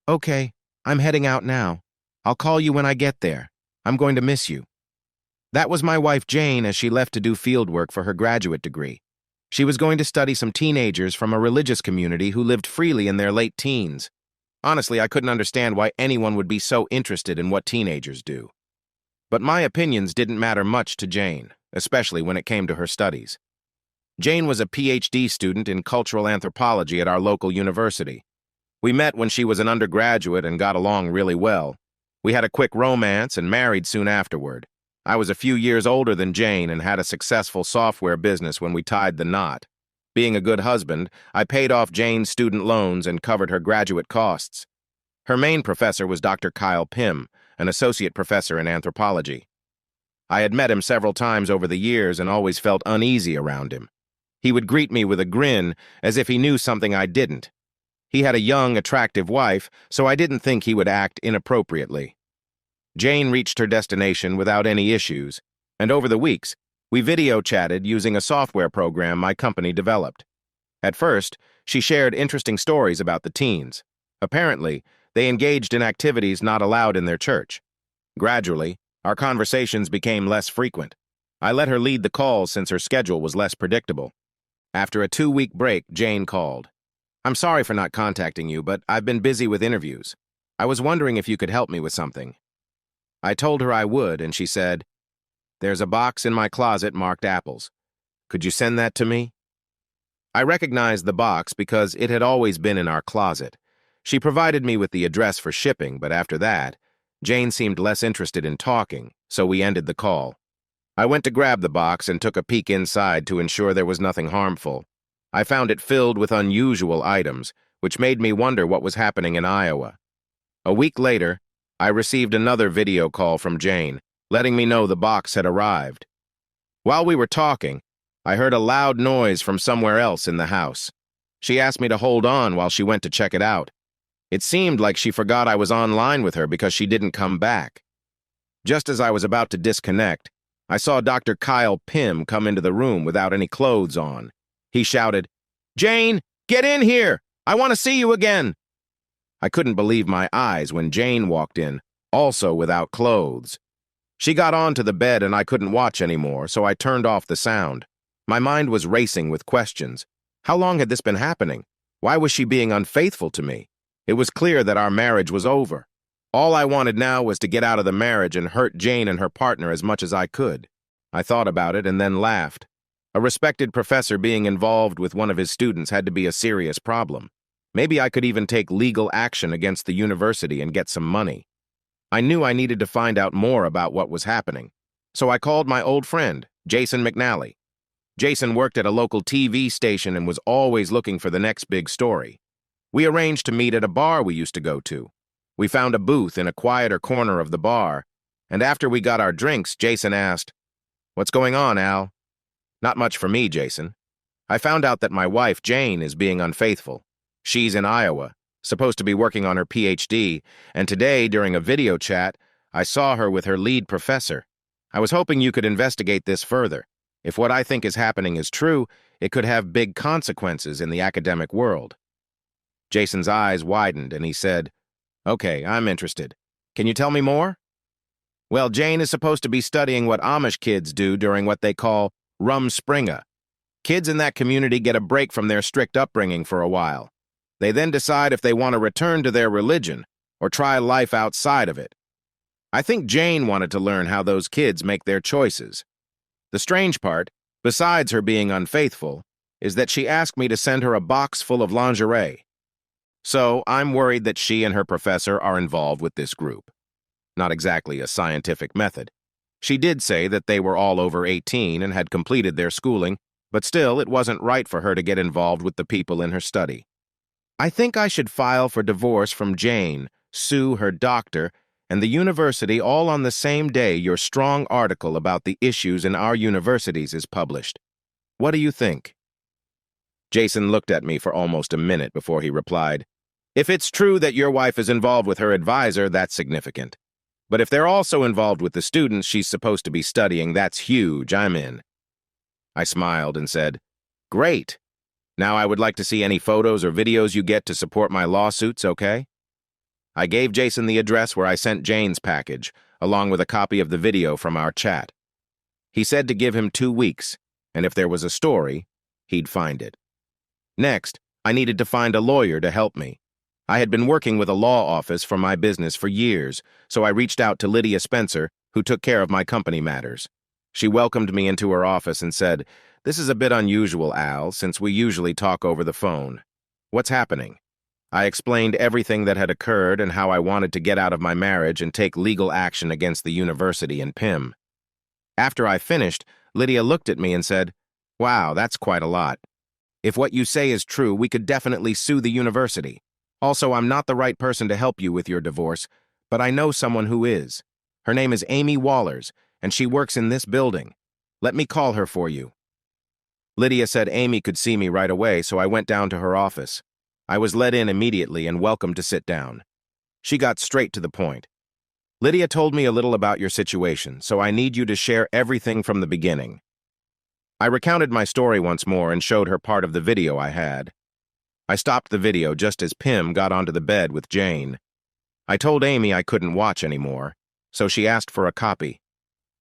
Okay, I'm heading out now. I'll call you when I get there. I'm going to miss you. That was my wife Jane as she left to do field work for her graduate degree. She was going to study some teenagers from a religious community who lived freely in their late teens. Honestly, I couldn't understand why anyone would be so interested in what teenagers do. But my opinions didn't matter much to Jane, especially when it came to her studies. Jane was a PhD student in cultural anthropology at our local university. We met when she was an undergraduate and got along really well. We had a quick romance and married soon afterward. I was a few years older than Jane and had a successful software business when we tied the knot. Being a good husband, I paid off Jane's student loans and covered her graduate costs. Her main professor was Dr. Kyle Pym, an associate professor in anthropology. I had met him several times over the years and always felt uneasy around him. He would greet me with a grin, as if he knew something I didn't. He had a young, attractive wife, so I didn't think he would act inappropriately. Jane reached her destination without any issues, and over the weeks, we video chatted using a software program my company developed. At first, she shared interesting stories about the teens. Apparently, they engaged in activities not allowed in their church. Gradually, our conversations became less frequent. I let her lead the calls since her schedule was less predictable. After a 2-week break, Jane called. "I'm sorry for not contacting you, but I've been busy with interviews. I was wondering if you could help me with something." I told her I would, and she said, "There's a box in my closet marked apples. Could you send that to me?" I recognized the box because it had always been in our closet. She provided me with the address for shipping, but after that, Jane seemed less interested in talking, so we ended the call. I went to grab the box and took a peek inside to ensure there was nothing harmful. I found it filled with unusual items, which made me wonder what was happening in Iowa. A week later, I received another video call from Jane, letting me know the box had arrived. While we were talking, I heard a loud noise from somewhere else in the house. She asked me to hold on while she went to check it out. It seemed like she forgot I was online with her because she didn't come back. Just as I was about to disconnect, I saw Dr. Kyle Pym come into the room without any clothes on. He shouted, "Jane, get in here! I want to see you again!" I couldn't believe my eyes when Jane walked in, also without clothes. She got onto the bed and I couldn't watch anymore, so I turned off the sound. My mind was racing with questions. How long had this been happening? Why was she being unfaithful to me? It was clear that our marriage was over. All I wanted now was to get out of the marriage and hurt Jane and her partner as much as I could. I thought about it and then laughed. A respected professor being involved with one of his students had to be a serious problem. Maybe I could even take legal action against the university and get some money. I knew I needed to find out more about what was happening. So I called my old friend, Jason McNally. Jason worked at a local TV station and was always looking for the next big story. We arranged to meet at a bar we used to go to. We found a booth in a quieter corner of the bar, and after we got our drinks, Jason asked, "What's going on, Al?" "Not much for me, Jason. I found out that my wife, Jane, is being unfaithful. She's in Iowa, supposed to be working on her PhD, and today, during a video chat, I saw her with her lead professor. I was hoping you could investigate this further. If what I think is happening is true, it could have big consequences in the academic world." Jason's eyes widened and he said, "Okay, I'm interested. Can you tell me more?" "Well, Jane is supposed to be studying what Amish kids do during what they call Rumspringa. Kids in that community get a break from their strict upbringing for a while. They then decide if they want to return to their religion or try life outside of it. I think Jane wanted to learn how those kids make their choices. The strange part, besides her being unfaithful, is that she asked me to send her a box full of lingerie. So I'm worried that she and her professor are involved with this group. Not exactly a scientific method. She did say that they were all over 18 and had completed their schooling, but still it wasn't right for her to get involved with the people in her study. I think I should file for divorce from Jane, sue her doctor, and the university all on the same day your strong article about the issues in our universities is published. What do you think?" Jason looked at me for almost a minute before he replied, "If it's true that your wife is involved with her advisor, that's significant. But if they're also involved with the students she's supposed to be studying, that's huge. I'm in." I smiled and said, "Great. Now I would like to see any photos or videos you get to support my lawsuits, okay?" I gave Jason the address where I sent Jane's package, along with a copy of the video from our chat. He said to give him 2 weeks, and if there was a story, he'd find it. Next, I needed to find a lawyer to help me. I had been working with a law office for my business for years, so I reached out to Lydia Spencer, who took care of my company matters. She welcomed me into her office and said, "This is a bit unusual, Al, since we usually talk over the phone. What's happening?" I explained everything that had occurred and how I wanted to get out of my marriage and take legal action against the university and Pim. After I finished, Lydia looked at me and said, "Wow, that's quite a lot. If what you say is true, we could definitely sue the university. Also, I'm not the right person to help you with your divorce, but I know someone who is. Her name is Amy Wallers, and she works in this building. Let me call her for you." Lydia said Amy could see me right away, so I went down to her office. I was let in immediately and welcomed to sit down. She got straight to the point. "Lydia told me a little about your situation, so I need you to share everything from the beginning." I recounted my story once more and showed her part of the video I had. I stopped the video just as Pim got onto the bed with Jane. I told Amy I couldn't watch anymore, so she asked for a copy.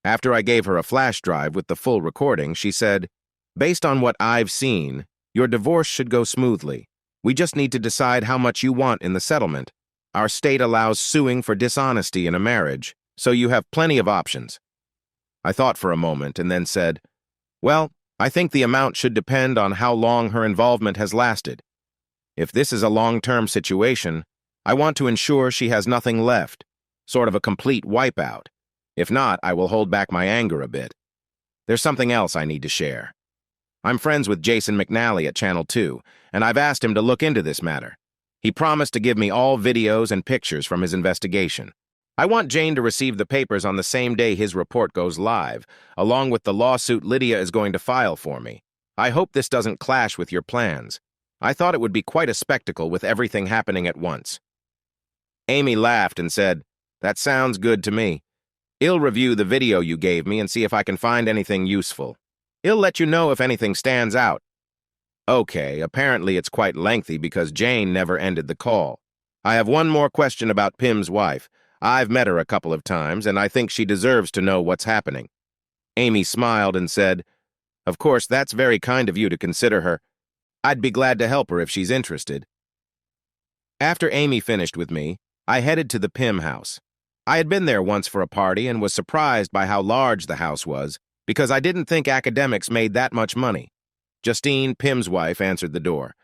After I gave her a flash drive with the full recording, she said, "Based on what I've seen, your divorce should go smoothly. We just need to decide how much you want in the settlement. Our state allows suing for dishonesty in a marriage, so you have plenty of options." I thought for a moment and then said, "Well, I think the amount should depend on how long her involvement has lasted. If this is a long-term situation, I want to ensure she has nothing left, sort of a complete wipeout. If not, I will hold back my anger a bit. There's something else I need to share. I'm friends with Jason McNally at Channel 2, and I've asked him to look into this matter. He promised to give me all videos and pictures from his investigation. I want Jane to receive the papers on the same day his report goes live, along with the lawsuit Lydia is going to file for me. I hope this doesn't clash with your plans. I thought it would be quite a spectacle with everything happening at once." Amy laughed and said, "That sounds good to me. I'll review the video you gave me and see if I can find anything useful. I'll let you know if anything stands out." Okay, apparently it's quite lengthy because Jane never ended the call. "I have one more question about Pim's wife. I've met her a couple of times, and I think she deserves to know what's happening." Amy smiled and said, "Of course, that's very kind of you to consider her. I'd be glad to help her if she's interested." After Amy finished with me, I headed to the Pim house. I had been there once for a party and was surprised by how large the house was, because I didn't think academics made that much money. Justine, Pim's wife, answered the door.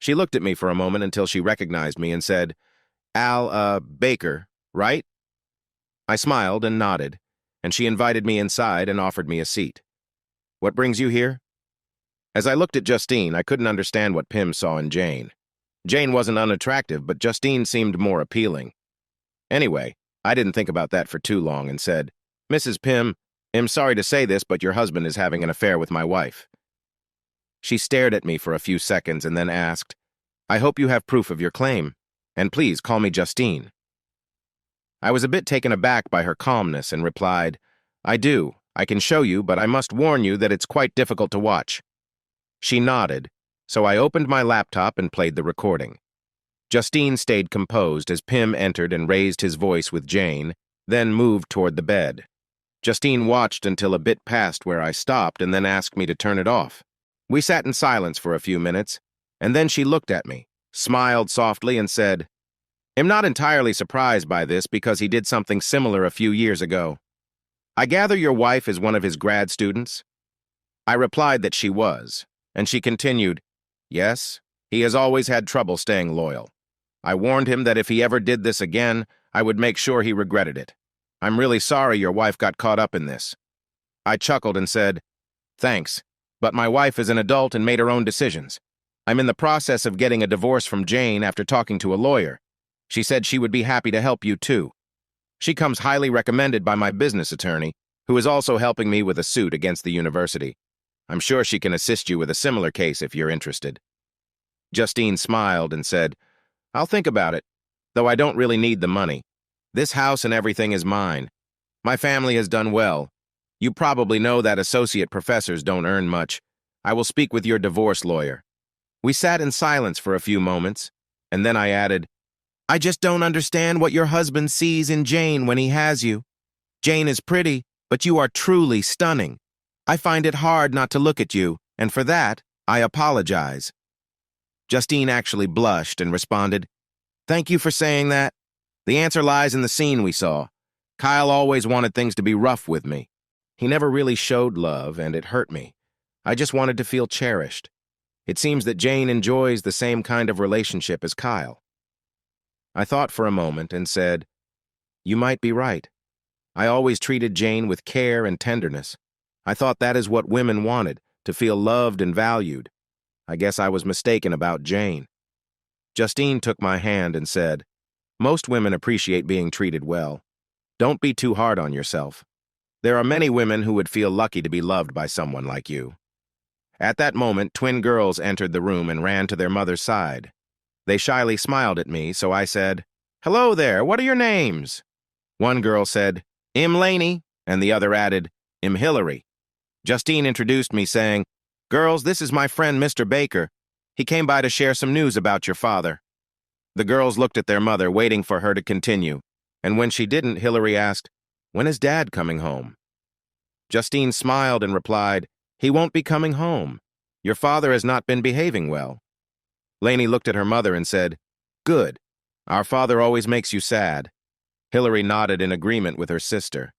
She looked at me for a moment until she recognized me and said, "Al, Baker, right?" I smiled and nodded, and she invited me inside and offered me a seat. "What brings you here?" As I looked at Justine, I couldn't understand what Pim saw in Jane. Jane wasn't unattractive, but Justine seemed more appealing. Anyway, I didn't think about that for too long and said, "Mrs. Pim, I'm sorry to say this, but your husband is having an affair with my wife." She stared at me for a few seconds and then asked, "I hope you have proof of your claim, and please call me Justine." I was a bit taken aback by her calmness and replied, "I do. I can show you, but I must warn you that it's quite difficult to watch." She nodded, so I opened my laptop and played the recording. Justine stayed composed as Pim entered and raised his voice with Jane, then moved toward the bed. Justine watched until a bit past where I stopped and then asked me to turn it off. We sat in silence for a few minutes, and then she looked at me, smiled softly, and said, "I'm not entirely surprised by this because he did something similar a few years ago. I gather your wife is one of his grad students?" I replied that she was, and she continued, "Yes, he has always had trouble staying loyal. I warned him that if he ever did this again, I would make sure he regretted it. I'm really sorry your wife got caught up in this." I chuckled and said, "Thanks, but my wife is an adult and made her own decisions. I'm in the process of getting a divorce from Jane after talking to a lawyer. She said she would be happy to help you too. She comes highly recommended by my business attorney, who is also helping me with a suit against the university. I'm sure she can assist you with a similar case if you're interested." Justine smiled and said, "I'll think about it, though I don't really need the money. This house and everything is mine. My family has done well. You probably know that associate professors don't earn much. I will speak with your divorce lawyer." We sat in silence for a few moments, and then I added, I just don't understand what your husband sees in Jane when he has you. Jane is pretty, but you are truly stunning. I find it hard not to look at you, and for that, I apologize." Justine actually blushed and responded, "Thank you for saying that. The answer lies in the scene we saw. Kyle always wanted things to be rough with me. He never really showed love, and it hurt me. I just wanted to feel cherished. It seems that Jane enjoys the same kind of relationship as Kyle." I thought for a moment and said, "You might be right. I always treated Jane with care and tenderness. I thought that is what women wanted, to feel loved and valued. I guess I was mistaken about Jane." Justine took my hand and said, "Most women appreciate being treated well. Don't be too hard on yourself. There are many women who would feel lucky to be loved by someone like you." At that moment, twin girls entered the room and ran to their mother's side. They shyly smiled at me, so I said, "Hello there, what are your names?" One girl said, "I'm Laney," and the other added, "I'm Hillary." Justine introduced me, saying, "Girls, this is my friend Mr. Baker. He came by to share some news about your father." The girls looked at their mother, waiting for her to continue, and when she didn't, Hillary asked, "When is Dad coming home?" Justine smiled and replied, "He won't be coming home. Your father has not been behaving well." Laney looked at her mother and said, "Good. Our father always makes you sad." Hillary nodded in agreement with her sister.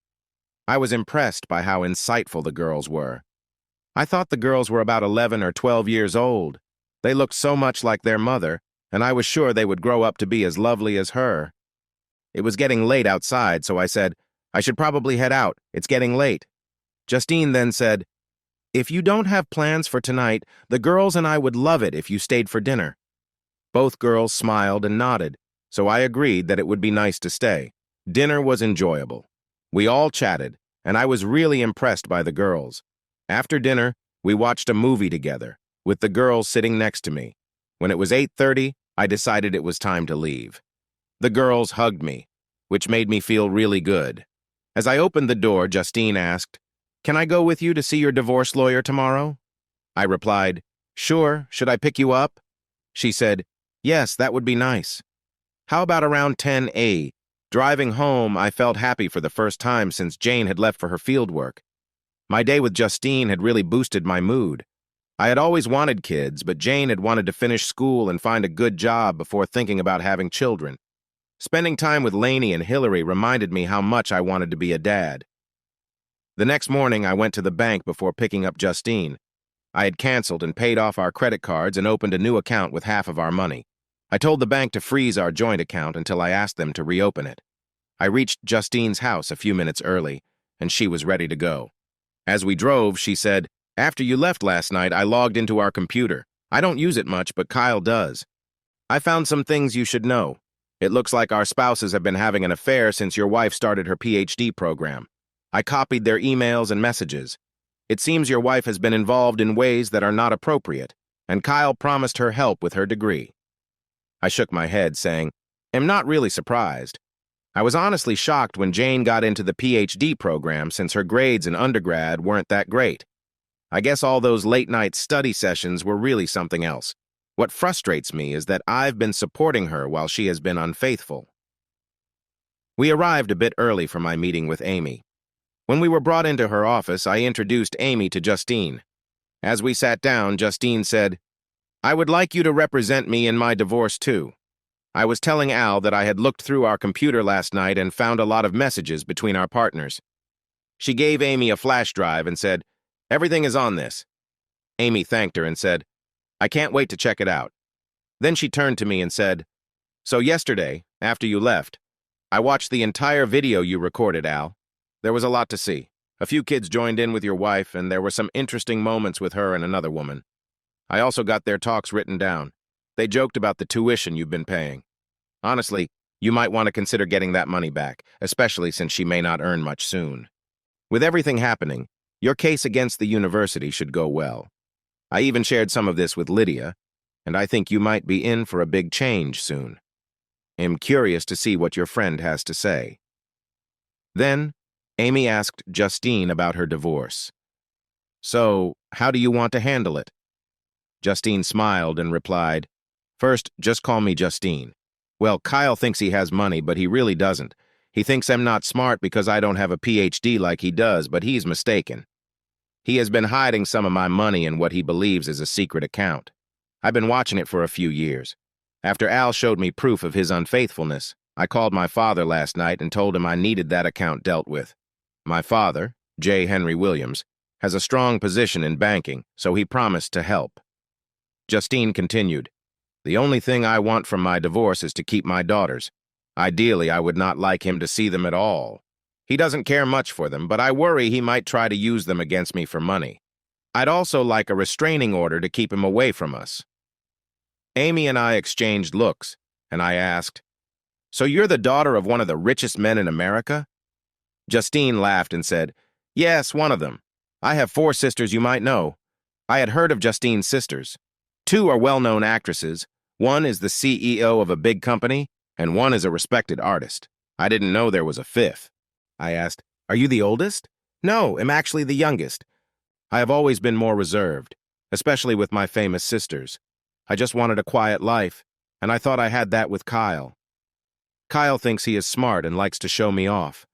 I was impressed by how insightful the girls were. I thought the girls were about 11 or 12 years old. They looked so much like their mother, and I was sure they would grow up to be as lovely as her. It was getting late outside, so I said, "I should probably head out. It's getting late." Justine then said, "If you don't have plans for tonight, the girls and I would love it if you stayed for dinner." Both girls smiled and nodded, so I agreed that it would be nice to stay. Dinner was enjoyable. We all chatted, and I was really impressed by the girls. After dinner, we watched a movie together, with the girls sitting next to me. When it was 8:30, I decided it was time to leave. The girls hugged me, which made me feel really good. As I opened the door, Justine asked, "Can I go with you to see your divorce lawyer tomorrow?" I replied, "Sure, should I pick you up?" She said, "Yes, that would be nice." "How about around 10 a.m.? Driving home, I felt happy for the first time since Jane had left for her fieldwork. My day with Justine had really boosted my mood. I had always wanted kids, but Jane had wanted to finish school and find a good job before thinking about having children. Spending time with Laney and Hillary reminded me how much I wanted to be a dad. The next morning, I went to the bank before picking up Justine. I had canceled and paid off our credit cards and opened a new account with half of our money. I told the bank to freeze our joint account until I asked them to reopen it. I reached Justine's house a few minutes early, and she was ready to go. As we drove, she said, "After you left last night, I logged into our computer. I don't use it much, but Kyle does. I found some things you should know. It looks like our spouses have been having an affair since your wife started her PhD program. I copied their emails and messages. It seems your wife has been involved in ways that are not appropriate, and Kyle promised her help with her degree." I shook my head, saying, "I'm not really surprised. I was honestly shocked when Jane got into the PhD program since her grades in undergrad weren't that great. I guess all those late-night study sessions were really something else. What frustrates me is that I've been supporting her while she has been unfaithful." We arrived a bit early for my meeting with Amy. When we were brought into her office, I introduced Amy to Justine. As we sat down, Justine said, "I would like you to represent me in my divorce too. I was telling Al that I had looked through our computer last night and found a lot of messages between our partners." She gave Amy a flash drive and said, "Everything is on this." Amy thanked her and said, "I can't wait to check it out." Then she turned to me and said, "So yesterday, after you left, I watched the entire video you recorded, Al. There was a lot to see. A few kids joined in with your wife, and there were some interesting moments with her and another woman. I also got their talks written down. They joked about the tuition you've been paying. Honestly, you might want to consider getting that money back, especially since she may not earn much soon. With everything happening, your case against the university should go well. I even shared some of this with Lydia, and I think you might be in for a big change soon. I'm curious to see what your friend has to say." Then, Amy asked Justine about her divorce. "So, how do you want to handle it?" Justine smiled and replied, "First, just call me Justine. Well, Kyle thinks he has money, but he really doesn't. He thinks I'm not smart because I don't have a PhD like he does, but he's mistaken. He has been hiding some of my money in what he believes is a secret account. I've been watching it for a few years. After Al showed me proof of his unfaithfulness, I called my father last night and told him I needed that account dealt with. My father, J. Henry Williams, has a strong position in banking, so he promised to help. Justine continued, "The only thing I want from my divorce is to keep my daughters. Ideally, I would not like him to see them at all. He doesn't care much for them, but I worry he might try to use them against me for money. I'd also like a restraining order to keep him away from us." Amy and I exchanged looks, and I asked, "So you're the daughter of one of the richest men in America?" Justine laughed and said, "Yes, one of them. I have 4 sisters you might know." I had heard of Justine's sisters. 2 are well-known actresses. One is the CEO of a big company, and one is a respected artist. I didn't know there was a 5th. I asked, "Are you the oldest?" "No, I'm actually the youngest. I have always been more reserved, especially with my famous sisters. I just wanted a quiet life, and I thought I had that with Kyle. Kyle thinks he is smart and likes to show me off.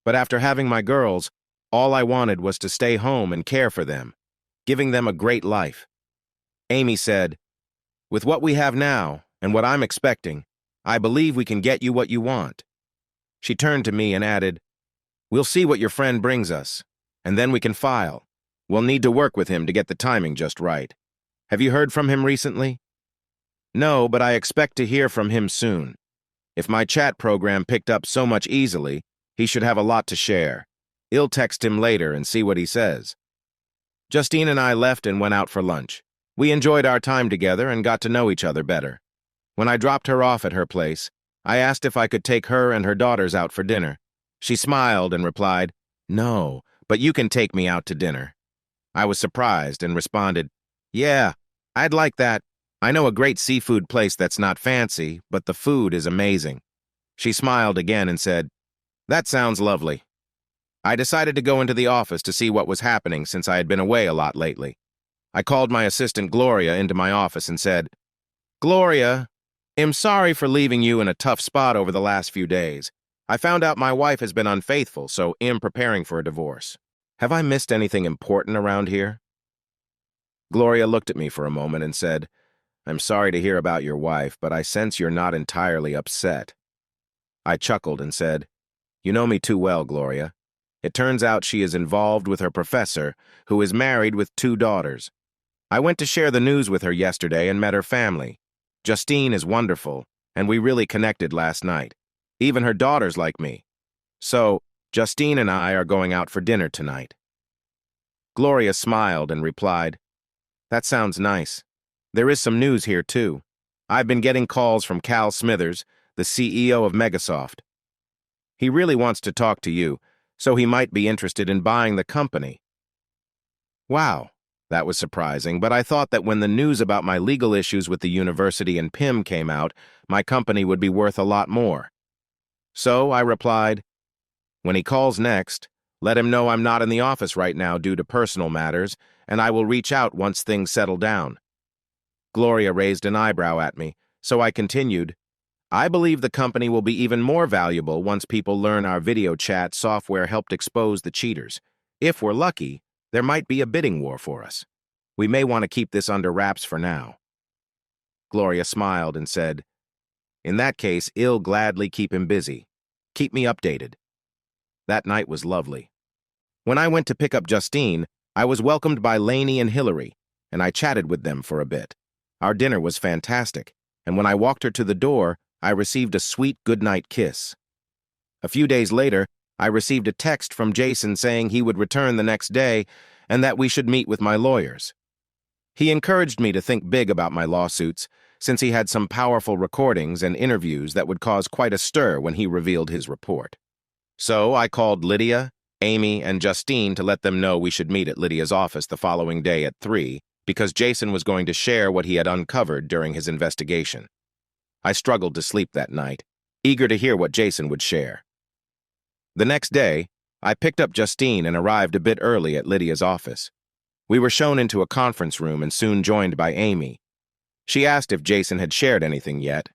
But after having my girls, all I wanted was to stay home and care for them, giving them a great life." Amy said, "With what we have now, and what I'm expecting, I believe we can get you what you want." She turned to me and added, "We'll see what your friend brings us, and then we can file. We'll need to work with him to get the timing just right. Have you heard from him recently?" "No, but I expect to hear from him soon. If my chat program picked up so much easily, he should have a lot to share. I'll text him later and see what he says." Justine and I left and went out for lunch. We enjoyed our time together and got to know each other better. When I dropped her off at her place, I asked if I could take her and her daughters out for dinner. She smiled and replied, "No, but you can take me out to dinner." I was surprised and responded, "Yeah, I'd like that. I know a great seafood place that's not fancy, but the food is amazing." She smiled again and said, "That sounds lovely." I decided to go into the office to see what was happening since I had been away a lot lately. I called my assistant Gloria into my office and said, "Gloria, I'm sorry for leaving you in a tough spot over the last few days. I found out my wife has been unfaithful, so I'm preparing for a divorce. Have I missed anything important around here?" Gloria looked at me for a moment and said, "I'm sorry to hear about your wife, but I sense you're not entirely upset." I chuckled and said, "You know me too well, Gloria. It turns out she is involved with her professor, who is married with 2 daughters. I went to share the news with her yesterday and met her family. Justine is wonderful, and we really connected last night. Even her daughters like me. So, Justine and I are going out for dinner tonight." Gloria smiled and replied, "That sounds nice. There is some news here, too. I've been getting calls from Cal Smithers, the CEO of Megasoft. He really wants to talk to you, so he might be interested in buying the company." Wow, that was surprising, but I thought that when the news about my legal issues with the university and PIM came out, my company would be worth a lot more. So I replied, "When he calls next, let him know I'm not in the office right now due to personal matters, and I will reach out once things settle down." Gloria raised an eyebrow at me, so I continued, "I believe the company will be even more valuable once people learn our video chat software helped expose the cheaters. If we're lucky, there might be a bidding war for us. We may want to keep this under wraps for now." Gloria smiled and said, "In that case, I'll gladly keep him busy. Keep me updated." That night was lovely. When I went to pick up Justine, I was welcomed by Lainey and Hillary, and I chatted with them for a bit. Our dinner was fantastic, and when I walked her to the door, I received a sweet goodnight kiss. A few days later, I received a text from Jason saying he would return the next day and that we should meet with my lawyers. He encouraged me to think big about my lawsuits, since he had some powerful recordings and interviews that would cause quite a stir when he revealed his report. So I called Lydia, Amy, and Justine to let them know we should meet at Lydia's office the following day at 3, because Jason was going to share what he had uncovered during his investigation. I struggled to sleep that night, eager to hear what Jason would share. The next day, I picked up Justine and arrived a bit early at Lydia's office. We were shown into a conference room and soon joined by Amy. She asked if Jason had shared anything yet.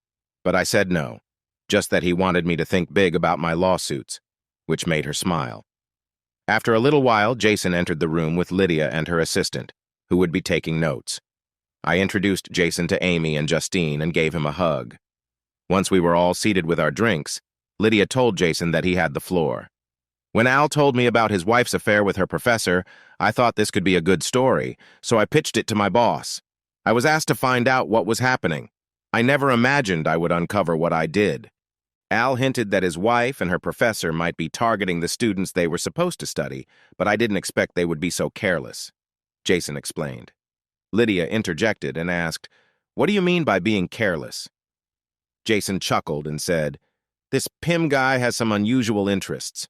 But I said no, just that he wanted me to think big about my lawsuits, which made her smile. After a little while, Jason entered the room with Lydia and her assistant, who would be taking notes. I introduced Jason to Amy and Justine and gave him a hug. Once we were all seated with our drinks, Lydia told Jason that he had the floor. When Al told me about his wife's affair with her professor, I thought this could be a good story, so I pitched it to my boss. I was asked to find out what was happening. I never imagined I would uncover what I did. Al hinted that his wife and her professor might be targeting the students they were supposed to study, but I didn't expect they would be so careless. Jason explained. Lydia interjected and asked, "What do you mean by being careless?" Jason chuckled and said, "This Pim guy has some unusual interests."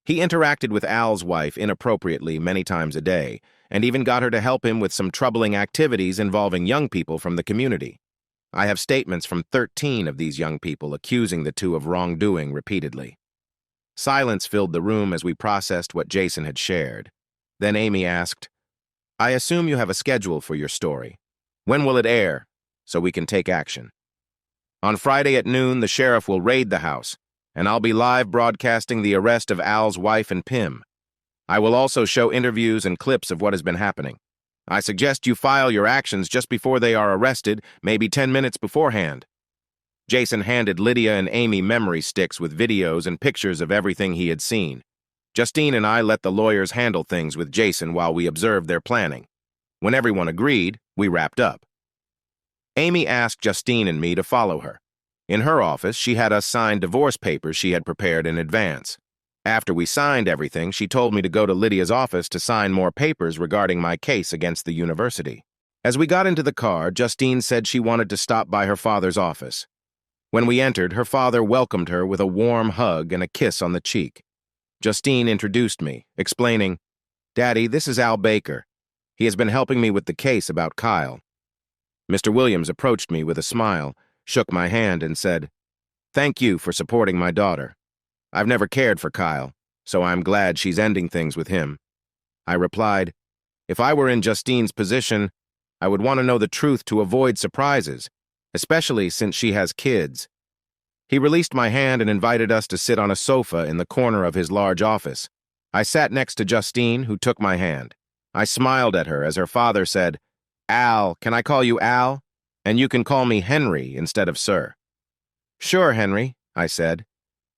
He interacted with Al's wife inappropriately many times a day, and even got her to help him with some troubling activities involving young people from the community. I have statements from 13 of these young people accusing the two of wrongdoing repeatedly. Silence filled the room as we processed what Jason had shared. Then Amy asked, "I assume you have a schedule for your story. When will it air, so we can take action?" "On Friday at noon, the sheriff will raid the house, and I'll be live broadcasting the arrest of Al's wife and Pim. I will also show interviews and clips of what has been happening. I suggest you file your actions just before they are arrested, maybe 10 minutes beforehand." Jason handed Lydia and Amy memory sticks with videos and pictures of everything he had seen. Justine and I let the lawyers handle things with Jason while we observed their planning. When everyone agreed, we wrapped up. Amy asked Justine and me to follow her. In her office, she had us sign divorce papers she had prepared in advance. After we signed everything, she told me to go to Lydia's office to sign more papers regarding my case against the university. As we got into the car, Justine said she wanted to stop by her father's office. When we entered, her father welcomed her with a warm hug and a kiss on the cheek. Justine introduced me, explaining, "Daddy, this is Al Baker. He has been helping me with the case about Kyle." Mr. Williams approached me with a smile, shook my hand, and said, "Thank you for supporting my daughter. I've never cared for Kyle, so I'm glad she's ending things with him." I replied, "If I were in Justine's position, I would want to know the truth to avoid surprises, especially since she has kids." He released my hand and invited us to sit on a sofa in the corner of his large office. I sat next to Justine, who took my hand. I smiled at her as her father said, "Al, can I call you Al? And you can call me Henry instead of Sir." "Sure, Henry," I said.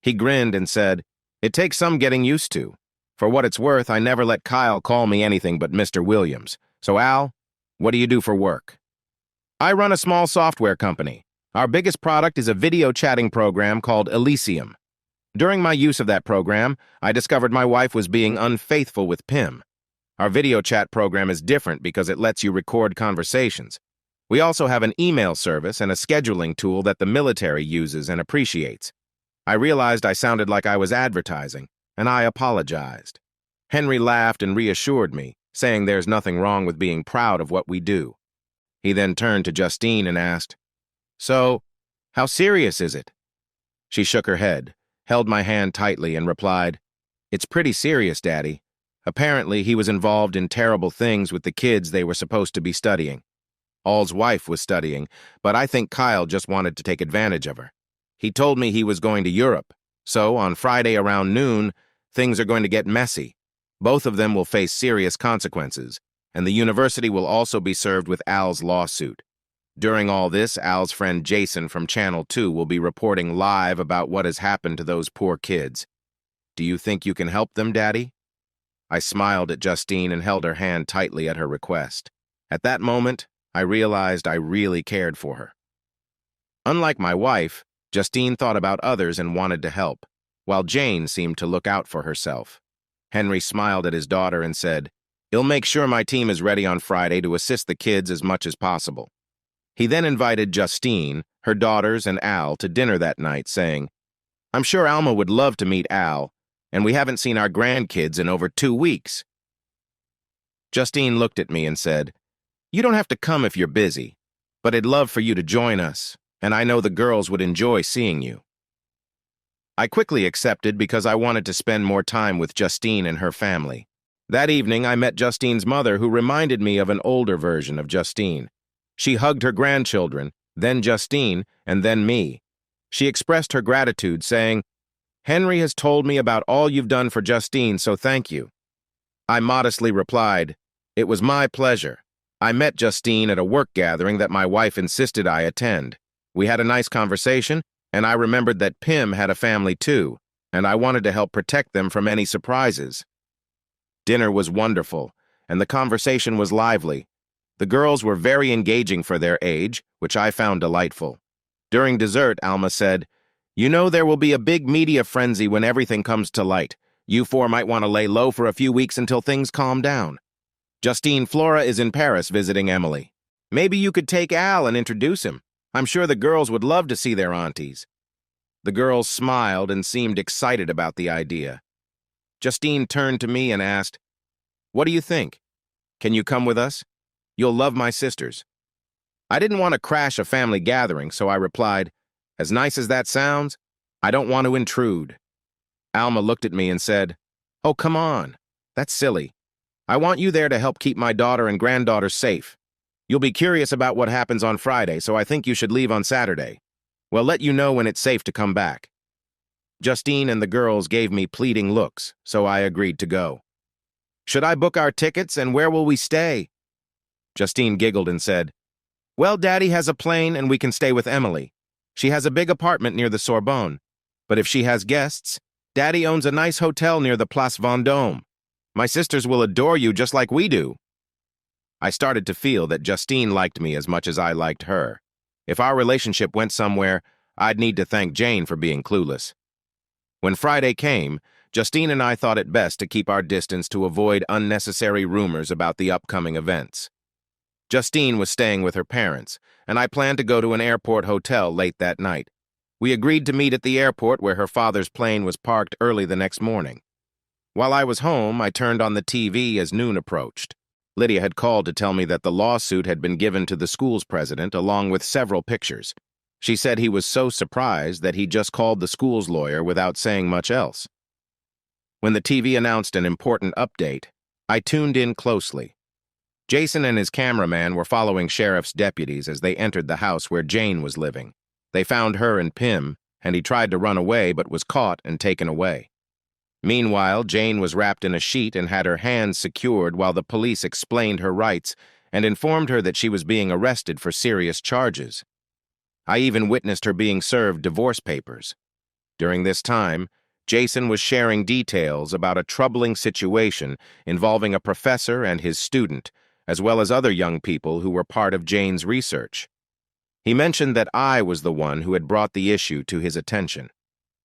He grinned and said, "It takes some getting used to. For what it's worth, I never let Kyle call me anything but Mr. Williams. So Al, what do you do for work?" "I run a small software company. Our biggest product is a video chatting program called Elysium. During my use of that program, I discovered my wife was being unfaithful with Pim. Our video chat program is different because it lets you record conversations. We also have an email service and a scheduling tool that the military uses and appreciates." I realized I sounded like I was advertising, and I apologized. Henry laughed and reassured me, saying there's nothing wrong with being proud of what we do. He then turned to Justine and asked, "So, how serious is it?" She shook her head, held my hand tightly, and replied, "It's pretty serious, Daddy. Apparently, he was involved in terrible things with the kids they were supposed to be studying. Al's wife was studying, but I think Kyle just wanted to take advantage of her. He told me he was going to Europe, so on Friday around noon, things are going to get messy. Both of them will face serious consequences, and the university will also be served with Al's lawsuit. During all this, Al's friend Jason from Channel 2 will be reporting live about what has happened to those poor kids. Do you think you can help them, Daddy?" I smiled at Justine and held her hand tightly at her request. At that moment, I realized I really cared for her. Unlike my wife, Justine thought about others and wanted to help, while Jane seemed to look out for herself. Henry smiled at his daughter and said, "He'll make sure my team is ready on Friday to assist the kids as much as possible." He then invited Justine, her daughters, and Al to dinner that night, saying, "I'm sure Alma would love to meet Al, and we haven't seen our grandkids in over 2 weeks." Justine looked at me and said, "You don't have to come if you're busy, but I'd love for you to join us, and I know the girls would enjoy seeing you." I quickly accepted because I wanted to spend more time with Justine and her family. That evening, I met Justine's mother, who reminded me of an older version of Justine. She hugged her grandchildren, then Justine, and then me. She expressed her gratitude, saying, "Henry has told me about all you've done for Justine, so thank you." I modestly replied, "It was my pleasure. I met Justine at a work gathering that my wife insisted I attend. We had a nice conversation, and I remembered that Pim had a family too, and I wanted to help protect them from any surprises." Dinner was wonderful, and the conversation was lively. The girls were very engaging for their age, which I found delightful. During dessert, Alma said, "You know there will be a big media frenzy when everything comes to light. You four might want to lay low for a few weeks until things calm down. Justine Flora is in Paris visiting Emily. Maybe you could take Al and introduce him. I'm sure the girls would love to see their aunties." The girls smiled and seemed excited about the idea. Justine turned to me and asked, "What do you think? Can you come with us? You'll love my sisters." I didn't want to crash a family gathering, so I replied, "As nice as that sounds, I don't want to intrude." Alma looked at me and said, "Oh, come on. That's silly. I want you there to help keep my daughter and granddaughter safe. You'll be curious about what happens on Friday, so I think you should leave on Saturday. We'll let you know when it's safe to come back." Justine and the girls gave me pleading looks, so I agreed to go. "Should I book our tickets, and where will we stay?" Justine giggled and said, "Well, Daddy has a plane and we can stay with Emily. She has a big apartment near the Sorbonne. But if she has guests, Daddy owns a nice hotel near the Place Vendôme. My sisters will adore you just like we do." I started to feel that Justine liked me as much as I liked her. If our relationship went somewhere, I'd need to thank Jane for being clueless. When Friday came, Justine and I thought it best to keep our distance to avoid unnecessary rumors about the upcoming events. Justine was staying with her parents, and I planned to go to an airport hotel late that night. We agreed to meet at the airport where her father's plane was parked early the next morning. While I was home, I turned on the TV as noon approached. Lydia had called to tell me that the lawsuit had been given to the school's president along with several pictures. She said he was so surprised that he just called the school's lawyer without saying much else. When the TV announced an important update, I tuned in closely. Jason and his cameraman were following sheriff's deputies as they entered the house where Jane was living. They found her and Pim, and he tried to run away but was caught and taken away. Meanwhile, Jane was wrapped in a sheet and had her hands secured while the police explained her rights and informed her that she was being arrested for serious charges. I even witnessed her being served divorce papers. During this time, Jason was sharing details about a troubling situation involving a professor and his student, as well as other young people who were part of Jane's research. He mentioned that I was the one who had brought the issue to his attention.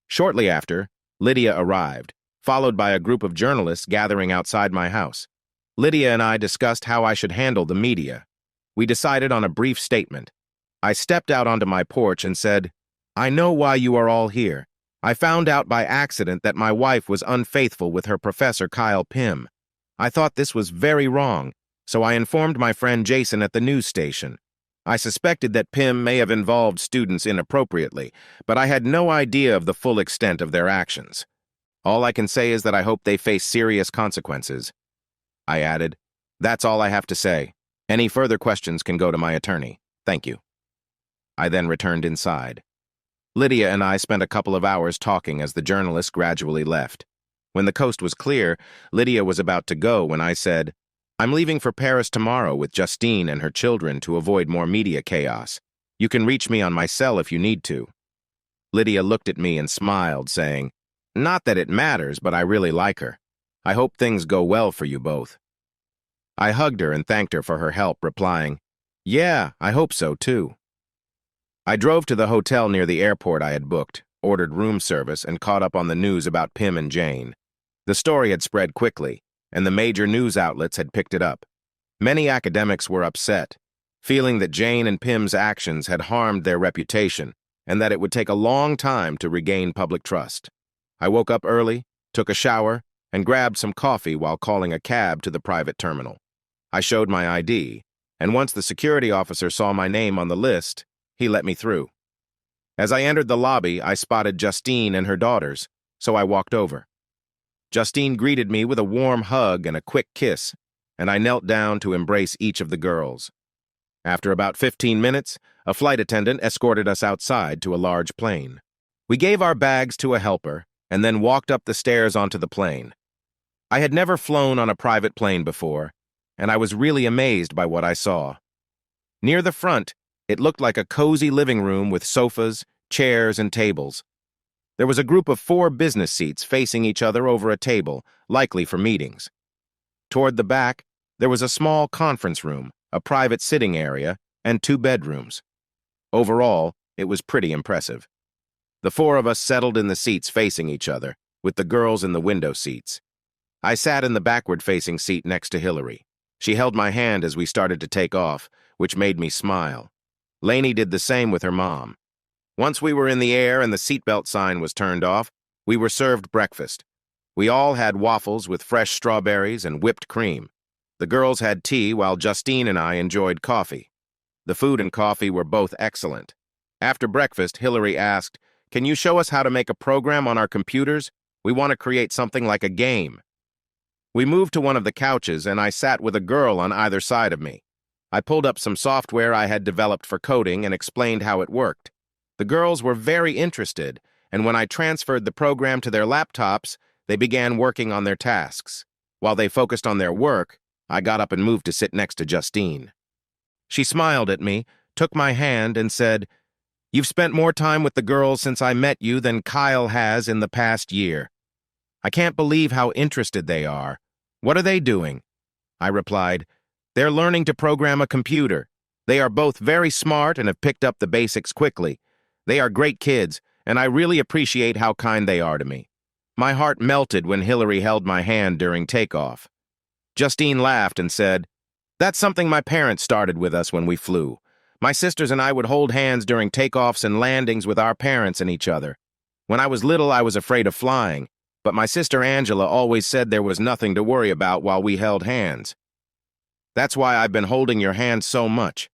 Shortly after, Lydia arrived, followed by a group of journalists gathering outside my house. Lydia and I discussed how I should handle the media. We decided on a brief statement. I stepped out onto my porch and said, "I know why you are all here. I found out by accident that my wife was unfaithful with her professor Kyle Pim. I thought this was very wrong, so I informed my friend Jason at the news station. I suspected that Pim may have involved students inappropriately, but I had no idea of the full extent of their actions. All I can say is that I hope they face serious consequences." I added, "That's all I have to say. Any further questions can go to my attorney. Thank you." I then returned inside. Lydia and I spent a couple of hours talking as the journalists gradually left. When the coast was clear, Lydia was about to go when I said, "I'm leaving for Paris tomorrow with Justine and her children to avoid more media chaos. You can reach me on my cell if you need to." Lydia looked at me and smiled, saying, "Not that it matters, but I really like her. I hope things go well for you both." I hugged her and thanked her for her help, replying, "Yeah, I hope so too." I drove to the hotel near the airport I had booked, ordered room service, and caught up on the news about Pim and Jane. The story had spread quickly, and the major news outlets had picked it up. Many academics were upset, feeling that Jane and Pim's actions had harmed their reputation and that it would take a long time to regain public trust. I woke up early, took a shower, and grabbed some coffee while calling a cab to the private terminal. I showed my ID, and once the security officer saw my name on the list, he let me through. As I entered the lobby, I spotted Justine and her daughters, so I walked over. Justine greeted me with a warm hug and a quick kiss, and I knelt down to embrace each of the girls. After about 15 minutes, a flight attendant escorted us outside to a large plane. We gave our bags to a helper and then walked up the stairs onto the plane. I had never flown on a private plane before, and I was really amazed by what I saw. Near the front, it looked like a cozy living room with sofas, chairs, and tables. There was a group of 4 business seats facing each other over a table, likely for meetings. Toward the back, there was a small conference room, a private sitting area, and 2 bedrooms. Overall, it was pretty impressive. The 4 of us settled in the seats facing each other, with the girls in the window seats. I sat in the backward-facing seat next to Hillary. She held my hand as we started to take off, which made me smile. Lainey did the same with her mom. Once we were in the air and the seatbelt sign was turned off, we were served breakfast. We all had waffles with fresh strawberries and whipped cream. The girls had tea while Justine and I enjoyed coffee. The food and coffee were both excellent. After breakfast, Hillary asked, "Can you show us how to make a program on our computers? We want to create something like a game." We moved to one of the couches and I sat with a girl on either side of me. I pulled up some software I had developed for coding and explained how it worked. The girls were very interested, and when I transferred the program to their laptops, they began working on their tasks. While they focused on their work, I got up and moved to sit next to Justine. She smiled at me, took my hand, and said, "You've spent more time with the girls since I met you than Kyle has in the past year. I can't believe how interested they are. What are they doing?" I replied, "They're learning to program a computer. They are both very smart and have picked up the basics quickly. They are great kids, and I really appreciate how kind they are to me." My heart melted when Hillary held my hand during takeoff. Justine laughed and said, "That's something my parents started with us when we flew. My sisters and I would hold hands during takeoffs and landings with our parents and each other. When I was little, I was afraid of flying, but my sister Angela always said there was nothing to worry about while we held hands. That's why I've been holding your hand so much.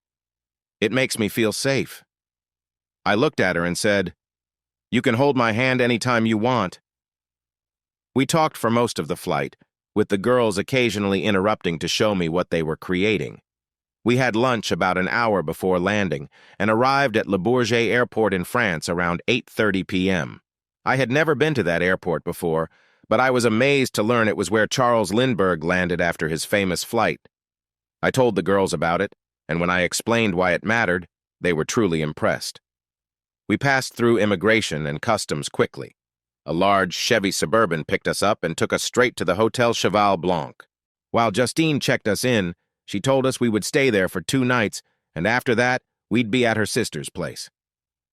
It makes me feel safe." I looked at her and said, "You can hold my hand anytime you want." We talked for most of the flight, with the girls occasionally interrupting to show me what they were creating. We had lunch about an hour before landing and arrived at Le Bourget Airport in France around 8:30 p.m. I had never been to that airport before, but I was amazed to learn it was where Charles Lindbergh landed after his famous flight. I told the girls about it, and when I explained why it mattered, they were truly impressed. We passed through immigration and customs quickly. A large Chevy Suburban picked us up and took us straight to the Hotel Cheval Blanc. While Justine checked us in, she told us we would stay there for 2 nights, and after that, we'd be at her sister's place.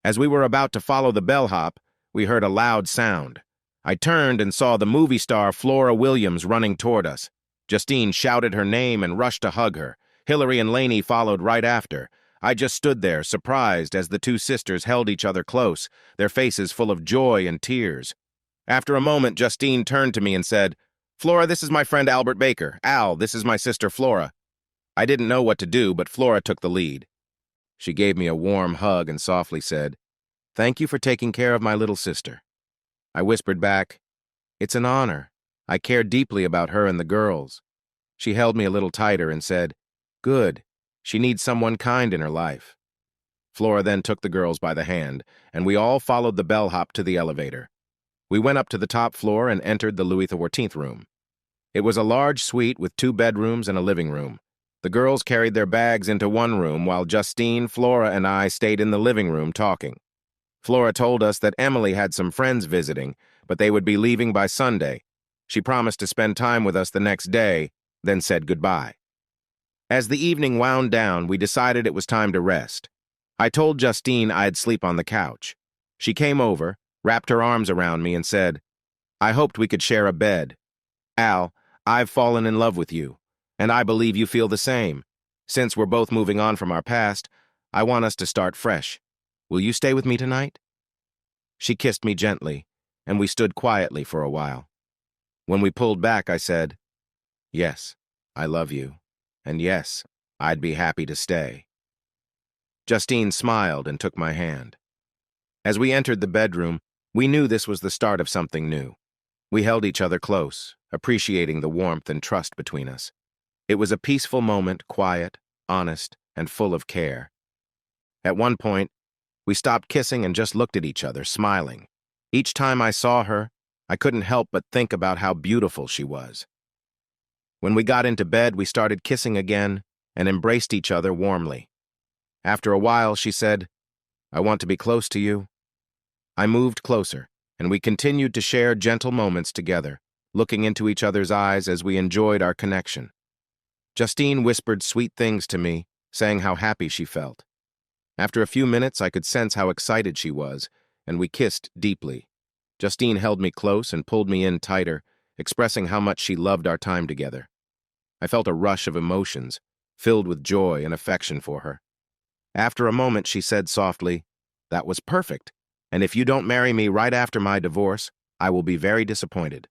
As we were about to follow the bellhop, we heard a loud sound. I turned and saw the movie star Flora Williams running toward us. Justine shouted her name and rushed to hug her. Hillary and Lainey followed right after. I just stood there, surprised, as the 2 sisters held each other close, their faces full of joy and tears. After a moment, Justine turned to me and said, "Flora, this is my friend Albert Baker. Al, this is my sister Flora." I didn't know what to do, but Flora took the lead. She gave me a warm hug and softly said, "Thank you for taking care of my little sister." I whispered back, "It's an honor. I care deeply about her and the girls." She held me a little tighter and said, "Good. She needs someone kind in her life." Flora then took the girls by the hand, and we all followed the bellhop to the elevator. We went up to the top floor and entered the Louis XIV room. It was a large suite with 2 bedrooms and a living room. The girls carried their bags into one room while Justine, Flora, and I stayed in the living room talking. Flora told us that Emily had some friends visiting, but they would be leaving by Sunday. She promised to spend time with us the next day, then said goodbye. As the evening wound down, we decided it was time to rest. I told Justine I'd sleep on the couch. She came over, wrapped her arms around me, and said, "I hoped we could share a bed. Al, I've fallen in love with you, and I believe you feel the same. Since we're both moving on from our past, I want us to start fresh. Will you stay with me tonight?" She kissed me gently, and we stood quietly for a while. When we pulled back, I said, "Yes, I love you. And yes, I'd be happy to stay." Justine smiled and took my hand. As we entered the bedroom, we knew this was the start of something new. We held each other close, appreciating the warmth and trust between us. It was a peaceful moment, quiet, honest, and full of care. At one point, we stopped kissing and just looked at each other, smiling. Each time I saw her, I couldn't help but think about how beautiful she was. When we got into bed, we started kissing again and embraced each other warmly. After a while, she said, "I want to be close to you." I moved closer, and we continued to share gentle moments together, looking into each other's eyes as we enjoyed our connection. Justine whispered sweet things to me, saying how happy she felt. After a few minutes, I could sense how excited she was, and we kissed deeply. Justine held me close and pulled me in tighter, expressing how much she loved our time together. I felt a rush of emotions, filled with joy and affection for her. After a moment, she said softly, "That was perfect, and if you don't marry me right after my divorce, I will be very disappointed."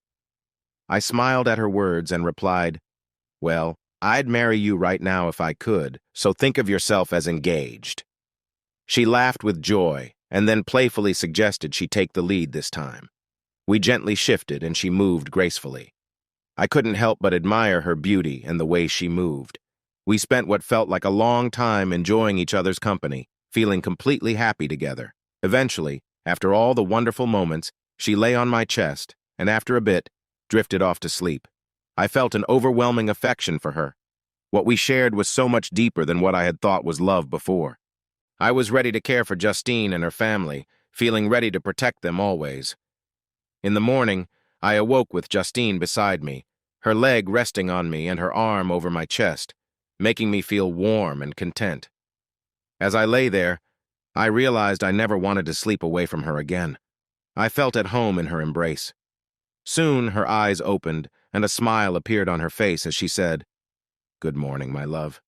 I smiled at her words and replied, "Well, I'd marry you right now if I could, so think of yourself as engaged." She laughed with joy and then playfully suggested she take the lead this time. We gently shifted and she moved gracefully. I couldn't help but admire her beauty and the way she moved. We spent what felt like a long time enjoying each other's company, feeling completely happy together. Eventually, after all the wonderful moments, she lay on my chest and after a bit, drifted off to sleep. I felt an overwhelming affection for her. What we shared was so much deeper than what I had thought was love before. I was ready to care for Justine and her family, feeling ready to protect them always. In the morning, I awoke with Justine beside me, her leg resting on me and her arm over my chest, making me feel warm and content. As I lay there, I realized I never wanted to sleep away from her again. I felt at home in her embrace. Soon, her eyes opened, and a smile appeared on her face as she said, "Good morning, my love."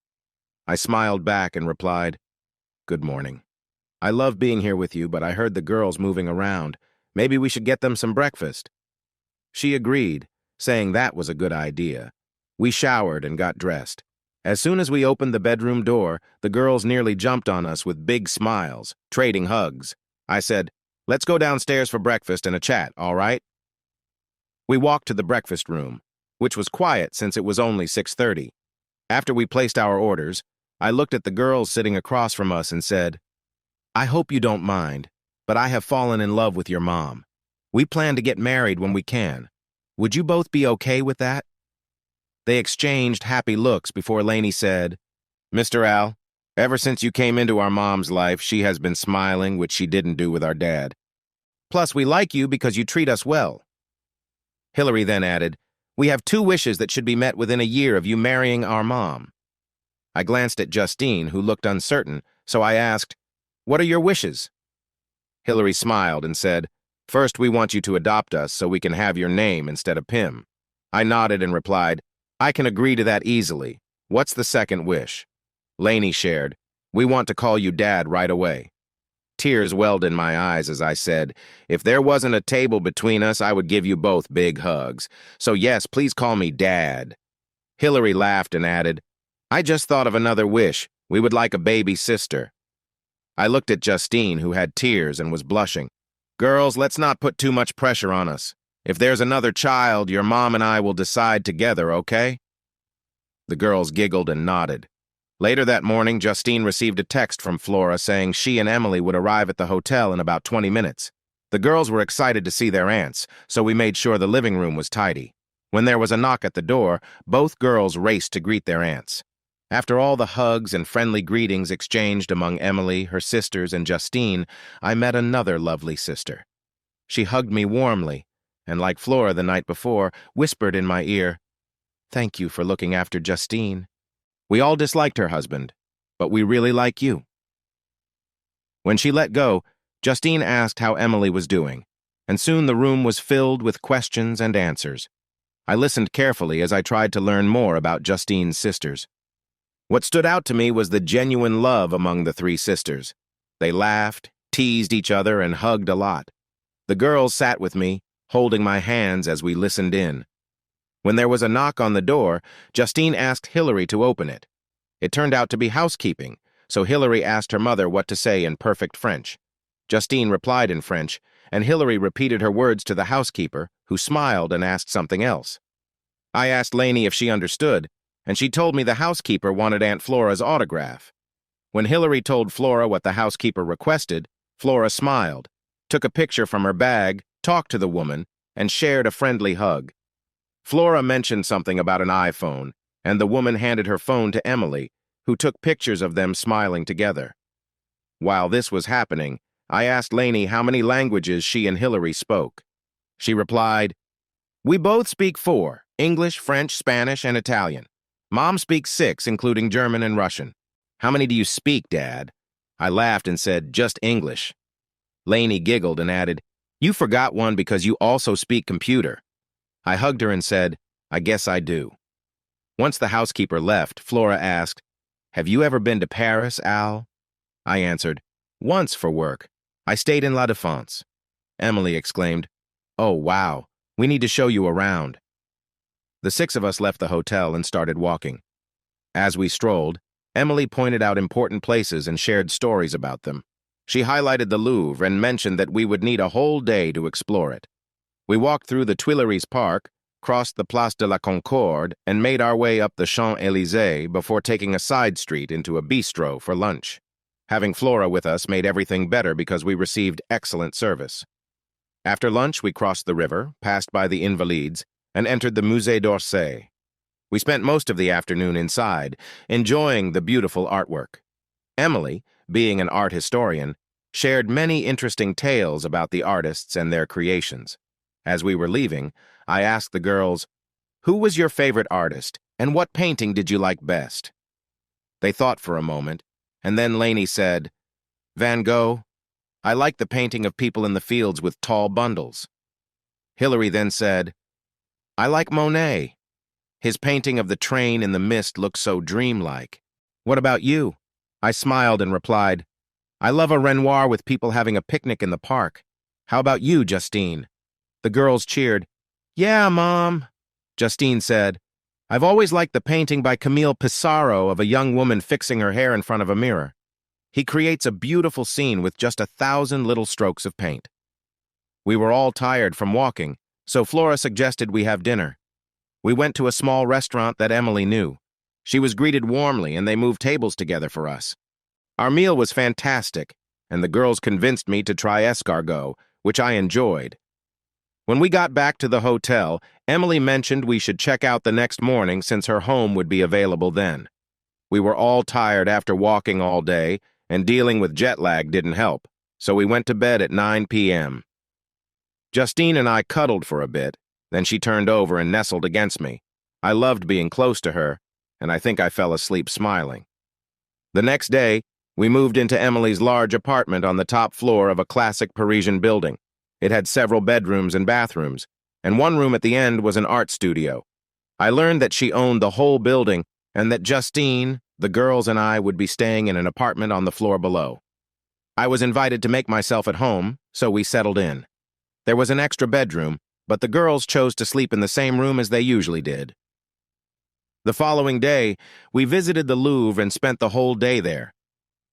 I smiled back and replied, "Good morning. I love being here with you, but I heard the girls moving around. Maybe we should get them some breakfast." She agreed, saying that was a good idea. We showered and got dressed. As soon as we opened the bedroom door, the girls nearly jumped on us with big smiles, trading hugs. I said, "Let's go downstairs for breakfast and a chat, all right?" We walked to the breakfast room, which was quiet since it was only 6:30. After we placed our orders, I looked at the girls sitting across from us and said, "I hope you don't mind, but I have fallen in love with your mom. We plan to get married when we can. Would you both be okay with that?" They exchanged happy looks before Lainey said, "Mr. Al, ever since you came into our mom's life, she has been smiling, which she didn't do with our dad. Plus, we like you because you treat us well." Hillary then added, "We have 2 wishes that should be met within a year of you marrying our mom." I glanced at Justine, who looked uncertain, so I asked, "What are your wishes?" Hillary smiled and said, "First, we want you to adopt us so we can have your name instead of Pim." I nodded and replied, "I can agree to that easily. What's the second wish?" Lainey shared, "We want to call you Dad right away." Tears welled in my eyes as I said, "If there wasn't a table between us, I would give you both big hugs. So yes, please call me Dad." Hillary laughed and added, "I just thought of another wish. We would like a baby sister." I looked at Justine, who had tears and was blushing. "Girls, let's not put too much pressure on us. If there's another child, your mom and I will decide together, okay?" The girls giggled and nodded. Later that morning, Justine received a text from Flora saying she and Emily would arrive at the hotel in about 20 minutes. The girls were excited to see their aunts, so we made sure the living room was tidy. When there was a knock at the door, both girls raced to greet their aunts. After all the hugs and friendly greetings exchanged among Emily, her sisters, and Justine, I met another lovely sister. She hugged me warmly, and like Flora the night before, whispered in my ear, "Thank you for looking after Justine. We all disliked her husband, but we really like you." When she let go, Justine asked how Emily was doing, and soon the room was filled with questions and answers. I listened carefully as I tried to learn more about Justine's sisters. What stood out to me was the genuine love among the 3 sisters. They laughed, teased each other, and hugged a lot. The girls sat with me, holding my hands as we listened in. When there was a knock on the door, Justine asked Hillary to open it. It turned out to be housekeeping, so Hillary asked her mother what to say in perfect French. Justine replied in French, and Hillary repeated her words to the housekeeper, who smiled and asked something else. I asked Lainey if she understood, and she told me the housekeeper wanted Aunt Flora's autograph. When Hillary told Flora what the housekeeper requested, Flora smiled, took a picture from her bag, talked to the woman, and shared a friendly hug. Flora mentioned something about an iPhone, and the woman handed her phone to Emily, who took pictures of them smiling together. While this was happening, I asked Lainey how many languages she and Hillary spoke. She replied, "We both speak 4, English, French, Spanish, and Italian. Mom speaks 6, including German and Russian." "How many do you speak, Dad?" I laughed and said, "Just English." Lainey giggled and added, "You forgot one because you also speak computer." I hugged her and said, "I guess I do." Once the housekeeper left, Flora asked, "Have you ever been to Paris, Al?" I answered, "Once for work. I stayed in La Défense." Emily exclaimed, "Oh, wow, we need to show you around." The 6 of us left the hotel and started walking. As we strolled, Emily pointed out important places and shared stories about them. She highlighted the Louvre and mentioned that we would need a whole day to explore it. We walked through the Tuileries Park, crossed the Place de la Concorde, and made our way up the Champs-Élysées before taking a side street into a bistro for lunch. Having Flora with us made everything better because we received excellent service. After lunch, we crossed the river, passed by the Invalides, and entered the Musée d'Orsay. We spent most of the afternoon inside, enjoying the beautiful artwork. Emily, being an art historian, shared many interesting tales about the artists and their creations. As we were leaving, I asked the girls, "Who was your favorite artist, and what painting did you like best?" They thought for a moment, and then Lainey said, "Van Gogh. I like the painting of people in the fields with tall bundles." Hillary then said, "I like Monet. His painting of the train in the mist looks so dreamlike." "What about you?" I smiled and replied, "I love a Renoir with people having a picnic in the park. How about you, Justine?" The girls cheered. "Yeah, Mom." Justine said, "I've always liked the painting by Camille Pissarro of a young woman fixing her hair in front of a mirror. He creates a beautiful scene with just 1,000 little strokes of paint." We were all tired from walking, so Flora suggested we have dinner. We went to a small restaurant that Emily knew. She was greeted warmly, and they moved tables together for us. Our meal was fantastic, and the girls convinced me to try escargot, which I enjoyed. When we got back to the hotel, Emily mentioned we should check out the next morning since her home would be available then. We were all tired after walking all day, and dealing with jet lag didn't help, so we went to bed at 9 p.m. Justine and I cuddled for a bit, then she turned over and nestled against me. I loved being close to her, and I think I fell asleep smiling. The next day, we moved into Emily's large apartment on the top floor of a classic Parisian building. It had several bedrooms and bathrooms, and one room at the end was an art studio. I learned that she owned the whole building and that Justine, the girls, and I would be staying in an apartment on the floor below. I was invited to make myself at home, so we settled in. There was an extra bedroom, but the girls chose to sleep in the same room as they usually did. The following day, we visited the Louvre and spent the whole day there.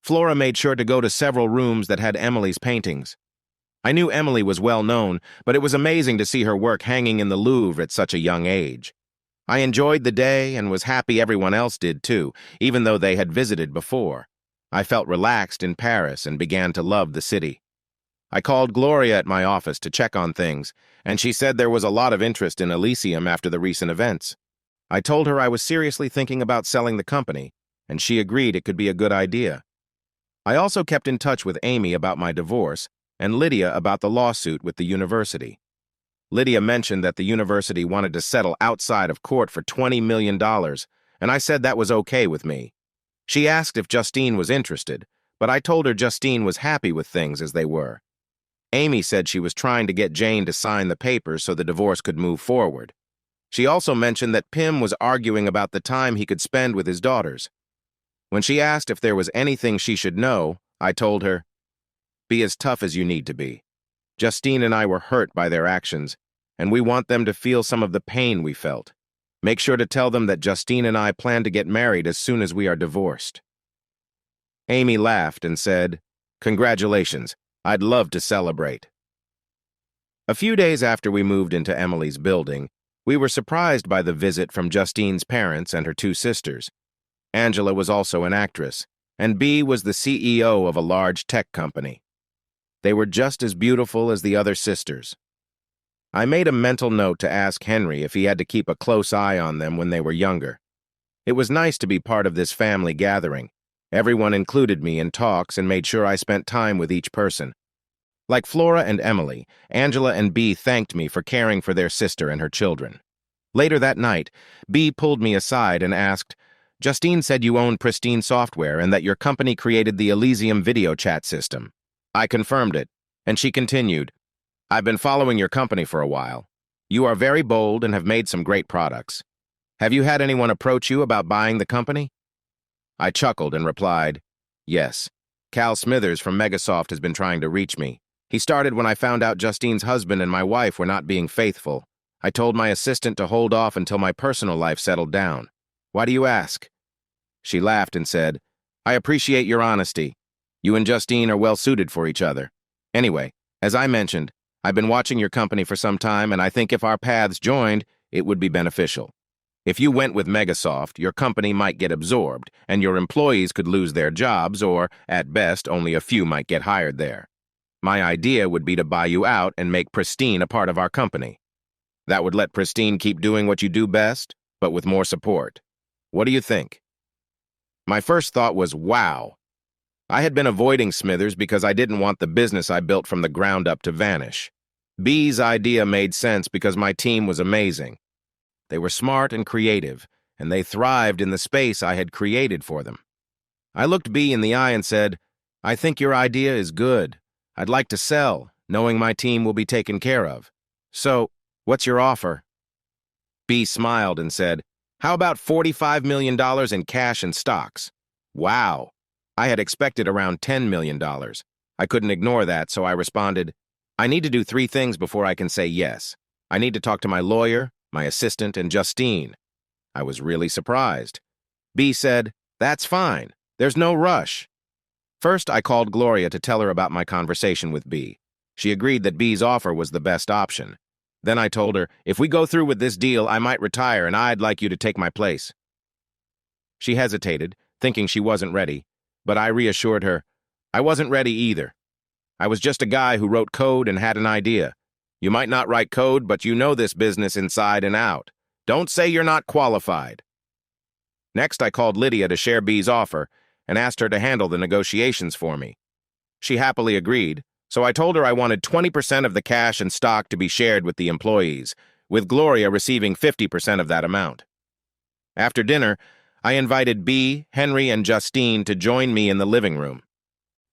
Flora made sure to go to several rooms that had Emily's paintings. I knew Emily was well known, but it was amazing to see her work hanging in the Louvre at such a young age. I enjoyed the day and was happy everyone else did too, even though they had visited before. I felt relaxed in Paris and began to love the city. I called Gloria at my office to check on things, and she said there was a lot of interest in Elysium after the recent events. I told her I was seriously thinking about selling the company, and she agreed it could be a good idea. I also kept in touch with Amy about my divorce and Lydia about the lawsuit with the university. Lydia mentioned that the university wanted to settle outside of court for $20 million, and I said that was okay with me. She asked if Justine was interested, but I told her Justine was happy with things as they were. Amy said she was trying to get Jane to sign the papers so the divorce could move forward. She also mentioned that Pim was arguing about the time he could spend with his daughters. When she asked if there was anything she should know, I told her, "Be as tough as you need to be. Justine and I were hurt by their actions, and we want them to feel some of the pain we felt. Make sure to tell them that Justine and I plan to get married as soon as we are divorced." Amy laughed and said, "Congratulations. I'd love to celebrate." A few days after we moved into Emily's building, we were surprised by the visit from Justine's parents and her 2 sisters. Angela was also an actress, and B was the CEO of a large tech company. They were just as beautiful as the other sisters. I made a mental note to ask Henry if he had to keep a close eye on them when they were younger. It was nice to be part of this family gathering. Everyone included me in talks and made sure I spent time with each person. Like Flora and Emily, Angela and B thanked me for caring for their sister and her children. Later that night, B pulled me aside and asked, "Justine said you own Pristine Software and that your company created the Elysium video chat system." I confirmed it, and she continued, "I've been following your company for a while. You are very bold and have made some great products. Have you had anyone approach you about buying the company?" I chuckled and replied, "Yes. Cal Smithers from Megasoft has been trying to reach me. He started when I found out Justine's husband and my wife were not being faithful. I told my assistant to hold off until my personal life settled down. Why do you ask?" She laughed and said, "I appreciate your honesty. You and Justine are well suited for each other. Anyway, as I mentioned, I've been watching your company for some time, and I think if our paths joined, it would be beneficial. If you went with Megasoft, your company might get absorbed, and your employees could lose their jobs, or, at best, only a few might get hired there. My idea would be to buy you out and make Pristine a part of our company. That would let Pristine keep doing what you do best, but with more support. What do you think?" My first thought was, wow. I had been avoiding Smithers because I didn't want the business I built from the ground up to vanish. B's idea made sense because my team was amazing. They were smart and creative, and they thrived in the space I had created for them. I looked B in the eye and said, "I think your idea is good. I'd like to sell, knowing my team will be taken care of. So, what's your offer?" B smiled and said, "How about $45 million in cash and stocks?" Wow. I had expected around $10 million. I couldn't ignore that, so I responded, "I need to do 3 things before I can say yes. I need to talk to my lawyer, my assistant, and Justine." I was really surprised. B said, "That's fine. There's no rush." First, I called Gloria to tell her about my conversation with B. She agreed that B's offer was the best option. Then I told her, "If we go through with this deal, I might retire and I'd like you to take my place." She hesitated, thinking she wasn't ready, but I reassured her, I wasn't ready either. I was just a guy who wrote code and had an idea. You might not write code, but you know this business inside and out. Don't say you're not qualified. Next, I called Lydia to share B's offer and asked her to handle the negotiations for me. She happily agreed, so I told her I wanted 20% of the cash and stock to be shared with the employees, with Gloria receiving 50% of that amount. After dinner, I invited B, Henry, and Justine to join me in the living room.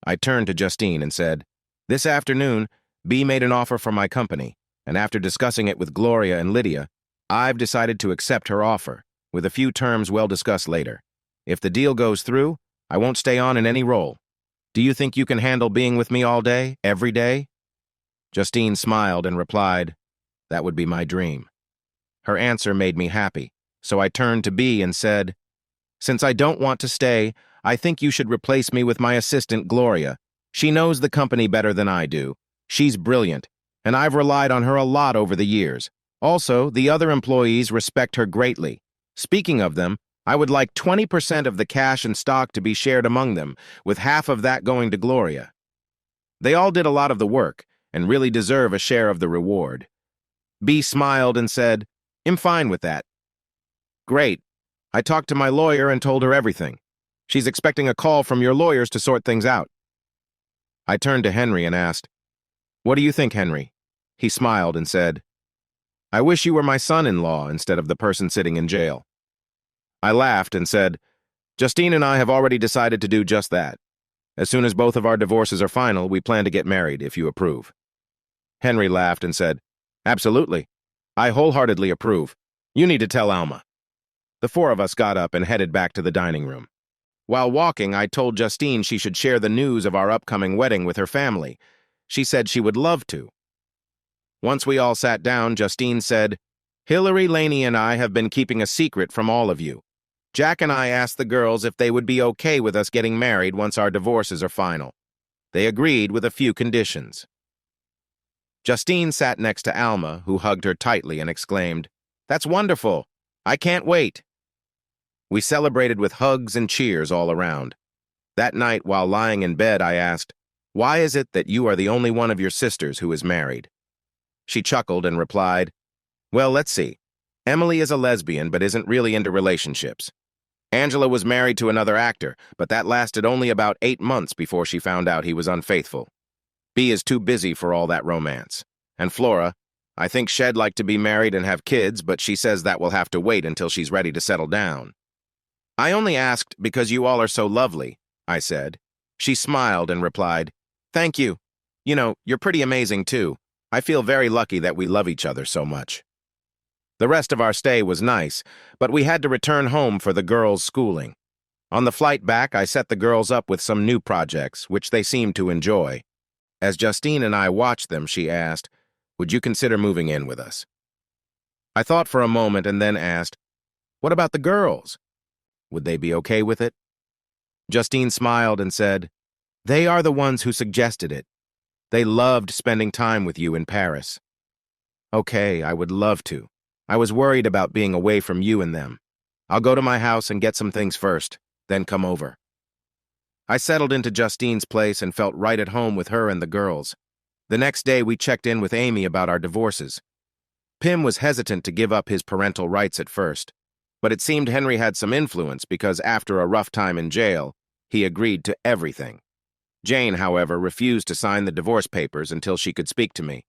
I turned to Justine and said, "This afternoon, B made an offer for my company, and after discussing it with Gloria and Lydia, I've decided to accept her offer, with a few terms well discussed later. If the deal goes through, I won't stay on in any role. Do you think you can handle being with me all day, every day?" Justine smiled and replied, "That would be my dream." Her answer made me happy, so I turned to B and said, "Since I don't want to stay, I think you should replace me with my assistant, Gloria. She knows the company better than I do. She's brilliant, and I've relied on her a lot over the years. Also, the other employees respect her greatly. Speaking of them, I would like 20% of the cash and stock to be shared among them, with half of that going to Gloria. They all did a lot of the work, and really deserve a share of the reward." B smiled and said, "I'm fine with that." "Great. I talked to my lawyer and told her everything. She's expecting a call from your lawyers to sort things out." I turned to Henry and asked, "What do you think, Henry?" He smiled and said, "I wish you were my son-in-law instead of the person sitting in jail." I laughed and said, "Justine and I have already decided to do just that. As soon as both of our divorces are final, we plan to get married, if you approve." Henry laughed and said, "Absolutely. I wholeheartedly approve. You need to tell Alma." The 4 of us got up and headed back to the dining room. While walking, I told Justine she should share the news of our upcoming wedding with her family. She said she would love to. Once we all sat down, Justine said, "Hillary, Laney, and I have been keeping a secret from all of you. Jack and I asked the girls if they would be okay with us getting married once our divorces are final. They agreed with a few conditions." Justine sat next to Alma, who hugged her tightly and exclaimed, "That's wonderful. I can't wait." We celebrated with hugs and cheers all around. That night, while lying in bed, I asked, "Why is it that you are the only one of your sisters who is married?" She chuckled and replied, "Well, let's see. Emily is a lesbian but isn't really into relationships. Angela was married to another actor, but that lasted only about 8 months before she found out he was unfaithful. B is too busy for all that romance. And Flora, I think she'd like to be married and have kids, but she says that will have to wait until she's ready to settle down." "I only asked because you all are so lovely," I said. She smiled and replied, "Thank you. You know, you're pretty amazing too. I feel very lucky that we love each other so much." The rest of our stay was nice, but we had to return home for the girls' schooling. On the flight back, I set the girls up with some new projects, which they seemed to enjoy. As Justine and I watched them, she asked, "Would you consider moving in with us?" I thought for a moment and then asked, "What about the girls? Would they be okay with it?" Justine smiled and said, "They are the ones who suggested it. They loved spending time with you in Paris." "Okay, I would love to. I was worried about being away from you and them. I'll go to my house and get some things first, then come over." I settled into Justine's place and felt right at home with her and the girls. The next day, we checked in with Amy about our divorces. Pim was hesitant to give up his parental rights at first, but it seemed Henry had some influence because after a rough time in jail, he agreed to everything. Jane, however, refused to sign the divorce papers until she could speak to me.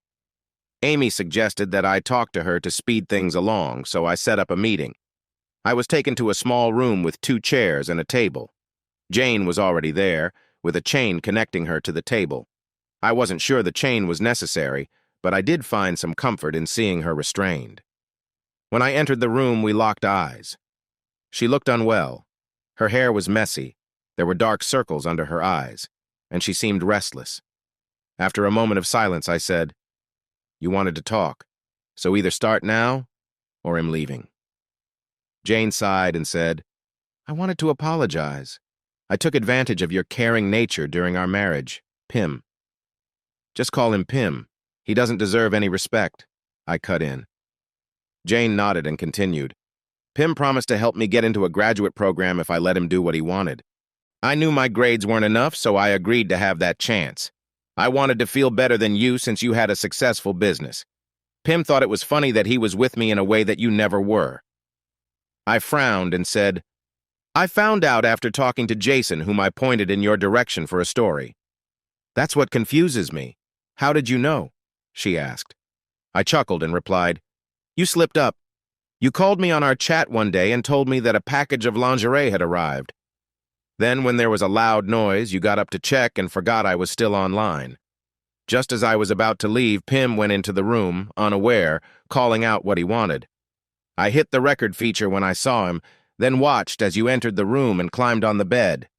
Amy suggested that I talk to her to speed things along, so I set up a meeting. I was taken to a small room with 2 chairs and a table. Jane was already there, with a chain connecting her to the table. I wasn't sure the chain was necessary, but I did find some comfort in seeing her restrained. When I entered the room, we locked eyes. She looked unwell. Her hair was messy, there were dark circles under her eyes, and she seemed restless. After a moment of silence, I said, "You wanted to talk, so either start now or I'm leaving." Jane sighed and said, "I wanted to apologize. I took advantage of your caring nature during our marriage, Pim." "Just call him Pim. He doesn't deserve any respect," I cut in. Jane nodded and continued, "Pim promised to help me get into a graduate program if I let him do what he wanted. I knew my grades weren't enough, so I agreed to have that chance. I wanted to feel better than you since you had a successful business. Pim thought it was funny that he was with me in a way that you never were." I frowned and said, "I found out after talking to Jason, whom I pointed in your direction for a story." "That's what confuses me. How did you know?" she asked. I chuckled and replied, "You slipped up. You called me on our chat one day and told me that a package of lingerie had arrived. Then, when there was a loud noise, you got up to check and forgot I was still online. Just as I was about to leave, Pim went into the room, unaware, calling out what he wanted. I hit the record feature when I saw him, then watched as you entered the room and climbed on the bed.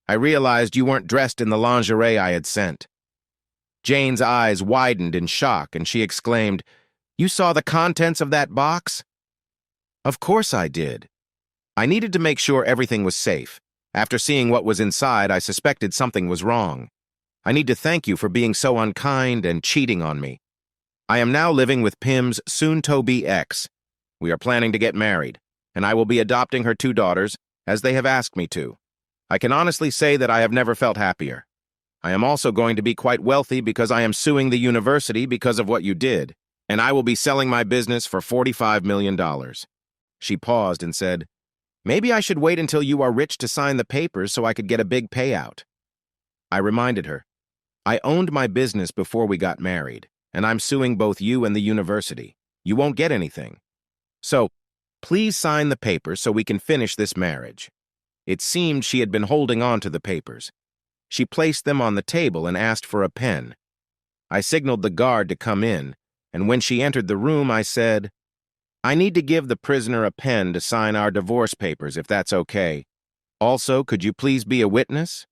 I realized you weren't dressed in the lingerie I had sent." Jane's eyes widened in shock, and she exclaimed, "You saw the contents of that box?" "Of course I did. I needed to make sure everything was safe. After seeing what was inside, I suspected something was wrong. I need to thank you for being so unkind and cheating on me. I am now living with Pim's soon-to-be ex. We are planning to get married, and I will be adopting her 2 daughters, as they have asked me to. I can honestly say that I have never felt happier. I am also going to be quite wealthy because I am suing the university because of what you did, and I will be selling my business for $45 million. She paused and said, "Maybe I should wait until you are rich to sign the papers so I could get a big payout." I reminded her, "I owned my business before we got married, and I'm suing both you and the university. You won't get anything. So, please sign the papers so we can finish this marriage." It seemed she had been holding on to the papers. She placed them on the table and asked for a pen. I signaled the guard to come in, and when she entered the room, I said, "I need to give the prisoner a pen to sign our divorce papers, if that's okay. Also, could you please be a witness?"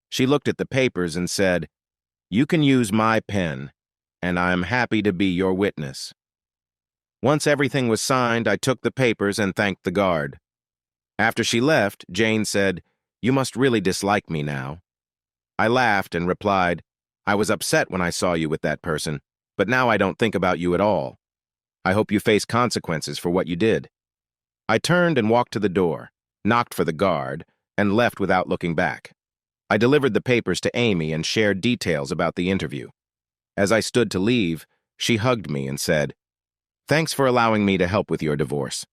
She looked at the papers and said, "You can use my pen, and I am happy to be your witness." Once everything was signed, I took the papers and thanked the guard. After she left, Jane said, "You must really dislike me now." I laughed and replied, "I was upset when I saw you with that person, but now I don't think about you at all. I hope you face consequences for what you did." I turned and walked to the door, knocked for the guard, and left without looking back. I delivered the papers to Amy and shared details about the interview. As I stood to leave, she hugged me and said, "Thanks for allowing me to help with your divorce.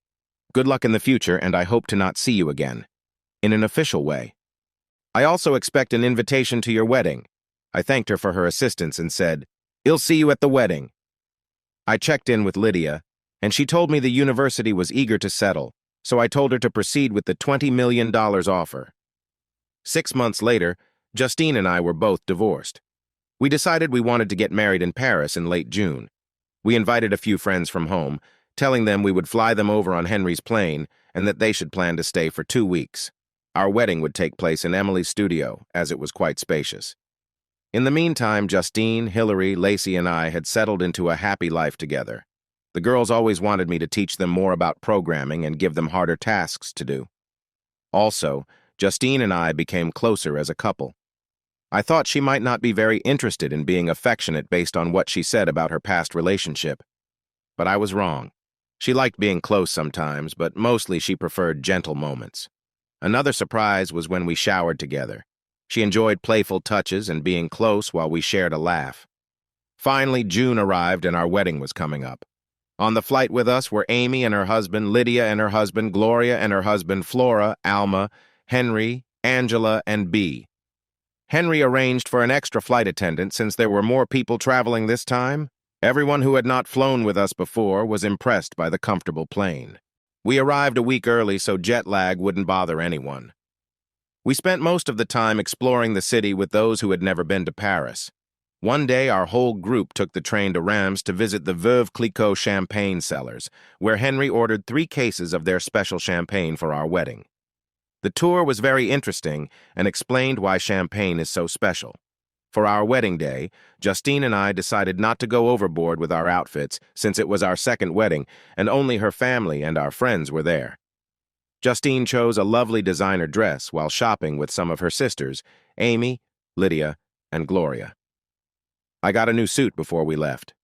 Good luck in the future, and I hope to not see you again." In an official way. "I also expect an invitation to your wedding." I thanked her for her assistance and said, "I'll see you at the wedding." I checked in with Lydia, and she told me the university was eager to settle, so I told her to proceed with the $20 million offer. 6 months later, Justine and I were both divorced. We decided we wanted to get married in Paris in late June. We invited a few friends from home, telling them we would fly them over on Henry's plane and that they should plan to stay for 2 weeks. Our wedding would take place in Emily's studio, as it was quite spacious. In the meantime, Justine, Hillary, Lacey, and I had settled into a happy life together. The girls always wanted me to teach them more about programming and give them harder tasks to do. Also, Justine and I became closer as a couple. I thought she might not be very interested in being affectionate based on what she said about her past relationship. But I was wrong. She liked being close sometimes, but mostly she preferred gentle moments. Another surprise was when we showered together. She enjoyed playful touches and being close while we shared a laugh. Finally, June arrived and our wedding was coming up. On the flight with us were Amy and her husband, Lydia and her husband, Gloria and her husband, Flora, Alma, Henry, Angela, and Bea. Henry arranged for an extra flight attendant since there were more people traveling this time. Everyone who had not flown with us before was impressed by the comfortable plane. We arrived a week early so jet lag wouldn't bother anyone. We spent most of the time exploring the city with those who had never been to Paris. One day, our whole group took the train to Reims to visit the Veuve Clicquot champagne cellars, where Henry ordered 3 cases of their special champagne for our wedding. The tour was very interesting and explained why champagne is so special. For our wedding day, Justine and I decided not to go overboard with our outfits since it was our second wedding and only her family and our friends were there. Justine chose a lovely designer dress while shopping with some of her sisters, Amy, Lydia, and Gloria. I got a new suit before we left.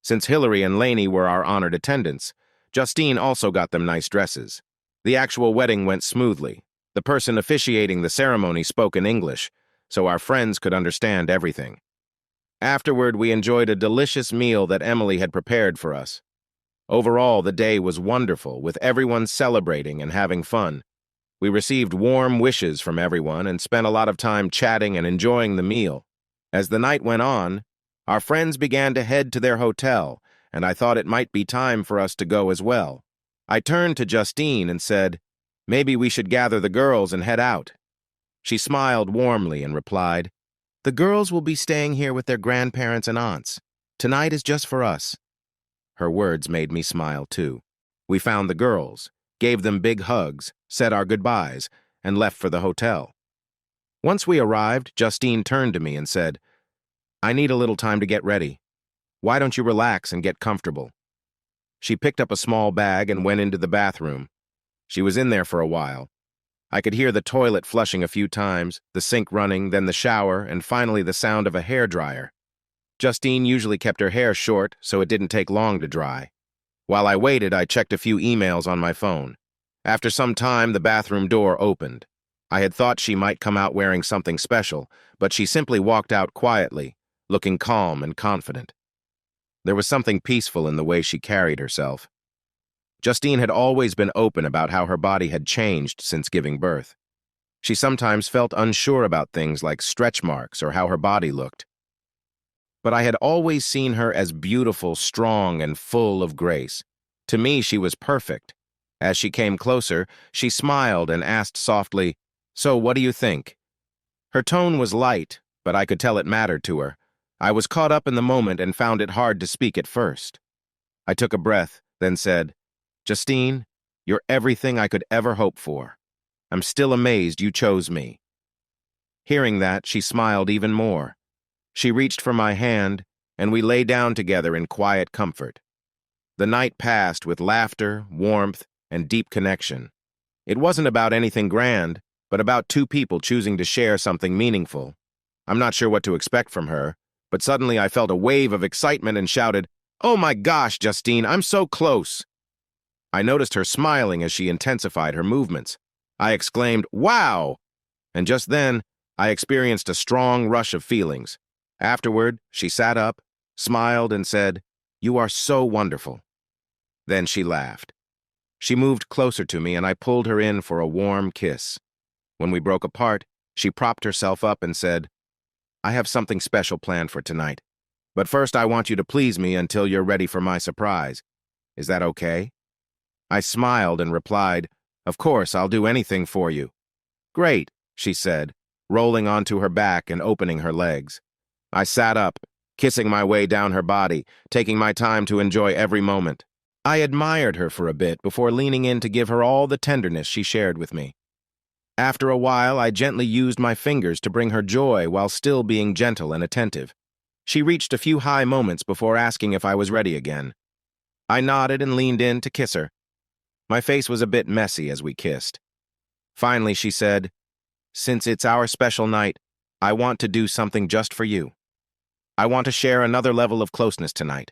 Since Hillary and Lainey were our honored attendants, Justine also got them nice dresses. The actual wedding went smoothly. The person officiating the ceremony spoke in English, so our friends could understand everything. Afterward, we enjoyed a delicious meal that Emily had prepared for us. Overall, the day was wonderful, with everyone celebrating and having fun. We received warm wishes from everyone and spent a lot of time chatting and enjoying the meal. As the night went on, our friends began to head to their hotel, and I thought it might be time for us to go as well. I turned to Justine and said, "Maybe we should gather the girls and head out." She smiled warmly and replied, "The girls will be staying here with their grandparents and aunts. Tonight is just for us." Her words made me smile too. We found the girls, gave them big hugs, said our goodbyes, and left for the hotel. Once we arrived, Justine turned to me and said, "I need a little time to get ready. Why don't you relax and get comfortable?" She picked up a small bag and went into the bathroom. She was in there for a while. I could hear the toilet flushing a few times, the sink running, then the shower, and finally the sound of a hairdryer. Justine usually kept her hair short, so it didn't take long to dry. While I waited, I checked a few emails on my phone. After some time, the bathroom door opened. I had thought she might come out wearing something special, but she simply walked out quietly, looking calm and confident. There was something peaceful in the way she carried herself. Justine had always been open about how her body had changed since giving birth. She sometimes felt unsure about things like stretch marks or how her body looked. But I had always seen her as beautiful, strong, and full of grace. To me, she was perfect. As she came closer, she smiled and asked softly, "So, what do you think?" Her tone was light, but I could tell it mattered to her. I was caught up in the moment and found it hard to speak at first. I took a breath, then said, "Justine, you're everything I could ever hope for. I'm still amazed you chose me." Hearing that, she smiled even more. She reached for my hand, and we lay down together in quiet comfort. The night passed with laughter, warmth, and deep connection. It wasn't about anything grand, but about 2 people choosing to share something meaningful. I'm not sure what to expect from her, but suddenly I felt a wave of excitement and shouted, "Oh my gosh, Justine, I'm so close!" I noticed her smiling as she intensified her movements. I exclaimed, "Wow! And just then, I experienced a strong rush of feelings. Afterward, she sat up, smiled, and said, "You are so wonderful." Then she laughed. She moved closer to me, and I pulled her in for a warm kiss. When we broke apart, she propped herself up and said, "I have something special planned for tonight. But first, I want you to please me until you're ready for my surprise. Is that okay?" I smiled and replied, "Of course, I'll do anything for you." "Great," she said, rolling onto her back and opening her legs. I sat up, kissing my way down her body, taking my time to enjoy every moment. I admired her for a bit before leaning in to give her all the tenderness she shared with me. After a while, I gently used my fingers to bring her joy while still being gentle and attentive. She reached a few high moments before asking if I was ready again. I nodded and leaned in to kiss her. My face was a bit messy as we kissed. Finally, she said, "Since it's our special night, I want to do something just for you. I want to share another level of closeness tonight."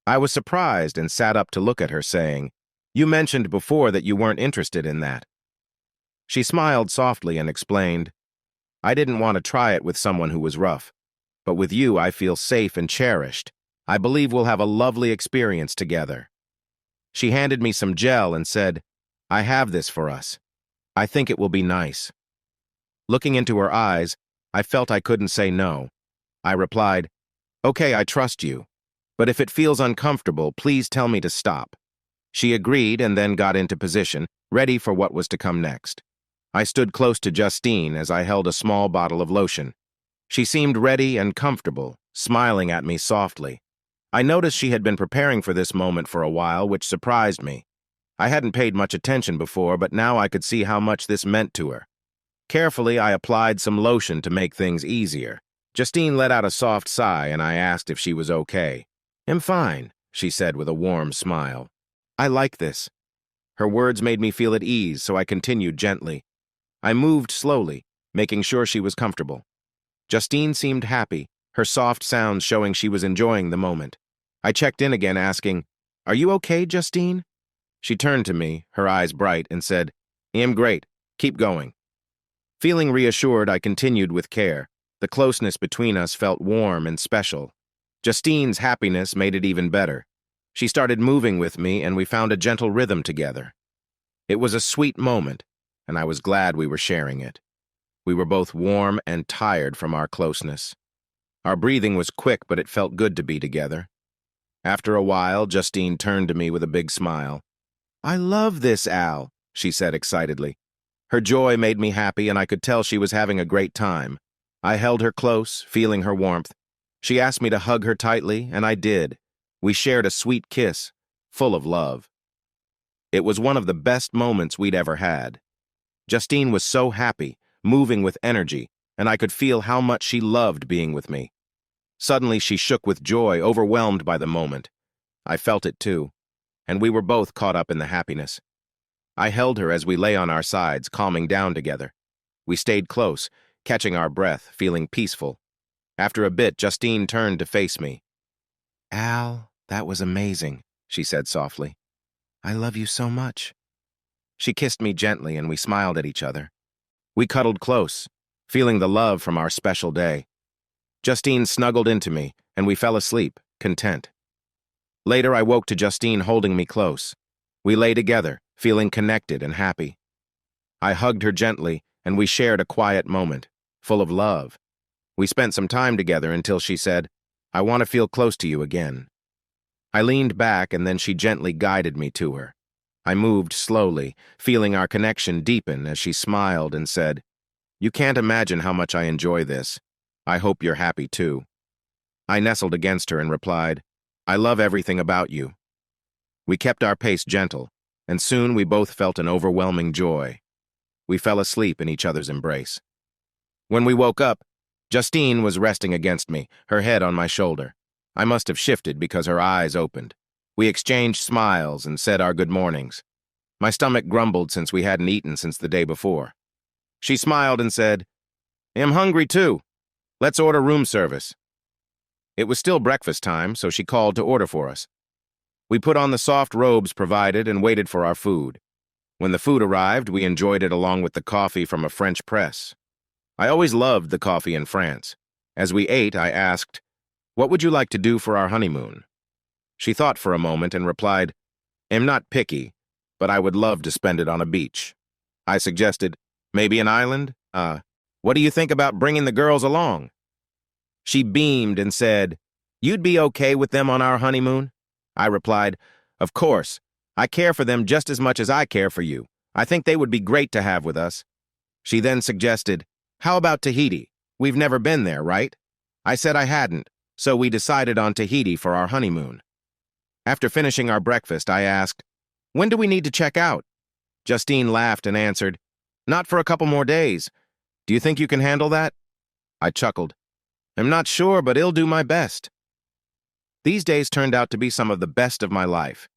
I was surprised and sat up to look at her, saying, "You mentioned before that you weren't interested in that." She smiled softly and explained, "I didn't want to try it with someone who was rough, but with you I feel safe and cherished. I believe we'll have a lovely experience together." She handed me some gel and said, "I have this for us. I think it will be nice." Looking into her eyes, I felt I couldn't say no. I replied, "Okay, I trust you. But if it feels uncomfortable, please tell me to stop." She agreed and then got into position, ready for what was to come next. I stood close to Justine as I held a small bottle of lotion. She seemed ready and comfortable, smiling at me softly. I noticed she had been preparing for this moment for a while, which surprised me. I hadn't paid much attention before, but now I could see how much this meant to her. Carefully, I applied some lotion to make things easier. Justine let out a soft sigh, and I asked if she was okay. "I'm fine," she said with a warm smile. "I like this." Her words made me feel at ease, so I continued gently. I moved slowly, making sure she was comfortable. Justine seemed happy, her soft sounds showing she was enjoying the moment. I checked in again, asking, "Are you okay, Justine?" She turned to me, her eyes bright, and said, "I'm great. Keep going." Feeling reassured, I continued with care. The closeness between us felt warm and special. Justine's happiness made it even better. She started moving with me, and we found a gentle rhythm together. It was a sweet moment, and I was glad we were sharing it. We were both warm and tired from our closeness. Our breathing was quick, but it felt good to be together. After a while, Justine turned to me with a big smile. "I love this, Al," she said excitedly. Her joy made me happy, and I could tell she was having a great time. I held her close, feeling her warmth. She asked me to hug her tightly, and I did. We shared a sweet kiss, full of love. It was one of the best moments we'd ever had. Justine was so happy, moving with energy, and I could feel how much she loved being with me. Suddenly, she shook with joy, overwhelmed by the moment. I felt it too, and we were both caught up in the happiness. I held her as we lay on our sides, calming down together. We stayed close, catching our breath, feeling peaceful. After a bit, Justine turned to face me. "Al, that was amazing," she said softly. "I love you so much." She kissed me gently, and we smiled at each other. We cuddled close, feeling the love from our special day. Justine snuggled into me, and we fell asleep, content. Later, I woke to Justine holding me close. We lay together, feeling connected and happy. I hugged her gently, and we shared a quiet moment, full of love. We spent some time together until she said, "I want to feel close to you again." I leaned back, and then she gently guided me to her. I moved slowly, feeling our connection deepen as she smiled and said, "You can't imagine how much I enjoy this. I hope you're happy too." I nestled against her and replied, "I love everything about you." We kept our pace gentle, and soon we both felt an overwhelming joy. We fell asleep in each other's embrace. When we woke up, Justine was resting against me, her head on my shoulder. I must have shifted because her eyes opened. We exchanged smiles and said our good mornings. My stomach grumbled since we hadn't eaten since the day before. She smiled and said, "I'm hungry too. Let's order room service." It was still breakfast time, so she called to order for us. We put on the soft robes provided and waited for our food. When the food arrived, we enjoyed it along with the coffee from a French press. I always loved the coffee in France. As we ate, I asked, "What would you like to do for our honeymoon?" She thought for a moment and replied, "I'm not picky, but I would love to spend it on a beach." I suggested, "Maybe an island? What do you think about bringing the girls along?" She beamed and said, "You'd be okay with them on our honeymoon?" I replied, "Of course. I care for them just as much as I care for you. I think they would be great to have with us." She then suggested, "How about Tahiti? We've never been there, right?" I said I hadn't, so we decided on Tahiti for our honeymoon. After finishing our breakfast, I asked, "When do we need to check out?" Justine laughed and answered, "Not for a couple more days. Do you think you can handle that?" I chuckled. "I'm not sure, but I'll do my best." These days turned out to be some of the best of my life.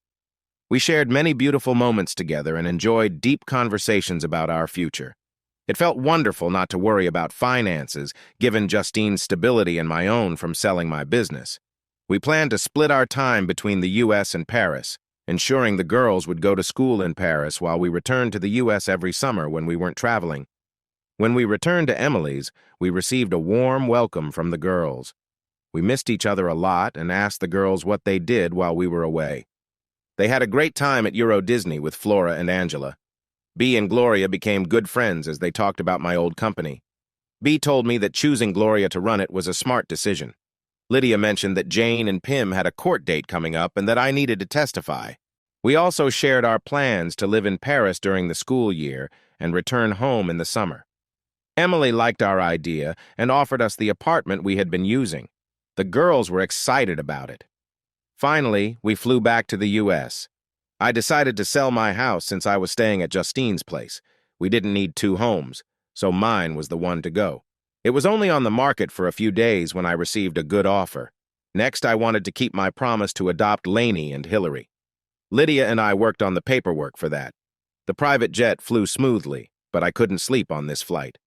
We shared many beautiful moments together and enjoyed deep conversations about our future. It felt wonderful not to worry about finances, given Justine's stability and my own from selling my business. We planned to split our time between the U.S. and Paris, ensuring the girls would go to school in Paris while we returned to the U.S. every summer when we weren't traveling. When we returned to Emily's, we received a warm welcome from the girls. We missed each other a lot and asked the girls what they did while we were away. They had a great time at Euro Disney with Flora and Angela. Bea and Gloria became good friends as they talked about my old company. Bea told me that choosing Gloria to run it was a smart decision. Lydia mentioned that Jane and Pim had a court date coming up and that I needed to testify. We also shared our plans to live in Paris during the school year and return home in the summer. Emily liked our idea and offered us the apartment we had been using. The girls were excited about it. Finally, we flew back to the U.S. I decided to sell my house since I was staying at Justine's place. We didn't need two homes, so mine was the one to go. It was only on the market for a few days when I received a good offer. Next, I wanted to keep my promise to adopt Lainey and Hillary. Lydia and I worked on the paperwork for that. The private jet flew smoothly, but I couldn't sleep on this flight.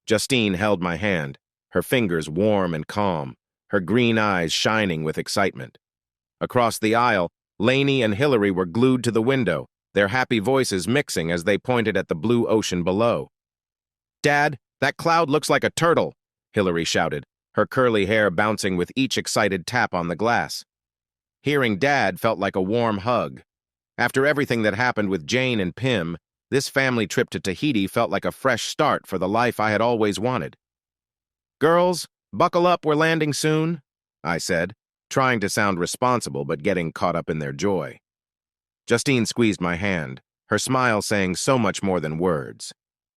Justine held my hand, her fingers warm and calm, her green eyes shining with excitement. Across the aisle, Lainey and Hillary were glued to the window, their happy voices mixing as they pointed at the blue ocean below. "Dad, that cloud looks like a turtle," Hillary shouted, her curly hair bouncing with each excited tap on the glass. Hearing Dad felt like a warm hug. After everything that happened with Jane and Pim, this family trip to Tahiti felt like a fresh start for the life I had always wanted. "Girls, buckle up, we're landing soon," I said, trying to sound responsible but getting caught up in their joy. Justine squeezed my hand, her smile saying so much more than words.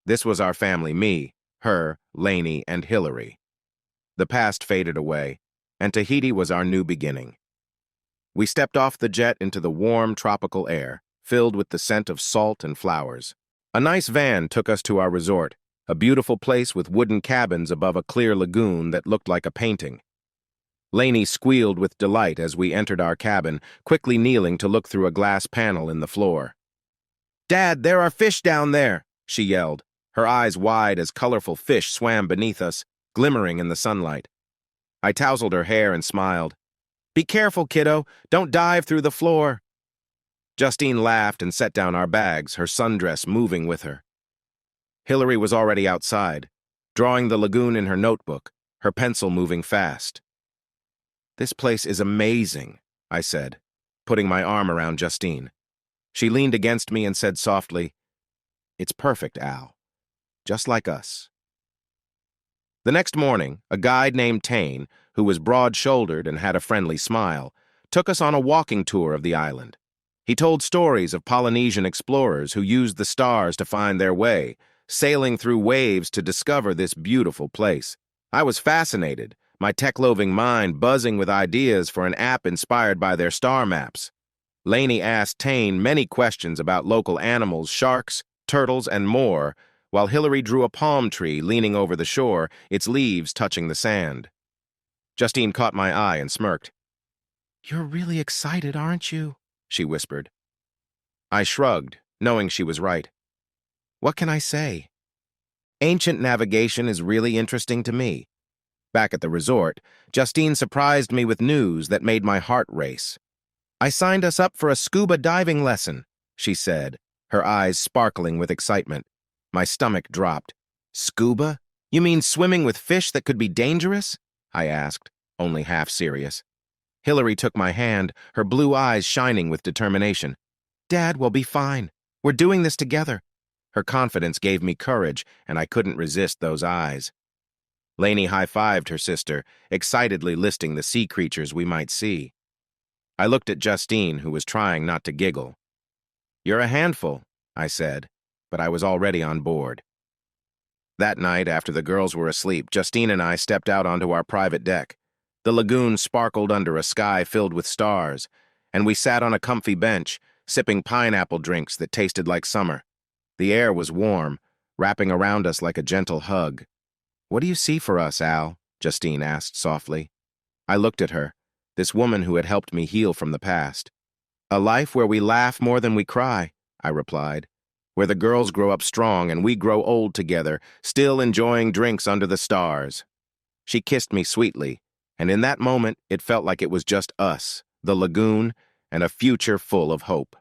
This was our family, me, her, Lainey, and Hillary. The past faded away, and Tahiti was our new beginning. We stepped off the jet into the warm tropical air, filled with the scent of salt and flowers. A nice van took us to our resort, a beautiful place with wooden cabins above a clear lagoon that looked like a painting. Lainey squealed with delight as we entered our cabin, quickly kneeling to look through a glass panel in the floor. "Dad, there are fish down there," she yelled, her eyes wide as colorful fish swam beneath us, glimmering in the sunlight. I tousled her hair and smiled. "Be careful, kiddo. Don't dive through the floor." Justine laughed and set down our bags, her sundress moving with her. Hillary was already outside, drawing the lagoon in her notebook, her pencil moving fast. "This place is amazing," I said, putting my arm around Justine. She leaned against me and said softly, "It's perfect, Al. Just like us." The next morning, a guide named Tane, who was broad-shouldered and had a friendly smile, took us on a walking tour of the island. He told stories of Polynesian explorers who used the stars to find their way, sailing through waves to discover this beautiful place. I was fascinated, my tech-loving mind buzzing with ideas for an app inspired by their star maps. Lainey asked Tane many questions about local animals, sharks, turtles, and more, while Hillary drew a palm tree leaning over the shore, its leaves touching the sand. Justine caught my eye and smirked. "You're really excited, aren't you?" she whispered. I shrugged, knowing she was right. What can I say? Ancient navigation is really interesting to me. Back at the resort, Justine surprised me with news that made my heart race. "I signed us up for a scuba diving lesson," she said, her eyes sparkling with excitement. My stomach dropped. Scuba? You mean swimming with fish that could be dangerous? I asked, only half serious. Hillary took my hand, her blue eyes shining with determination. Dad, we'll be fine. We're doing this together. Her confidence gave me courage, and I couldn't resist those eyes. Lainey high-fived her sister, excitedly listing the sea creatures we might see. I looked at Justine, who was trying not to giggle. You're a handful, I said, but I was already on board. That night, after the girls were asleep, Justine and I stepped out onto our private deck. The lagoon sparkled under a sky filled with stars, and we sat on a comfy bench, sipping pineapple drinks that tasted like summer. The air was warm, wrapping around us like a gentle hug. What do you see for us, Al? Justine asked softly. I looked at her, this woman who had helped me heal from the past. A life where we laugh more than we cry, I replied. Where the girls grow up strong and we grow old together, still enjoying drinks under the stars. She kissed me sweetly, and in that moment it felt like it was just us, the lagoon, and a future full of hope.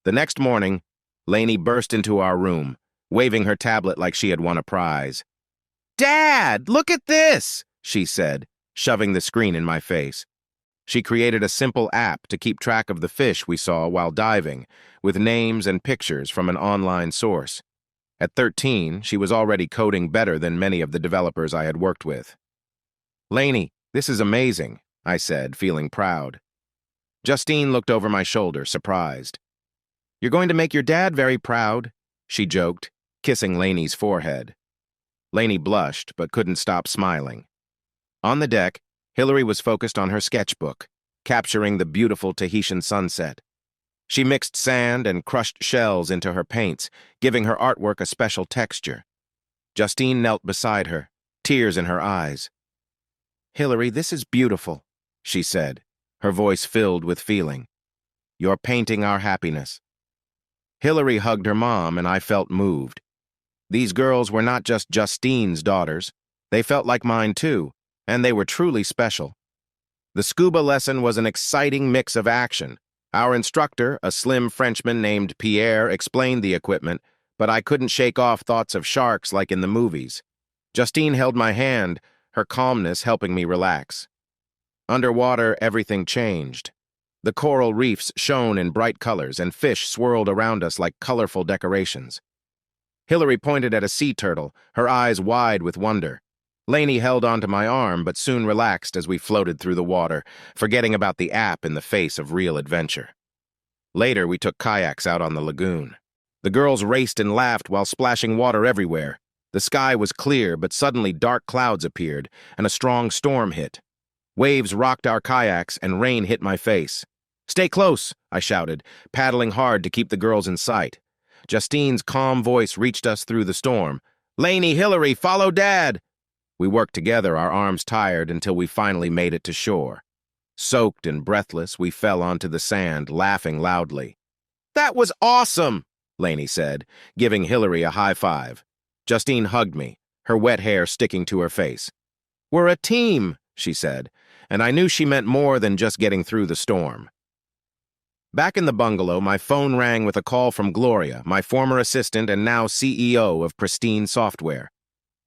The next morning, Lainey burst into our room, waving her tablet like she had won a prize. Dad, look at this, she said, shoving the screen in my face. She created a simple app to keep track of the fish we saw while diving, with names and pictures from an online source. At 13, she was already coding better than many of the developers I had worked with. Lainey, this is amazing, I said, feeling proud. Justine looked over my shoulder, surprised. You're going to make your dad very proud, she joked, kissing Lainey's forehead. Lainey blushed, but couldn't stop smiling. On the deck, Hillary was focused on her sketchbook, capturing the beautiful Tahitian sunset. She mixed sand and crushed shells into her paints, giving her artwork a special texture. Justine knelt beside her, tears in her eyes. Hillary, this is beautiful, she said, her voice filled with feeling. You're painting our happiness. Hillary hugged her mom, and I felt moved. These girls were not just Justine's daughters. They felt like mine too, and they were truly special. The scuba lesson was an exciting mix of action. Our instructor, a slim Frenchman named Pierre, explained the equipment, but I couldn't shake off thoughts of sharks like in the movies. Justine held my hand, her calmness helping me relax. Underwater, everything changed. The coral reefs shone in bright colors, and fish swirled around us like colorful decorations. Hillary pointed at a sea turtle, her eyes wide with wonder. Lainey held onto my arm, but soon relaxed as we floated through the water, forgetting about the app in the face of real adventure. Later, we took kayaks out on the lagoon. The girls raced and laughed while splashing water everywhere. The sky was clear, but suddenly dark clouds appeared, and a strong storm hit. Waves rocked our kayaks, and rain hit my face. Stay close, I shouted, paddling hard to keep the girls in sight. Justine's calm voice reached us through the storm. Lainey, Hillary, follow Dad! We worked together, our arms tired, until we finally made it to shore. Soaked and breathless, we fell onto the sand, laughing loudly. That was awesome, Lainey said, giving Hillary a high five. Justine hugged me, her wet hair sticking to her face. We're a team, she said, and I knew she meant more than just getting through the storm. Back in the bungalow, my phone rang with a call from Gloria, my former assistant and now CEO of Pristine Software.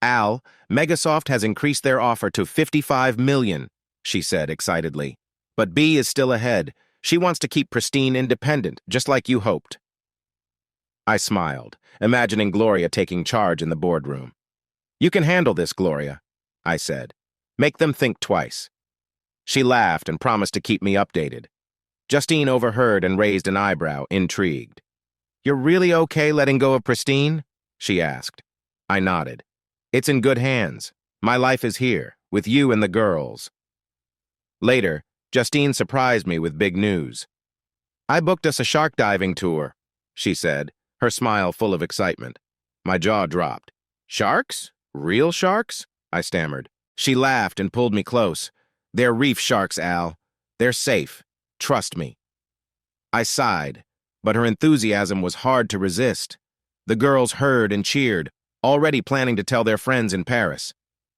Al, Megasoft has increased their offer to $55 million, she said excitedly. But B is still ahead. She wants to keep Pristine independent, just like you hoped. I smiled, imagining Gloria taking charge in the boardroom. You can handle this, Gloria, I said. Make them think twice. She laughed and promised to keep me updated. Justine overheard and raised an eyebrow, intrigued. You're really okay letting go of Pristine? She asked. I nodded. It's in good hands. My life is here, with you and the girls. Later, Justine surprised me with big news. I booked us a shark diving tour, she said, her smile full of excitement. My jaw dropped. Sharks? Real sharks? I stammered. She laughed and pulled me close. They're reef sharks, Al. They're safe. Trust me. I sighed, but her enthusiasm was hard to resist. The girls heard and cheered, already planning to tell their friends in Paris.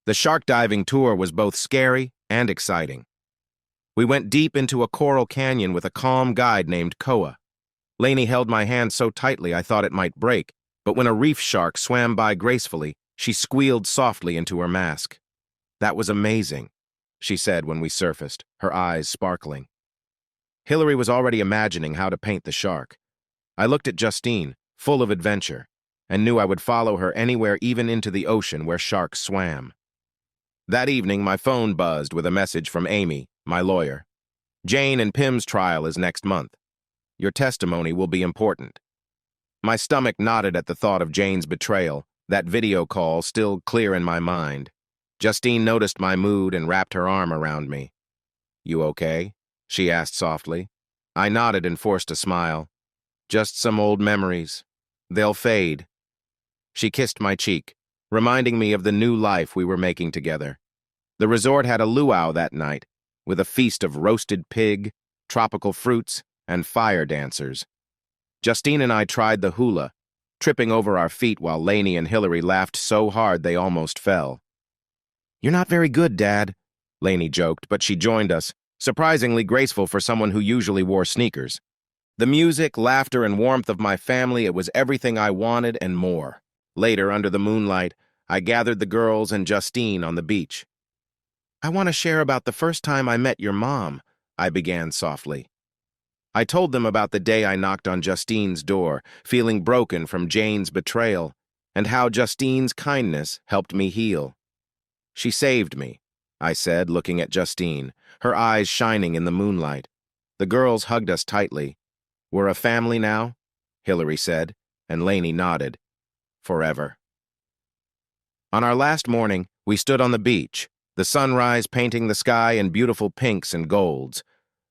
The shark diving tour was both scary and exciting. We went deep into a coral canyon with a calm guide named Koa. Lainey held my hand so tightly I thought it might break, but when a reef shark swam by gracefully, she squealed softly into her mask. "That was amazing," she said when we surfaced, her eyes sparkling. Hillary was already imagining how to paint the shark. I looked at Justine, full of adventure, and knew I would follow her anywhere, even into the ocean where sharks swam. That evening, my phone buzzed with a message from Amy, my lawyer. "Jane and Pim's trial is next month. Your testimony will be important." My stomach knotted at the thought of Jane's betrayal, that video call still clear in my mind. Justine noticed my mood and wrapped her arm around me. "You okay?" she asked softly. I nodded and forced a smile. "Just some old memories. They'll fade." She kissed my cheek, reminding me of the new life we were making together. The resort had a luau that night, with a feast of roasted pig, tropical fruits, and fire dancers. Justine and I tried the hula, tripping over our feet while Lainey and Hillary laughed so hard they almost fell. "You're not very good, Dad," Lainey joked, but she joined us, surprisingly graceful for someone who usually wore sneakers. The music, laughter, and warmth of my family, it was everything I wanted and more. Later, under the moonlight, I gathered the girls and Justine on the beach. "I want to share about the first time I met your mom," I began softly. I told them about the day I knocked on Justine's door, feeling broken from Jane's betrayal, and how Justine's kindness helped me heal. "She saved me," I said, looking at Justine, her eyes shining in the moonlight. The girls hugged us tightly. "We're a family now," Hillary said, and Lainey nodded. "Forever." On our last morning, we stood on the beach, the sunrise painting the sky in beautiful pinks and golds.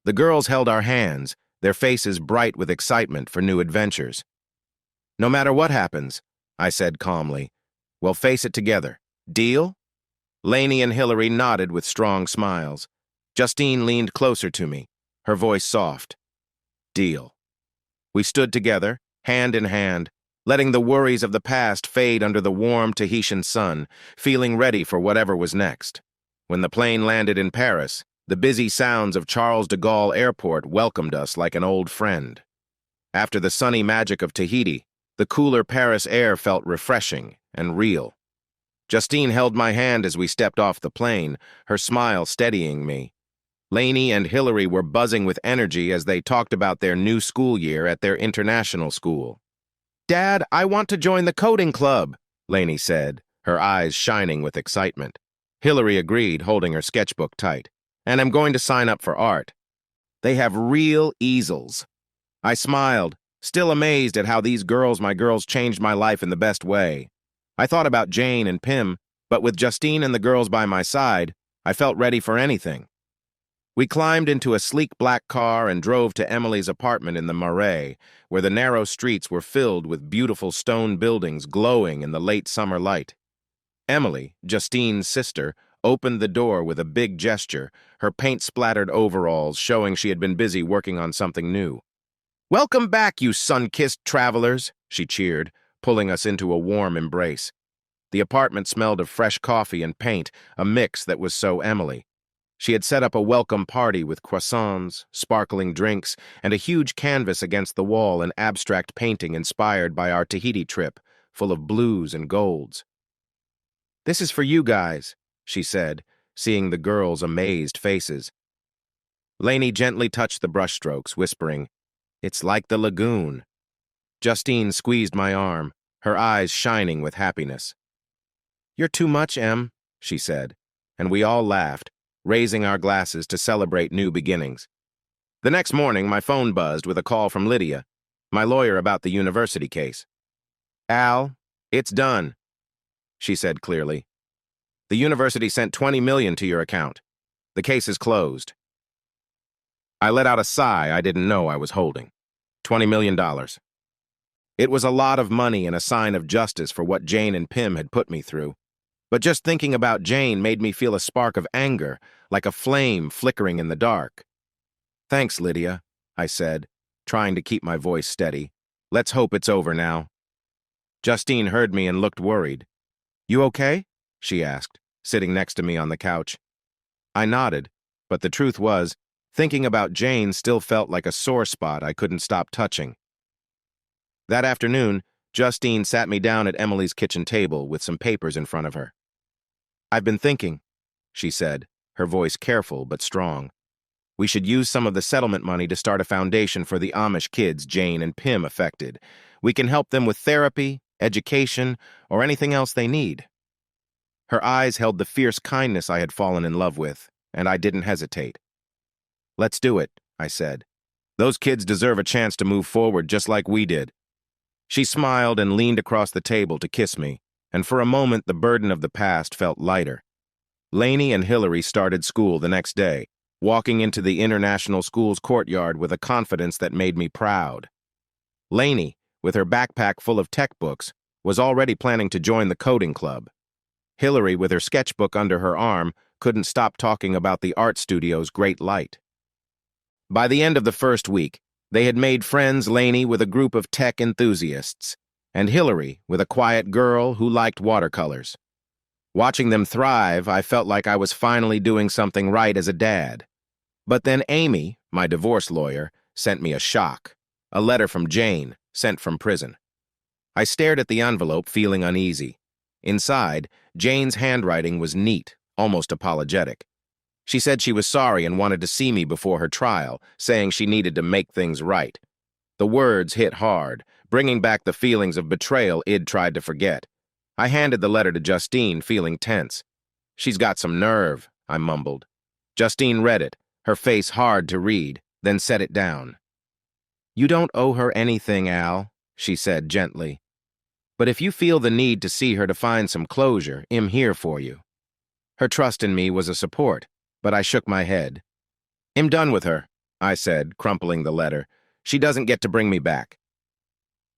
The girls held our hands, their faces bright with excitement for new adventures. "No matter what happens," I said calmly, "we'll face it together. Deal?" Lainey and Hillary nodded with strong smiles. Justine leaned closer to me, her voice soft. "Deal." We stood together, hand in hand, letting the worries of the past fade under the warm Tahitian sun, feeling ready for whatever was next. When the plane landed in Paris, the busy sounds of Charles de Gaulle Airport welcomed us like an old friend. After the sunny magic of Tahiti, the cooler Paris air felt refreshing and real. Justine held my hand as we stepped off the plane, her smile steadying me. Lainey and Hillary were buzzing with energy as they talked about their new school year at their international school. "Dad, I want to join the coding club," Lainey said, her eyes shining with excitement. Hillary agreed, holding her sketchbook tight. "And I'm going to sign up for art. They have real easels." I smiled, still amazed at how these girls, my girls, changed my life in the best way. I thought about Jane and Pim, but with Justine and the girls by my side, I felt ready for anything. We climbed into a sleek black car and drove to Emily's apartment in the Marais, where the narrow streets were filled with beautiful stone buildings glowing in the late summer light. Emily, Justine's sister, opened the door with a big gesture, her paint-splattered overalls showing she had been busy working on something new. "Welcome back, you sun-kissed travelers," she cheered, pulling us into a warm embrace. The apartment smelled of fresh coffee and paint, a mix that was so Emily. She had set up a welcome party with croissants, sparkling drinks, and a huge canvas against the wall, an abstract painting inspired by our Tahiti trip, full of blues and golds. "This is for you guys," she said, seeing the girls' amazed faces. Lainey gently touched the brushstrokes, whispering, "It's like the lagoon." Justine squeezed my arm, her eyes shining with happiness. "You're too much, Em," she said, and we all laughed, raising our glasses to celebrate new beginnings. The next morning, my phone buzzed with a call from Lydia, my lawyer about the university case. "Al, it's done," she said clearly. "The university sent $20 million to your account. The case is closed." I let out a sigh I didn't know I was holding. $20 million. It was a lot of money and a sign of justice for what Jane and Pim had put me through. But just thinking about Jane made me feel a spark of anger, like a flame flickering in the dark. "Thanks, Lydia," I said, trying to keep my voice steady. "Let's hope it's over now." Justine heard me and looked worried. "You okay?" she asked, sitting next to me on the couch. I nodded, but the truth was, thinking about Jane still felt like a sore spot I couldn't stop touching. That afternoon, Justine sat me down at Emily's kitchen table with some papers in front of her. "I've been thinking," she said, her voice careful but strong. "We should use some of the settlement money to start a foundation for the Amish kids Jane and Pim affected. We can help them with therapy, education, or anything else they need." Her eyes held the fierce kindness I had fallen in love with, and I didn't hesitate. "Let's do it," I said. "Those kids deserve a chance to move forward just like we did." She smiled and leaned across the table to kiss me, and for a moment the burden of the past felt lighter. Lainey and Hillary started school the next day, walking into the International School's courtyard with a confidence that made me proud. Lainey, with her backpack full of tech books, was already planning to join the coding club. Hillary, with her sketchbook under her arm, couldn't stop talking about the art studio's great light. By the end of the first week, they had made friends, Lainey with a group of tech enthusiasts, and Hillary with a quiet girl who liked watercolors. Watching them thrive, I felt like I was finally doing something right as a dad. But then Amy, my divorce lawyer, sent me a shock. A letter from Jane, sent from prison. I stared at the envelope, feeling uneasy. Inside, Jane's handwriting was neat, almost apologetic. She said she was sorry and wanted to see me before her trial, saying she needed to make things right. The words hit hard, bringing back the feelings of betrayal I'd tried to forget. I handed the letter to Justine, feeling tense. "She's got some nerve," I mumbled. Justine read it, her face hard to read, then set it down. "You don't owe her anything, Al," she said gently. "But if you feel the need to see her to find some closure, I'm here for you." Her trust in me was a support, but I shook my head. "I'm done with her," I said, crumpling the letter. "She doesn't get to bring me back."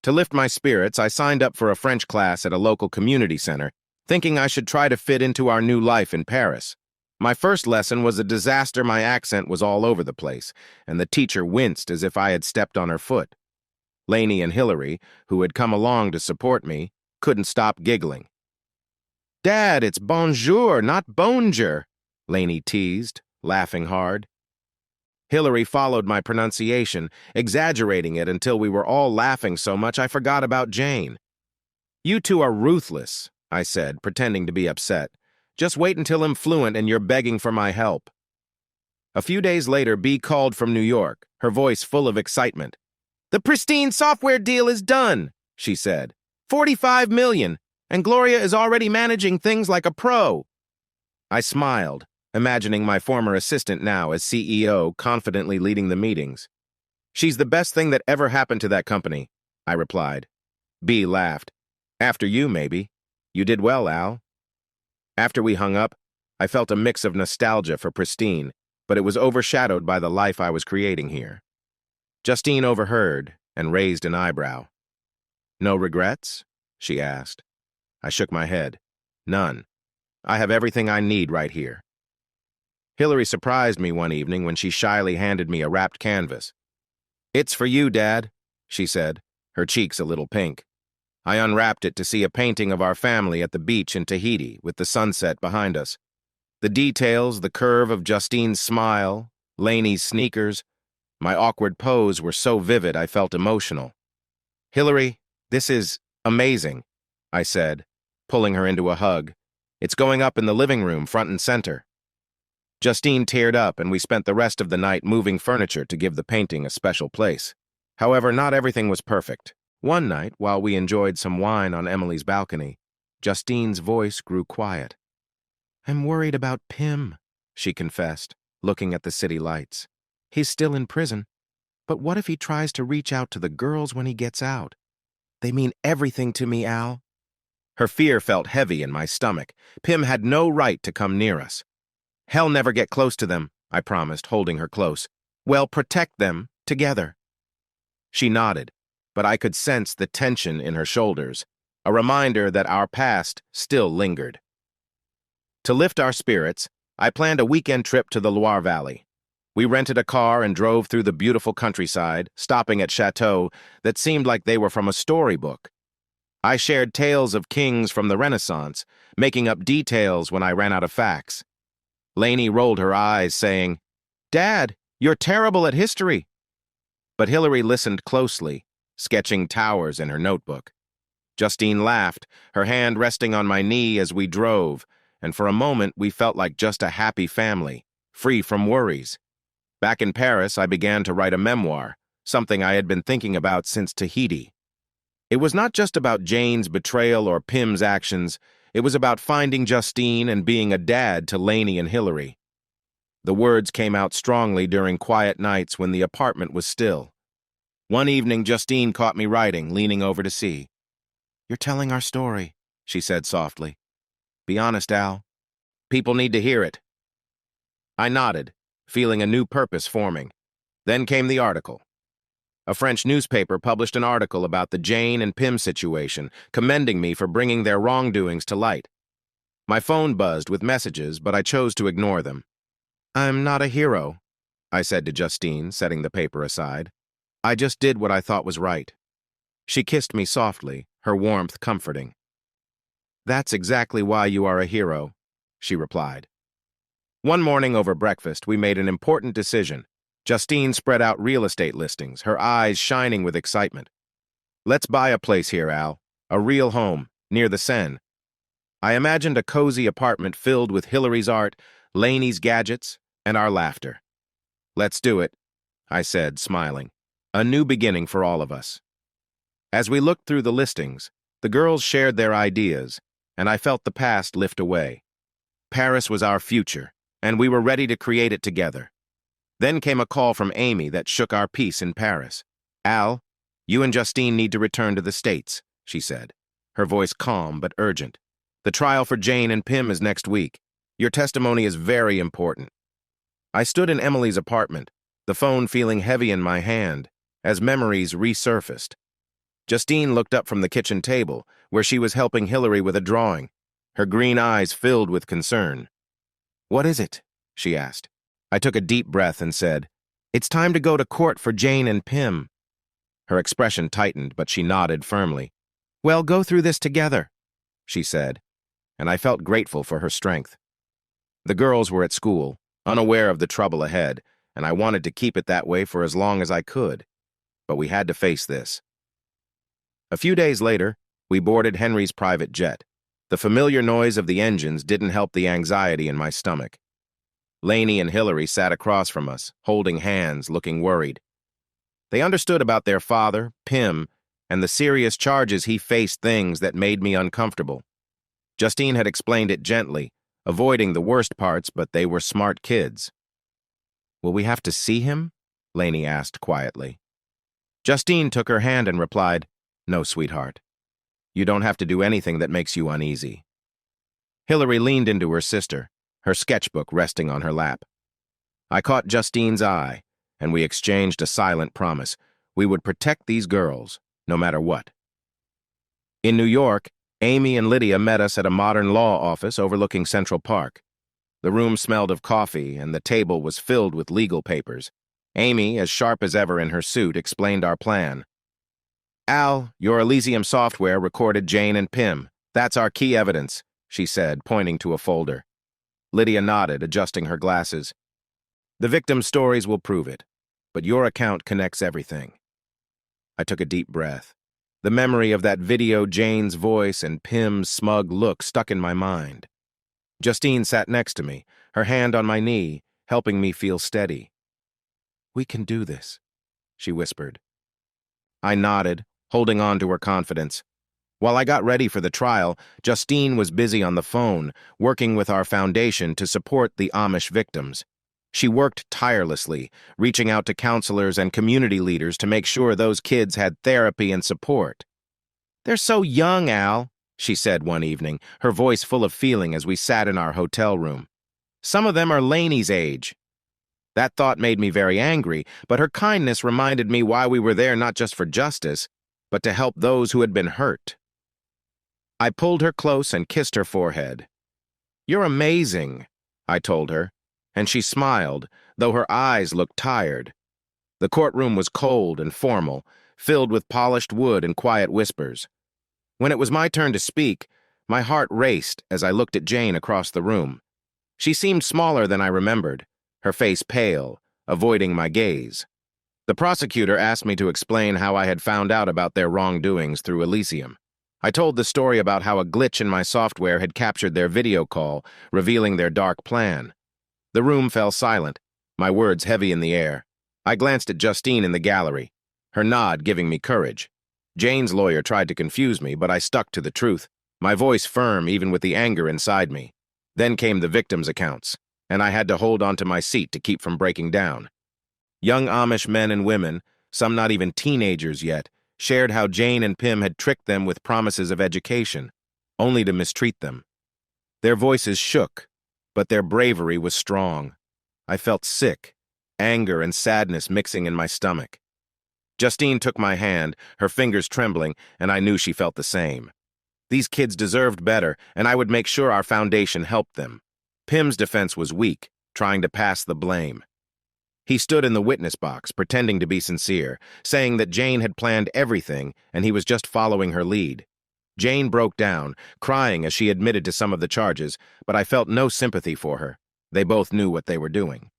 To lift my spirits, I signed up for a French class at a local community center, thinking I should try to fit into our new life in Paris. My first lesson was a disaster. My accent was all over the place, and the teacher winced as if I had stepped on her foot. Lainey and Hillary, who had come along to support me, couldn't stop giggling. "Dad, it's bonjour, not bonjour," Lainey teased, laughing hard. Hillary followed my pronunciation, exaggerating it until we were all laughing so much I forgot about Jane. "You two are ruthless," I said, pretending to be upset. "Just wait until I'm fluent and you're begging for my help." A few days later, Bea called from New York, her voice full of excitement. "The pristine software deal is done," she said. $45 million, and Gloria is already managing things like a pro." I smiled, imagining my former assistant now as CEO, confidently leading the meetings. "She's the best thing that ever happened to that company," I replied. Bea laughed. "After you, maybe. You did well, Al." After we hung up, I felt a mix of nostalgia for Pristine, but it was overshadowed by the life I was creating here. Justine overheard and raised an eyebrow. "No regrets?" she asked. I shook my head. "None. I have everything I need right here." Hillary surprised me one evening when she shyly handed me a wrapped canvas. "It's for you, Dad," she said, her cheeks a little pink. I unwrapped it to see a painting of our family at the beach in Tahiti with the sunset behind us. The details, the curve of Justine's smile, Lainey's sneakers, my awkward pose were so vivid I felt emotional. "Hillary, this is amazing," I said, pulling her into a hug. "It's going up in the living room, front and center." Justine teared up, and we spent the rest of the night moving furniture to give the painting a special place. However, not everything was perfect. One night, while we enjoyed some wine on Emily's balcony, Justine's voice grew quiet. "I'm worried about Pim," she confessed, looking at the city lights. "He's still in prison, but what if he tries to reach out to the girls when he gets out? They mean everything to me, Al." Her fear felt heavy in my stomach. Pim had no right to come near us. "Hell never get close to them," I promised, holding her close. "We'll protect them together." She nodded, but I could sense the tension in her shoulders, a reminder that our past still lingered. To lift our spirits, I planned a weekend trip to the Loire Valley. We rented a car and drove through the beautiful countryside, stopping at chateaux that seemed like they were from a storybook. I shared tales of kings from the Renaissance, making up details when I ran out of facts. Lainey rolled her eyes, saying, "Dad, you're terrible at history." But Hillary listened closely, sketching towers in her notebook. Justine laughed, her hand resting on my knee as we drove, and for a moment we felt like just a happy family, free from worries. Back in Paris, I began to write a memoir, something I had been thinking about since Tahiti. It was not just about Jane's betrayal or Pim's actions. It was about finding Justine and being a dad to Lainey and Hillary. The words came out strongly during quiet nights when the apartment was still. One evening, Justine caught me writing, leaning over to see. "You're telling our story," she said softly. "Be honest, Al. People need to hear it." I nodded, feeling a new purpose forming. Then came the article. A French newspaper published an article about the Jane and Pim situation, commending me for bringing their wrongdoings to light. My phone buzzed with messages, but I chose to ignore them. "I'm not a hero," I said to Justine, setting the paper aside. "I just did what I thought was right." She kissed me softly, her warmth comforting. "That's exactly why you are a hero," she replied. One morning over breakfast, we made an important decision. Justine spread out real estate listings, her eyes shining with excitement. "Let's buy a place here, Al. A real home, near the Seine." I imagined a cozy apartment filled with Hillary's art, Lainey's gadgets, and our laughter. "Let's do it," I said, smiling. A new beginning for all of us. As we looked through the listings, the girls shared their ideas, and I felt the past lift away. Paris was our future, and we were ready to create it together. Then came a call from Amy that shook our peace in Paris. "Al, you and Justine need to return to the States," she said, her voice calm but urgent. "The trial for Jane and Pim is next week. Your testimony is very important." I stood in Emily's apartment, the phone feeling heavy in my hand, as memories resurfaced. Justine looked up from the kitchen table, where she was helping Hillary with a drawing, her green eyes filled with concern. "What is it?" she asked. I took a deep breath and said, "It's time to go to court for Jane and Pim." Her expression tightened, but she nodded firmly. "Well, go through this together," she said, and I felt grateful for her strength. The girls were at school, unaware of the trouble ahead, and I wanted to keep it that way for as long as I could. But we had to face this. A few days later, we boarded Henry's private jet. The familiar noise of the engines didn't help the anxiety in my stomach. Lainey and Hillary sat across from us, holding hands, looking worried. They understood about their father, Pim, and the serious charges he faced, things that made me uncomfortable. Justine had explained it gently, avoiding the worst parts, but they were smart kids. "Will we have to see him?" Lainey asked quietly. Justine took her hand and replied, "No, sweetheart. You don't have to do anything that makes you uneasy." Hillary leaned into her sister, her sketchbook resting on her lap. I caught Justine's eye, and we exchanged a silent promise. We would protect these girls, no matter what. In New York, Amy and Lydia met us at a modern law office overlooking Central Park. The room smelled of coffee, and the table was filled with legal papers. Amy, as sharp as ever in her suit, explained our plan. "Al, your Elysium software recorded Jane and Pim. That's our key evidence," she said, pointing to a folder. Lydia nodded, adjusting her glasses. "The victim's stories will prove it, but your account connects everything." I took a deep breath. The memory of that video, Jane's voice, and Pim's smug look stuck in my mind. Justine sat next to me, her hand on my knee, helping me feel steady. "We can do this," she whispered. I nodded, holding on to her confidence. While I got ready for the trial, Justine was busy on the phone, working with our foundation to support the Amish victims. She worked tirelessly, reaching out to counselors and community leaders to make sure those kids had therapy and support. "They're so young, Al," she said one evening, her voice full of feeling as we sat in our hotel room. "Some of them are Lainey's age." That thought made me very angry, but her kindness reminded me why we were there, not just for justice, but to help those who had been hurt. I pulled her close and kissed her forehead. "You're amazing," I told her, and she smiled, though her eyes looked tired. The courtroom was cold and formal, filled with polished wood and quiet whispers. When it was my turn to speak, my heart raced as I looked at Jane across the room. She seemed smaller than I remembered, her face pale, avoiding my gaze. The prosecutor asked me to explain how I had found out about their wrongdoings through Elysium. I told the story about how a glitch in my software had captured their video call, revealing their dark plan. The room fell silent, my words heavy in the air. I glanced at Justine in the gallery, her nod giving me courage. Jane's lawyer tried to confuse me, but I stuck to the truth, my voice firm even with the anger inside me. Then came the victims' accounts, and I had to hold onto my seat to keep from breaking down. Young Amish men and women, some not even teenagers yet, shared how Jane and Pim had tricked them with promises of education, only to mistreat them. Their voices shook, but their bravery was strong. I felt sick, anger and sadness mixing in my stomach. Justine took my hand, her fingers trembling, and I knew she felt the same. These kids deserved better, and I would make sure our foundation helped them. Pim's defense was weak, trying to pass the blame. He stood in the witness box, pretending to be sincere, saying that Jane had planned everything and he was just following her lead. Jane broke down, crying as she admitted to some of the charges, but I felt no sympathy for her. They both knew what they were doing.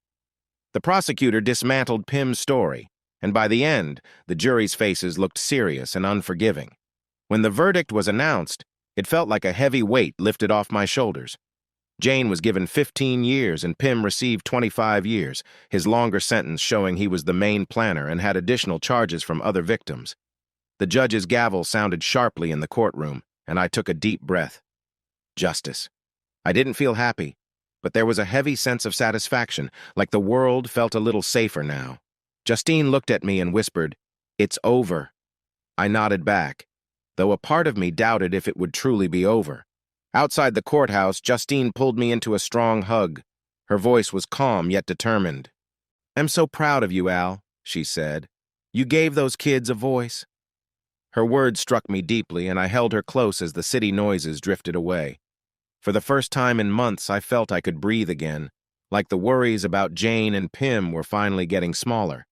The prosecutor dismantled Pim's story, and by the end, the jury's faces looked serious and unforgiving. When the verdict was announced, it felt like a heavy weight lifted off my shoulders. Jane was given 15 years and Pim received 25 years, his longer sentence showing he was the main planner and had additional charges from other victims. The judge's gavel sounded sharply in the courtroom, and I took a deep breath. Justice. I didn't feel happy, but there was a heavy sense of satisfaction, like the world felt a little safer now. Justine looked at me and whispered, "It's over." I nodded back, though a part of me doubted if it would truly be over. Outside the courthouse, Justine pulled me into a strong hug. Her voice was calm yet determined. "I'm so proud of you, Al," she said. "You gave those kids a voice." Her words struck me deeply, and I held her close as the city noises drifted away. For the first time in months, I felt I could breathe again, like the worries about Jane and Pim were finally getting smaller.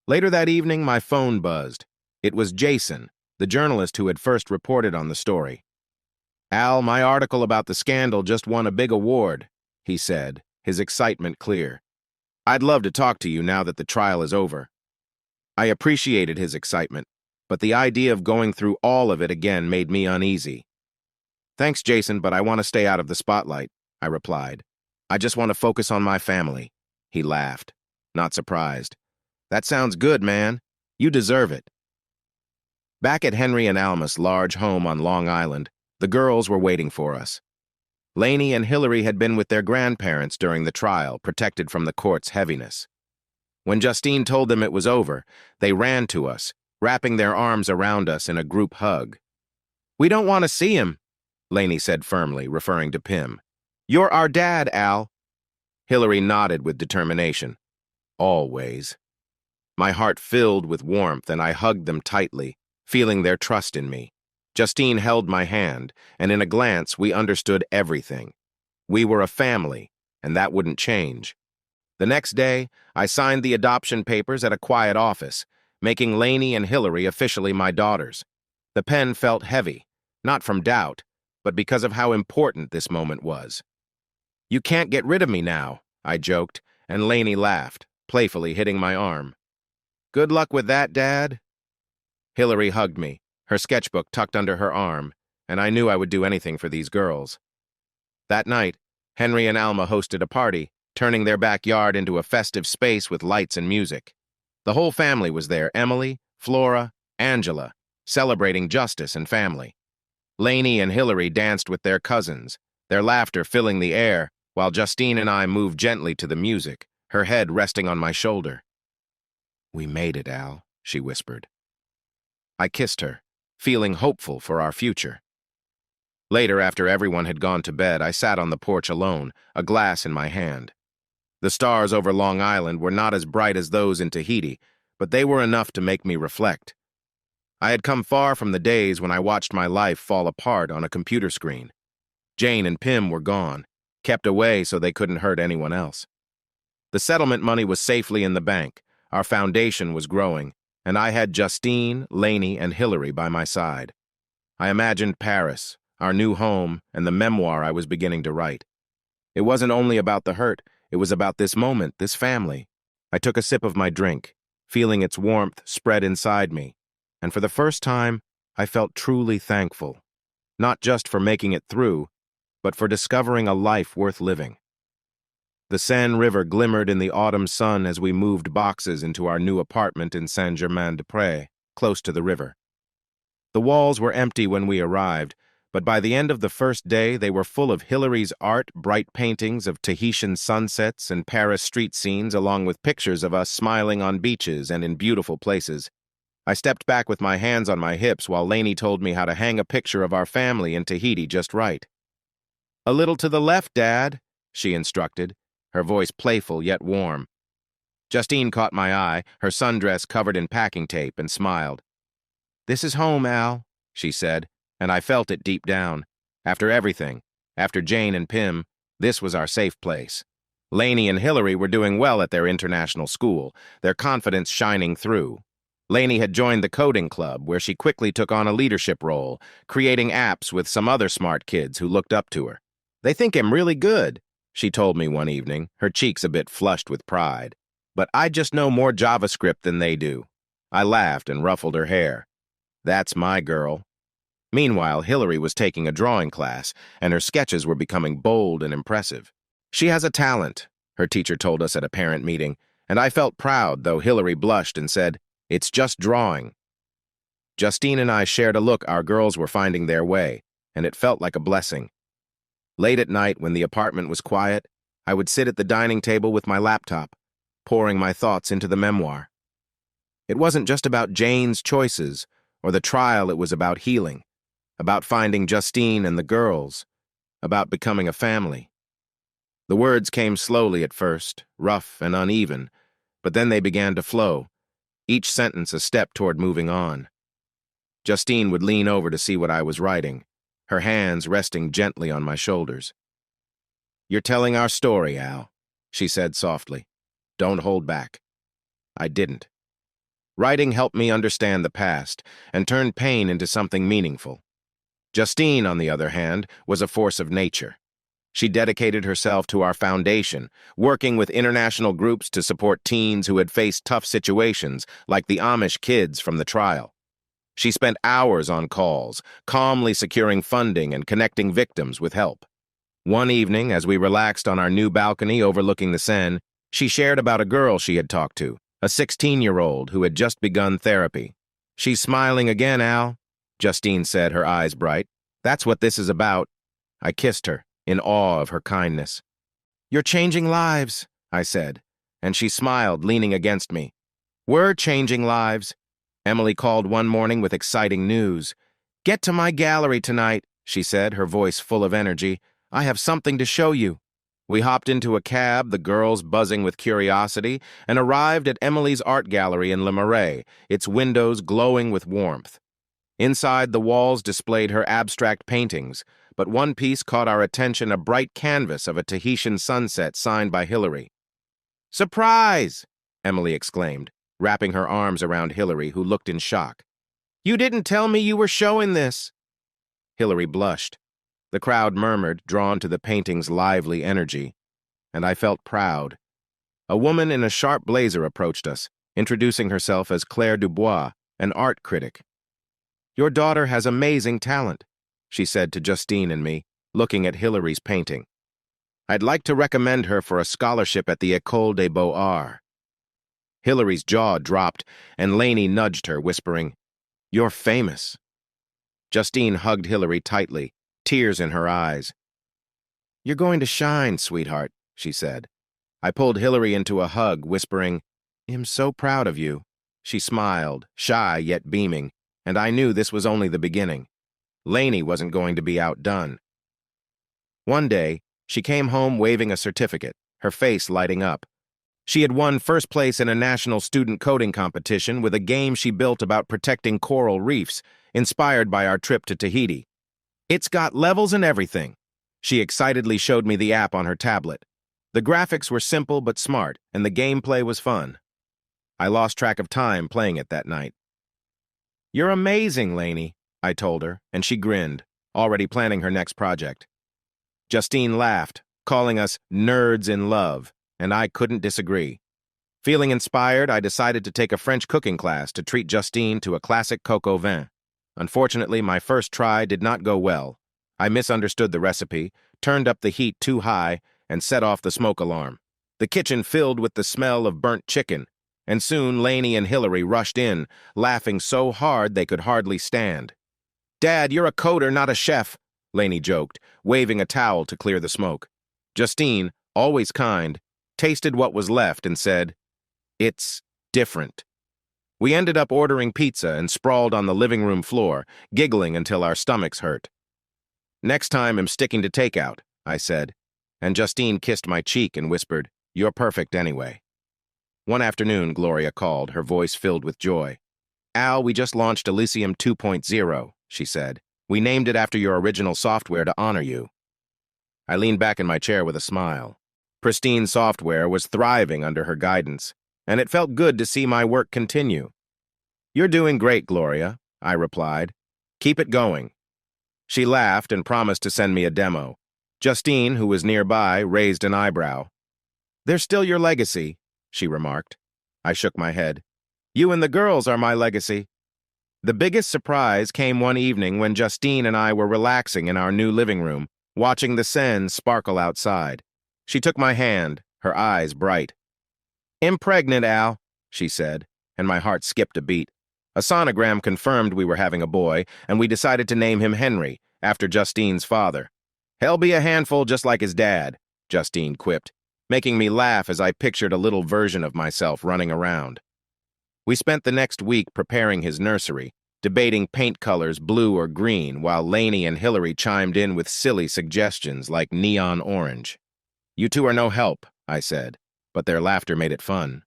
Later that evening, my phone buzzed. It was Jason, the journalist who had first reported on the story. "Al, my article about the scandal just won a big award," he said, his excitement clear. "I'd love to talk to you now that the trial is over." I appreciated his excitement, but the idea of going through all of it again made me uneasy. "Thanks, Jason, but I want to stay out of the spotlight," I replied. "I just want to focus on my family." He laughed, not surprised. "That sounds good, man. You deserve it." Back at Henry and Alma's large home on Long Island, the girls were waiting for us. Lainey and Hillary had been with their grandparents during the trial, protected from the court's heaviness. When Justine told them it was over, they ran to us, wrapping their arms around us in a group hug. "We don't want to see him," Lainey said firmly, referring to Pim. "You're our dad, Al." Hillary nodded with determination. "Always." My heart filled with warmth, and I hugged them tightly, feeling their trust in me. Justine held my hand, and in a glance we understood everything. We were a family, and that wouldn't change. The next day, I signed the adoption papers at a quiet office, making Lainey and Hillary officially my daughters. The pen felt heavy, not from doubt, but because of how important this moment was. "You can't get rid of me now," I joked, and Lainey laughed, playfully hitting my arm. "Good luck with that, Dad." Hillary hugged me, her sketchbook tucked under her arm, and I knew I would do anything for these girls. That night, Henry and Alma hosted a party, turning their backyard into a festive space with lights and music. The whole family was there, Emily, Flora, Angela, celebrating justice and family. Lainey and Hillary danced with their cousins, their laughter filling the air, while Justine and I moved gently to the music, her head resting on my shoulder. "We made it, Al," she whispered. I kissed her, feeling hopeful for our future. Later, after everyone had gone to bed, I sat on the porch alone, a glass in my hand. The stars over Long Island were not as bright as those in Tahiti, but they were enough to make me reflect. I had come far from the days when I watched my life fall apart on a computer screen. Jane and Pim were gone, kept away so they couldn't hurt anyone else. The settlement money was safely in the bank, our foundation was growing, and I had Justine, Lainey, and Hillary by my side. I imagined Paris, our new home, and the memoir I was beginning to write. It wasn't only about the hurt, it was about this moment, this family. I took a sip of my drink, feeling its warmth spread inside me, and for the first time, I felt truly thankful, not just for making it through, but for discovering a life worth living. The Seine River glimmered in the autumn sun as we moved boxes into our new apartment in Saint-Germain-des-Prés, close to the river. The walls were empty when we arrived, but by the end of the first day they were full of Hillary's art, bright paintings of Tahitian sunsets and Paris street scenes, along with pictures of us smiling on beaches and in beautiful places. I stepped back with my hands on my hips while Lainey told me how to hang a picture of our family in Tahiti just right. "A little to the left, Dad," she instructed, her voice playful yet warm. Justine caught my eye, her sundress covered in packing tape, and smiled. "This is home, Al," she said, and I felt it deep down. After everything, after Jane and Pim, this was our safe place. Lainey and Hillary were doing well at their international school, their confidence shining through. Lainey had joined the coding club, where she quickly took on a leadership role, creating apps with some other smart kids who looked up to her. "They think I'm really good," she told me one evening, her cheeks a bit flushed with pride. "But I just know more JavaScript than they do." I laughed and ruffled her hair. "That's my girl." Meanwhile, Hillary was taking a drawing class, and her sketches were becoming bold and impressive. "She has a talent," her teacher told us at a parent meeting, and I felt proud, though Hillary blushed and said, "It's just drawing." Justine and I shared a look our girls were finding their way, and it felt like a blessing. Late at night, when the apartment was quiet, I would sit at the dining table with my laptop, pouring my thoughts into the memoir. It wasn't just about Jane's choices or the trial, it was about healing, about finding Justine and the girls, about becoming a family. The words came slowly at first, rough and uneven, but then they began to flow, each sentence a step toward moving on. Justine would lean over to see what I was writing, her hands resting gently on my shoulders. "You're telling our story, Al," she said softly. "Don't hold back." I didn't. Writing helped me understand the past and turned pain into something meaningful. Justine, on the other hand, was a force of nature. She dedicated herself to our foundation, working with international groups to support teens who had faced tough situations, like the Amish kids from the trial. She spent hours on calls, calmly securing funding and connecting victims with help. One evening, as we relaxed on our new balcony overlooking the Seine, she shared about a girl she had talked to, a 16-year-old who had just begun therapy. "She's smiling again, Al," Justine said, her eyes bright. "That's what this is about." I kissed her, in awe of her kindness. "You're changing lives," I said, and she smiled, leaning against me. "We're changing lives." Emily called one morning with exciting news. "Get to my gallery tonight," she said, her voice full of energy. "I have something to show you." We hopped into a cab, the girls buzzing with curiosity, and arrived at Emily's art gallery in Le Marais, its windows glowing with warmth. Inside, the walls displayed her abstract paintings, but one piece caught our attention, a bright canvas of a Tahitian sunset signed by Hillary. "Surprise!" Emily exclaimed, wrapping her arms around Hillary, who looked in shock. "You didn't tell me you were showing this." Hillary blushed. The crowd murmured, drawn to the painting's lively energy, and I felt proud. A woman in a sharp blazer approached us, introducing herself as Claire Dubois, an art critic. "Your daughter has amazing talent," she said to Justine and me, looking at Hillary's painting. "I'd like to recommend her for a scholarship at the École des Beaux-Arts." Hillary's jaw dropped, and Lainey nudged her, whispering, "You're famous." Justine hugged Hillary tightly, tears in her eyes. "You're going to shine, sweetheart," she said. I pulled Hillary into a hug, whispering, "I'm so proud of you." She smiled, shy yet beaming, and I knew this was only the beginning. Lainey wasn't going to be outdone. One day, she came home waving a certificate, her face lighting up. She had won first place in a national student coding competition with a game she built about protecting coral reefs, inspired by our trip to Tahiti. "It's got levels and everything." She excitedly showed me the app on her tablet. The graphics were simple but smart, and the gameplay was fun. I lost track of time playing it that night. "You're amazing, Lainey," I told her, and she grinned, already planning her next project. Justine laughed, calling us nerds in love, and I couldn't disagree. Feeling inspired, I decided to take a French cooking class to treat Justine to a classic coq au vin. Unfortunately, my first try did not go well. I misunderstood the recipe, turned up the heat too high, and set off the smoke alarm. The kitchen filled with the smell of burnt chicken, and soon Lainey and Hillary rushed in, laughing so hard they could hardly stand. "Dad, you're a coder, not a chef," Lainey joked, waving a towel to clear the smoke. Justine, always kind, tasted what was left and said, "It's different." We ended up ordering pizza and sprawled on the living room floor, giggling until our stomachs hurt. "Next time I'm sticking to takeout," I said, and Justine kissed my cheek and whispered, "You're perfect anyway." One afternoon, Gloria called, her voice filled with joy. "Al, we just launched Elysium 2.0, she said. "We named it after your original software to honor you." I leaned back in my chair with a smile. Pristine software was thriving under her guidance, and it felt good to see my work continue. "You're doing great, Gloria," I replied. "Keep it going." She laughed and promised to send me a demo. Justine, who was nearby, raised an eyebrow. "They're still your legacy," she remarked. I shook my head. "You and the girls are my legacy." The biggest surprise came one evening when Justine and I were relaxing in our new living room, watching the Seine sparkle outside. She took my hand, her eyes bright. "I'm pregnant, Al," she said, and my heart skipped a beat. A sonogram confirmed we were having a boy, and we decided to name him Henry, after Justine's father. "He'll be a handful just like his dad," Justine quipped, making me laugh as I pictured a little version of myself running around. We spent the next week preparing his nursery, debating paint colors blue or green, while Lainey and Hillary chimed in with silly suggestions like neon orange. "You two are no help," I said, but their laughter made it fun.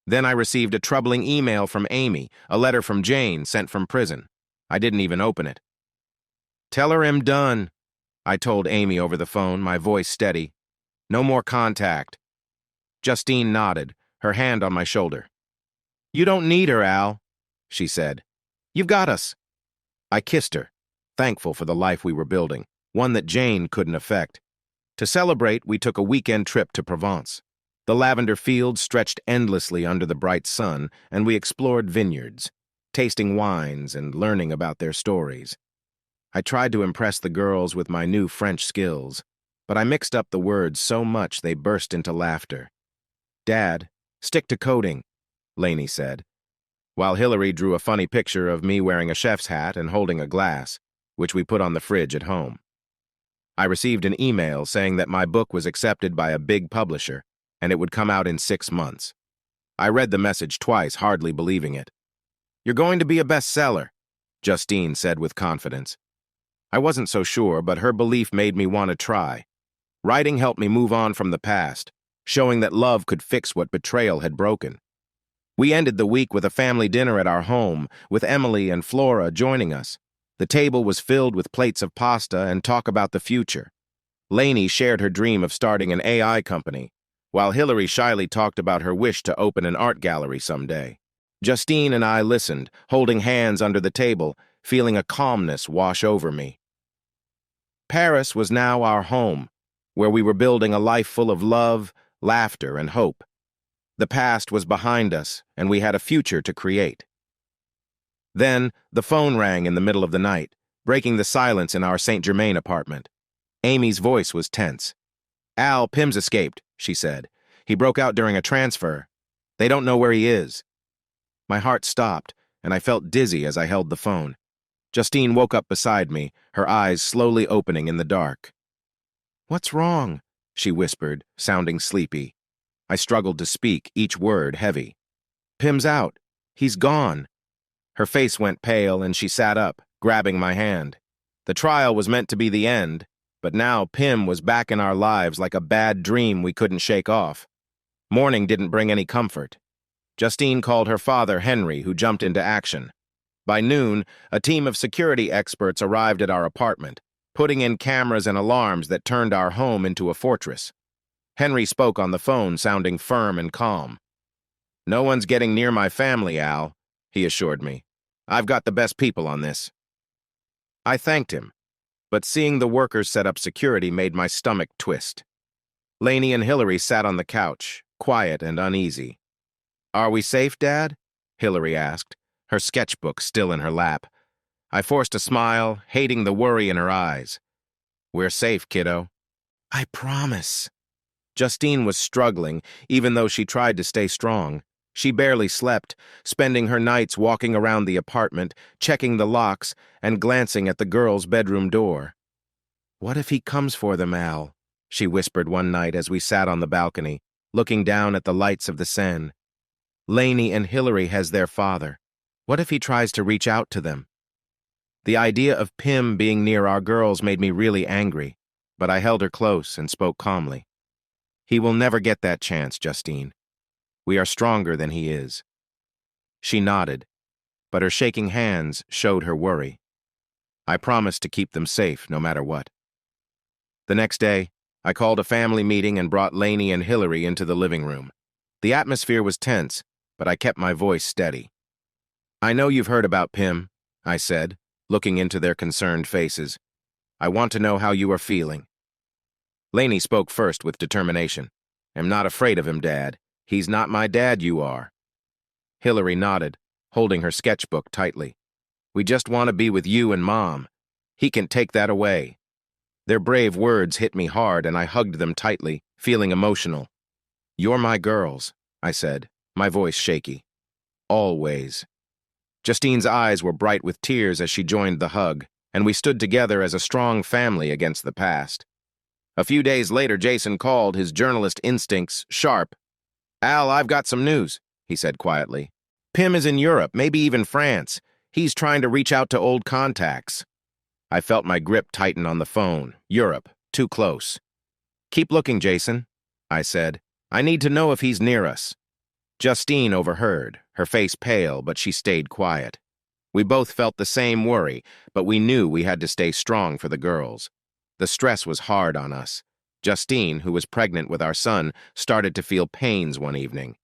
Then I received a troubling email from Amy, a letter from Jane sent from prison. I didn't even open it. "Tell her I'm done," I told Amy over the phone, my voice steady. "No more contact." Justine nodded, her hand on my shoulder. "You don't need her, Al," she said. "You've got us." I kissed her, thankful for the life we were building, one that Jane couldn't affect. To celebrate, we took a weekend trip to Provence. The lavender fields stretched endlessly under the bright sun, and we explored vineyards, tasting wines and learning about their stories. I tried to impress the girls with my new French skills, but I mixed up the words so much they burst into laughter. "Dad, stick to coding," Lainey said, while Hillary drew a funny picture of me wearing a chef's hat and holding a glass, which we put on the fridge at home. I received an email saying that my book was accepted by a big publisher, and it would come out in 6 months. I read the message twice, hardly believing it. "You're going to be a bestseller," Justine said with confidence. I wasn't so sure, but her belief made me want to try. Writing helped me move on from the past, showing that love could fix what betrayal had broken. We ended the week with a family dinner at our home, with Emily and Flora joining us. The table was filled with plates of pasta and talk about the future. Lainey shared her dream of starting an AI company, while Hillary shyly talked about her wish to open an art gallery someday. Justine and I listened, holding hands under the table, feeling a calmness wash over me. Paris was now our home, where we were building a life full of love, laughter, and hope. The past was behind us, and we had a future to create. Then, the phone rang in the middle of the night, breaking the silence in our St. Germain apartment. Amy's voice was tense. "Al, Pim's escaped," she said. "He broke out during a transfer. They don't know where he is." My heart stopped, and I felt dizzy as I held the phone. Justine woke up beside me, her eyes slowly opening in the dark. "What's wrong?" she whispered, sounding sleepy. I struggled to speak, each word heavy. "Pim's out. He's gone." Her face went pale, and she sat up, grabbing my hand. The trial was meant to be the end, but now Pim was back in our lives like a bad dream we couldn't shake off. Mourning didn't bring any comfort. Justine called her father, Henry, who jumped into action. By noon, a team of security experts arrived at our apartment, putting in cameras and alarms that turned our home into a fortress. Henry spoke on the phone, sounding firm and calm. "No one's getting near my family, Al," he assured me. "I've got the best people on this." I thanked him, but seeing the workers set up security made my stomach twist. Lainey and Hillary sat on the couch, quiet and uneasy. "Are we safe, Dad?" Hillary asked, her sketchbook still in her lap. I forced a smile, hating the worry in her eyes. "We're safe, kiddo." "I promise." Justine was struggling, even though she tried to stay strong. She barely slept, spending her nights walking around the apartment, checking the locks, and glancing at the girls' bedroom door. "What if he comes for them, Al?" she whispered one night as we sat on the balcony, looking down at the lights of the Seine. "Lainey and Hillary has their father. What if he tries to reach out to them?" The idea of Pim being near our girls made me really angry, but I held her close and spoke calmly. "He will never get that chance, Justine. We are stronger than he is." She nodded, but her shaking hands showed her worry. I promised to keep them safe no matter what. The next day, I called a family meeting and brought Lainey and Hillary into the living room. The atmosphere was tense, but I kept my voice steady. "I know you've heard about Pim," I said, looking into their concerned faces. "I want to know how you are feeling." Lainey spoke first with determination. "I'm not afraid of him, Dad. He's not my dad, you are." Hillary nodded, holding her sketchbook tightly. "We just want to be with you and Mom. He can take that away." Their brave words hit me hard, and I hugged them tightly, feeling emotional. "You're my girls," I said, my voice shaky. "Always." Justine's eyes were bright with tears as she joined the hug, and we stood together as a strong family against the past. A few days later, Jason called, his journalist instincts sharp. "Al, I've got some news," he said quietly. "Pim is in Europe, maybe even France. He's trying to reach out to old contacts." I felt my grip tighten on the phone. Europe, too close. "Keep looking, Jason," I said. "I need to know if he's near us." Justine overheard, her face pale, but she stayed quiet. We both felt the same worry, but we knew we had to stay strong for the girls. The stress was hard on us. Justine, who was pregnant with our son, started to feel pains one evening.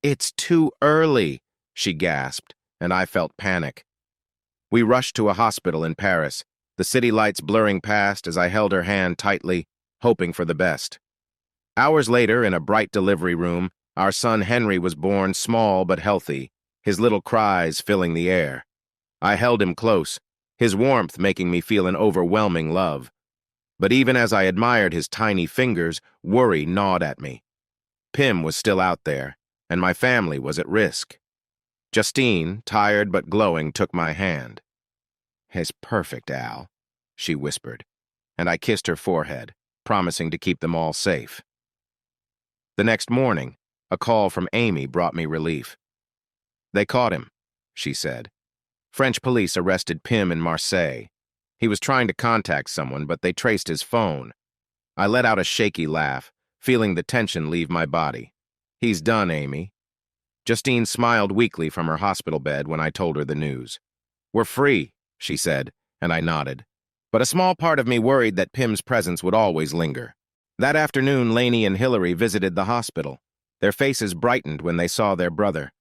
"It's too early," she gasped, and I felt panic. We rushed to a hospital in Paris, the city lights blurring past as I held her hand tightly, hoping for the best. Hours later, in a bright delivery room, our son Henry was born, small but healthy, his little cries filling the air. I held him close, his warmth making me feel an overwhelming love. But even as I admired his tiny fingers, worry gnawed at me. Pim was still out there, and my family was at risk. Justine, tired but glowing, took my hand. "He's perfect, Al," she whispered, and I kissed her forehead, promising to keep them all safe. The next morning, a call from Amy brought me relief. "They caught him," she said. "French police arrested Pim in Marseille. He was trying to contact someone, but they traced his phone." I let out a shaky laugh, feeling the tension leave my body. "He's done, Amy." Justine smiled weakly from her hospital bed when I told her the news. "We're free," she said, and I nodded. But a small part of me worried that Pim's presence would always linger. That afternoon, Lainey and Hillary visited the hospital. Their faces brightened when they saw their brother.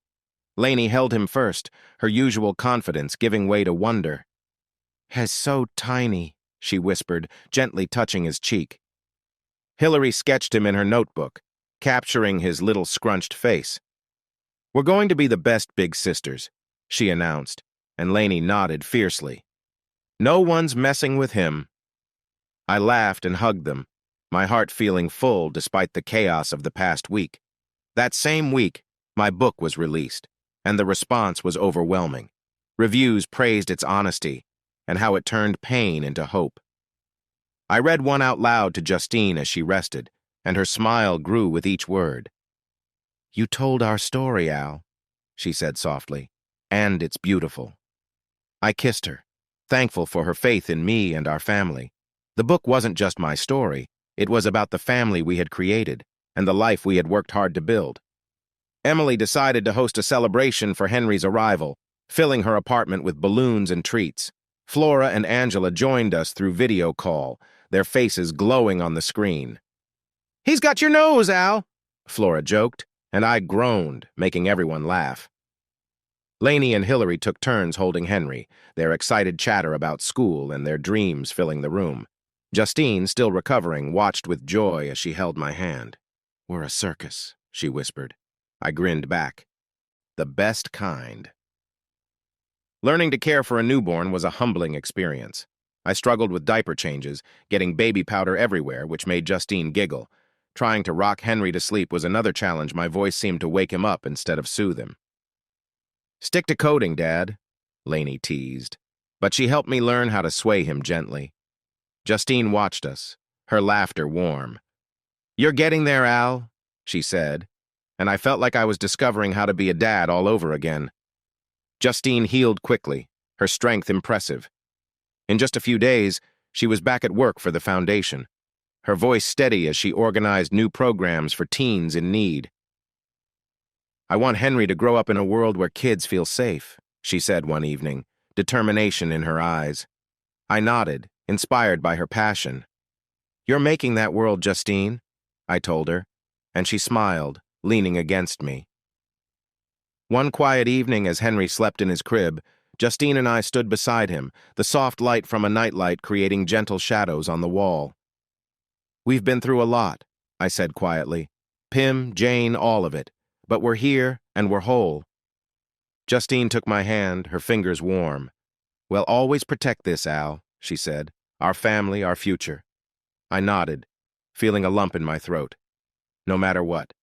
Lainey held him first, her usual confidence giving way to wonder. "He's so tiny," she whispered, gently touching his cheek. Hillary sketched him in her notebook, capturing his little scrunched face. "We're going to be the best big sisters," she announced, and Lainey nodded fiercely. "No one's messing with him." I laughed and hugged them, my heart feeling full despite the chaos of the past week. That same week, my book was released, and the response was overwhelming. Reviews praised its honesty and how it turned pain into hope. I read one out loud to Justine as she rested, and her smile grew with each word. "You told our story, Al," she said softly, "and it's beautiful." I kissed her, thankful for her faith in me and our family. The book wasn't just my story, it was about the family we had created and the life we had worked hard to build. Emily decided to host a celebration for Henry's arrival, filling her apartment with balloons and treats. Flora and Angela joined us through video call, their faces glowing on the screen. "He's got your nose, Al," Flora joked, and I groaned, making everyone laugh. Lainey and Hillary took turns holding Henry, their excited chatter about school and their dreams filling the room. Justine, still recovering, watched with joy as she held my hand. We're a circus, she whispered. I grinned back. The best kind. Learning to care for a newborn was a humbling experience. I struggled with diaper changes, getting baby powder everywhere, which made Justine giggle. Trying to rock Henry to sleep was another challenge. My voice seemed to wake him up instead of soothe him. Stick to coding, Dad, Lainey teased. But she helped me learn how to sway him gently. Justine watched us, her laughter warm. You're getting there, Al, she said, and I felt like I was discovering how to be a dad all over again. Justine healed quickly, her strength impressive. In just a few days, she was back at work for the foundation, her voice steady as she organized new programs for teens in need. I want Henry to grow up in a world where kids feel safe, she said one evening, determination in her eyes. I nodded, inspired by her passion. You're making that world, Justine, I told her, and she smiled, leaning against me. One quiet evening as Henry slept in his crib, Justine and I stood beside him, the soft light from a nightlight creating gentle shadows on the wall. We've been through a lot, I said quietly. Pim, Jane, all of it. But we're here, and we're whole. Justine took my hand, her fingers warm. We'll always protect this, Al, she said. Our family, our future. I nodded, feeling a lump in my throat. No matter what.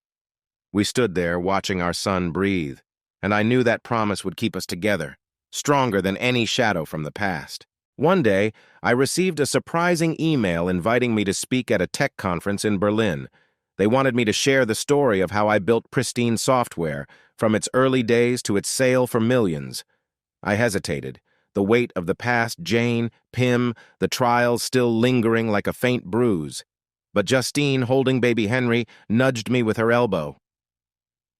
We stood there, watching our son breathe, and I knew that promise would keep us together, stronger than any shadow from the past. One day, I received a surprising email inviting me to speak at a tech conference in Berlin. They wanted me to share the story of how I built pristine software, from its early days to its sale for millions. I hesitated, the weight of the past, Jane, Pim, the trials still lingering like a faint bruise. But Justine, holding baby Henry, nudged me with her elbow.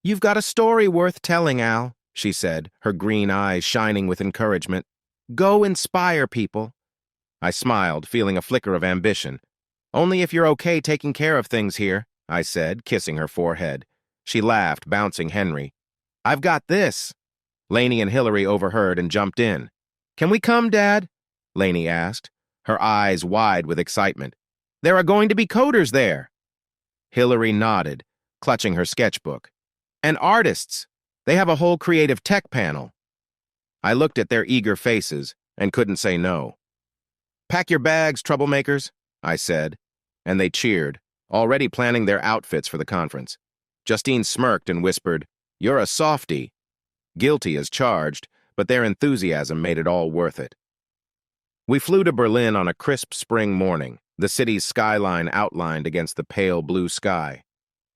You've got a story worth telling, Al, she said, her green eyes shining with encouragement. Go inspire people. I smiled, feeling a flicker of ambition. Only if you're okay taking care of things here, I said, kissing her forehead. She laughed, bouncing Henry. I've got this. Lainey and Hillary overheard and jumped in. Can we come, Dad? Lainey asked, her eyes wide with excitement. There are going to be coders there. Hillary nodded, clutching her sketchbook. And artists. They have a whole creative tech panel. I looked at their eager faces and couldn't say no. Pack your bags, troublemakers, I said, and they cheered, already planning their outfits for the conference. Justine smirked and whispered, You're a softie. Guilty as charged, but their enthusiasm made it all worth it. We flew to Berlin on a crisp spring morning, the city's skyline outlined against the pale blue sky.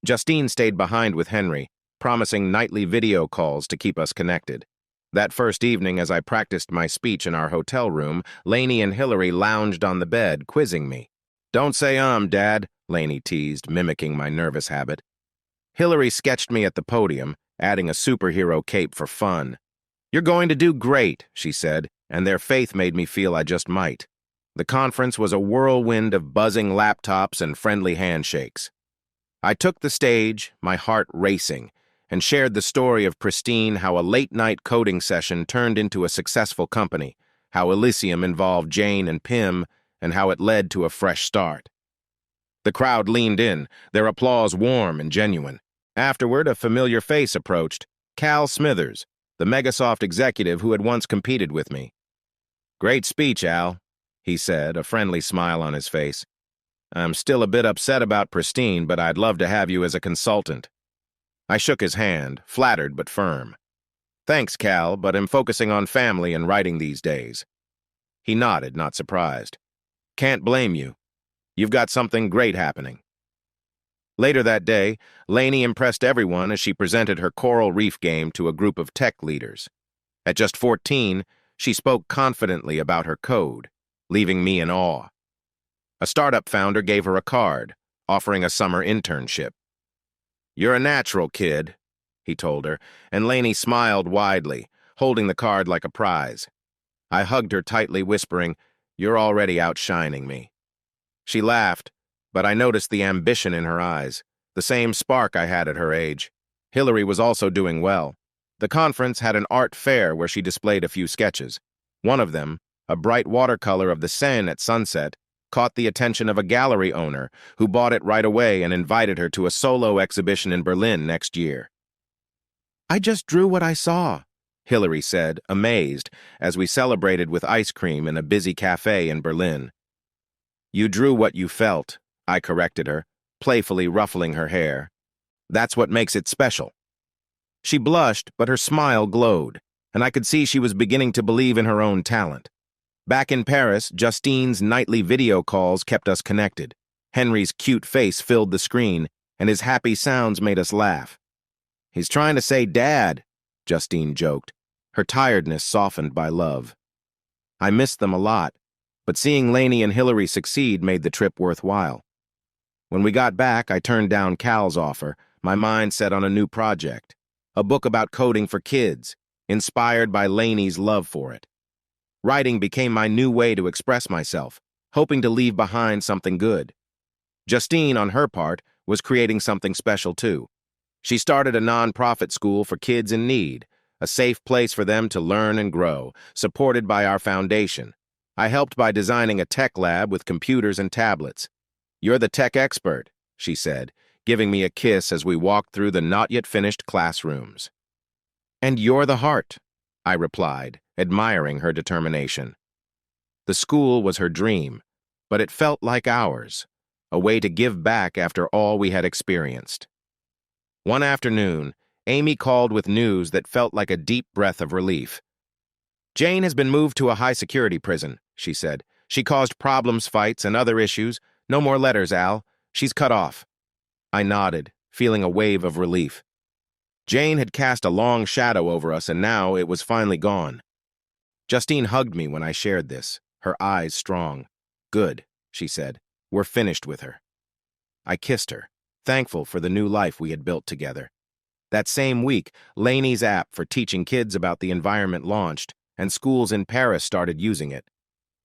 Justine stayed behind with Henry, promising nightly video calls to keep us connected. That first evening, as I practiced my speech in our hotel room, Lainey and Hillary lounged on the bed, quizzing me. Don't say Dad, Lainey teased, mimicking my nervous habit. Hillary sketched me at the podium, adding a superhero cape for fun. You're going to do great, she said, and their faith made me feel I just might. The conference was a whirlwind of buzzing laptops and friendly handshakes. I took the stage, my heart racing, and shared the story of Pristine, how a late-night coding session turned into a successful company, how Elysium involved Jane and Pim, and how it led to a fresh start. The crowd leaned in, their applause warm and genuine. Afterward, a familiar face approached, Cal Smithers, the Megasoft executive who had once competed with me. Great speech, Al, he said, a friendly smile on his face. I'm still a bit upset about Pristine, but I'd love to have you as a consultant. I shook his hand, flattered but firm. Thanks, Cal, but I'm focusing on family and writing these days. He nodded, not surprised. Can't blame you. You've got something great happening. Later that day, Lainey impressed everyone as she presented her coral reef game to a group of tech leaders. At just 14, she spoke confidently about her code, leaving me in awe. A startup founder gave her a card, offering a summer internship. You're a natural, kid, he told her, and Lainey smiled widely, holding the card like a prize. I hugged her tightly, whispering, You're already outshining me. She laughed, but I noticed the ambition in her eyes, the same spark I had at her age. Hillary was also doing well. The conference had an art fair where she displayed a few sketches. One of them, a bright watercolor of the Seine at sunset, caught the attention of a gallery owner who bought it right away and invited her to a solo exhibition in Berlin next year. "I just drew what I saw," Hillary said, amazed, as we celebrated with ice cream in a busy cafe in Berlin. "You drew what you felt," I corrected her, playfully ruffling her hair. "That's what makes it special." She blushed, but her smile glowed, and I could see she was beginning to believe in her own talent. Back in Paris, Justine's nightly video calls kept us connected. Henry's cute face filled the screen, and his happy sounds made us laugh. "He's trying to say Dad," Justine joked, her tiredness softened by love. I missed them a lot, but seeing Lainey and Hillary succeed made the trip worthwhile. When we got back, I turned down Cal's offer, my mind set on a new project, a book about coding for kids, inspired by Lainey's love for it. Writing became my new way to express myself, hoping to leave behind something good. Justine, on her part, was creating something special too. She started a non-profit school for kids in need, a safe place for them to learn and grow, supported by our foundation. I helped by designing a tech lab with computers and tablets. "You're the tech expert," she said, giving me a kiss as we walked through the not-yet-finished classrooms. "And you're the heart," I replied, admiring her determination. The school was her dream, but it felt like ours, a way to give back after all we had experienced. One afternoon, Amy called with news that felt like a deep breath of relief. "Jane has been moved to a high-security prison," she said. "She caused problems, fights, and other issues. No more letters, Al. She's cut off." I nodded, feeling a wave of relief. Jane had cast a long shadow over us, and now it was finally gone. Justine hugged me when I shared this, her eyes strong. "Good," she said. "We're finished with her." I kissed her, thankful for the new life we had built together. That same week, Lainey's app for teaching kids about the environment launched, and schools in Paris started using it.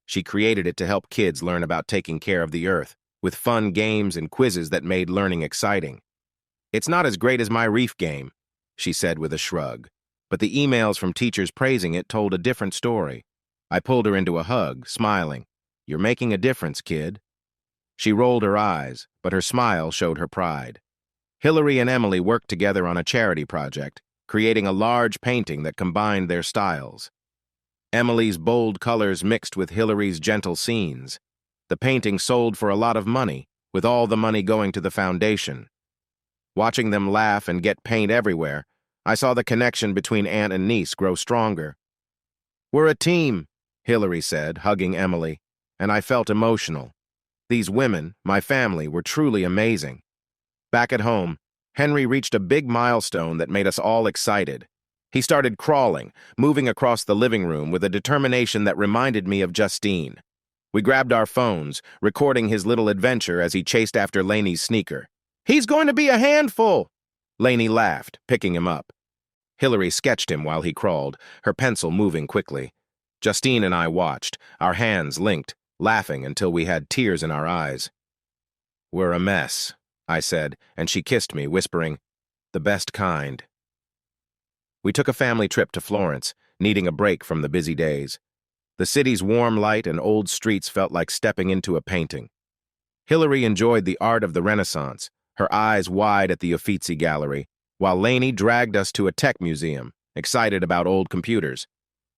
She created it to help kids learn about taking care of the earth, with fun games and quizzes that made learning exciting. "It's not as great as my reef game," she said with a shrug, but the emails from teachers praising it told a different story. I pulled her into a hug, smiling. "You're making a difference, kid." She rolled her eyes, but her smile showed her pride. Hillary and Emily worked together on a charity project, creating a large painting that combined their styles. Emily's bold colors mixed with Hillary's gentle scenes. The painting sold for a lot of money, with all the money going to the foundation. Watching them laugh and get paint everywhere, I saw the connection between aunt and niece grow stronger. "We're a team," Hillary said, hugging Emily, and I felt emotional. These women, my family, were truly amazing. Back at home, Henry reached a big milestone that made us all excited. He started crawling, moving across the living room with a determination that reminded me of Justine. We grabbed our phones, recording his little adventure as he chased after Lainey's sneaker. "He's going to be a handful!" Lainey laughed, picking him up. Hillary sketched him while he crawled, her pencil moving quickly. Justine and I watched, our hands linked, laughing until we had tears in our eyes. "We're a mess," I said, and she kissed me, whispering, "The best kind." We took a family trip to Florence, needing a break from the busy days. The city's warm light and old streets felt like stepping into a painting. Hillary enjoyed the art of the Renaissance, her eyes wide at the Uffizi Gallery, while Lainey dragged us to a tech museum, excited about old computers.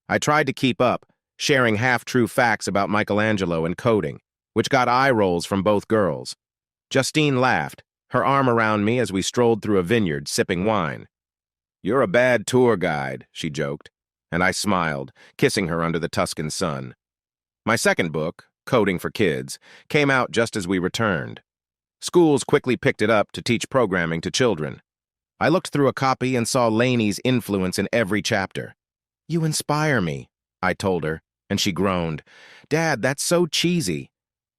I tried to keep up, sharing half-true facts about Michelangelo and coding, which got eye rolls from both girls. Justine laughed, her arm around me as we strolled through a vineyard, sipping wine. "You're a bad tour guide," she joked, and I smiled, kissing her under the Tuscan sun. My second book, Coding for Kids, came out just as we returned. Schools quickly picked it up to teach programming to children. I looked through a copy and saw Lainey's influence in every chapter. "You inspire me," I told her, and she groaned. "Dad, that's so cheesy."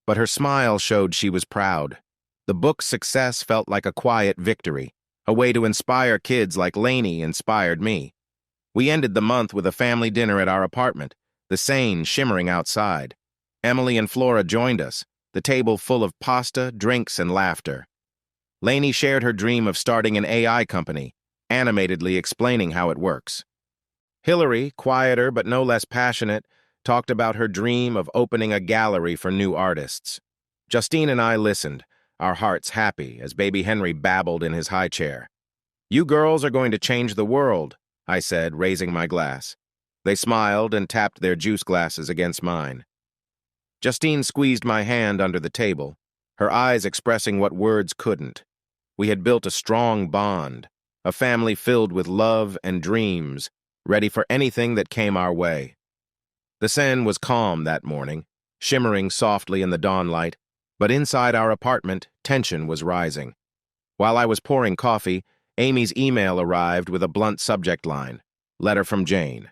But her smile showed she was proud. The book's success felt like a quiet victory, a way to inspire kids like Lainey inspired me. We ended the month with a family dinner at our apartment, the Seine shimmering outside. Emily and Flora joined us, the table full of pasta, drinks, and laughter. Lainey shared her dream of starting an AI company, animatedly explaining how it works. Hillary, quieter but no less passionate, talked about her dream of opening a gallery for new artists. Justine and I listened, our hearts happy, as baby Henry babbled in his high chair. "You girls are going to change the world," I said, raising my glass. They smiled and tapped their juice glasses against mine. Justine squeezed my hand under the table, her eyes expressing what words couldn't. We had built a strong bond, a family filled with love and dreams, ready for anything that came our way. The Seine was calm that morning, shimmering softly in the dawnlight, but inside our apartment, tension was rising. While I was pouring coffee, Amy's email arrived with a blunt subject line, "Letter from Jane."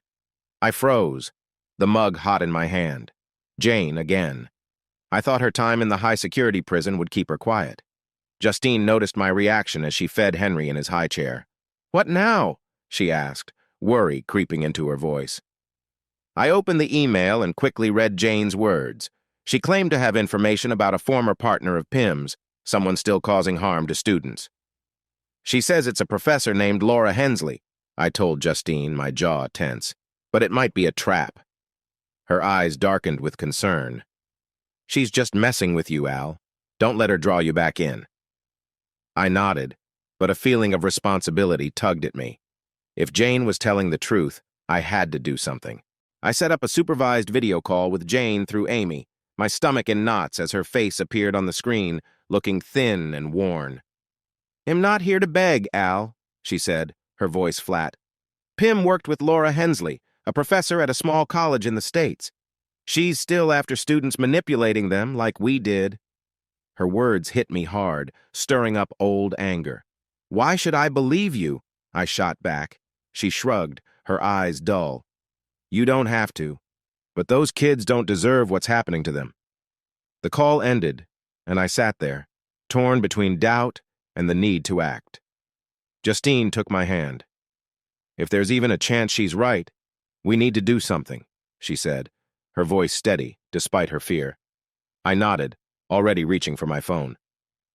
I froze, the mug hot in my hand. Jane again. I thought her time in the high-security prison would keep her quiet. Justine noticed my reaction as she fed Henry in his high chair. "What now?" she asked, worry creeping into her voice. I opened the email and quickly read Jane's words. She claimed to have information about a former partner of Pim's, someone still causing harm to students. "She says it's a professor named Laura Hensley," I told Justine, my jaw tense. "But it might be a trap." Her eyes darkened with concern. "She's just messing with you, Al. Don't let her draw you back in." I nodded, but a feeling of responsibility tugged at me. If Jane was telling the truth, I had to do something. I set up a supervised video call with Jane through Amy, my stomach in knots as her face appeared on the screen, looking thin and worn. "I'm not here to beg, Al," she said, her voice flat. "Pim worked with Laura Hensley, a professor at a small college in the States. She's still after students manipulating them like we did." Her words hit me hard, stirring up old anger. "Why should I believe you?" I shot back. She shrugged, her eyes dull. "You don't have to, but those kids don't deserve what's happening to them." The call ended, and I sat there, torn between doubt and the need to act. Justine took my hand. "If there's even a chance she's right, we need to do something," she said, her voice steady despite her fear. I nodded, already reaching for my phone.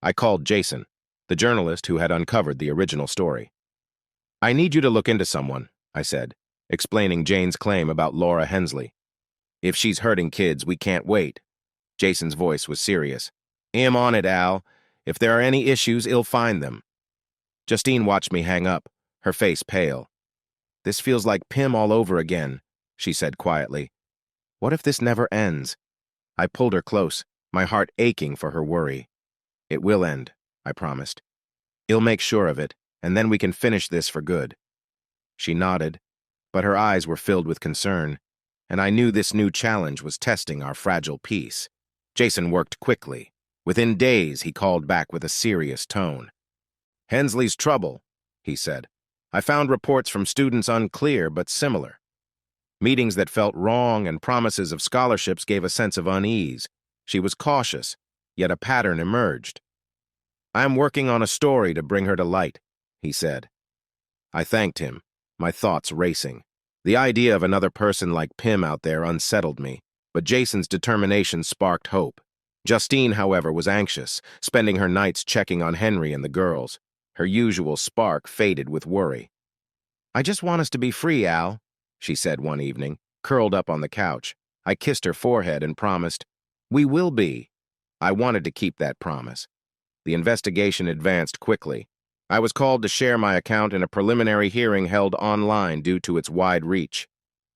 I called Jason, the journalist who had uncovered the original story. "I need you to look into someone," I said, explaining Jane's claim about Laura Hensley. "If she's hurting kids, we can't wait." Jason's voice was serious. "I'm on it, Al. If there are any issues, he'll find them." Justine watched me hang up, her face pale. "This feels like Pim all over again," she said quietly. "What if this never ends?" I pulled her close, my heart aching for her worry. "It will end," I promised. "He'll make sure of it, and then we can finish this for good." She nodded, but her eyes were filled with concern, and I knew this new challenge was testing our fragile peace. Jason worked quickly. Within days, he called back with a serious tone. "Hensley's trouble," he said. "I found reports from students unclear but similar. Meetings that felt wrong and promises of scholarships gave a sense of unease. She was cautious, yet a pattern emerged. I'm working on a story to bring her to light," he said. I thanked him, my thoughts racing. The idea of another person like Pim out there unsettled me, but Jason's determination sparked hope. Justine, however, was anxious, spending her nights checking on Henry and the girls. Her usual spark faded with worry. "I just want us to be free, Al," she said one evening, curled up on the couch. I kissed her forehead and promised, "We will be." I wanted to keep that promise. The investigation advanced quickly. I was called to share my account in a preliminary hearing held online due to its wide reach.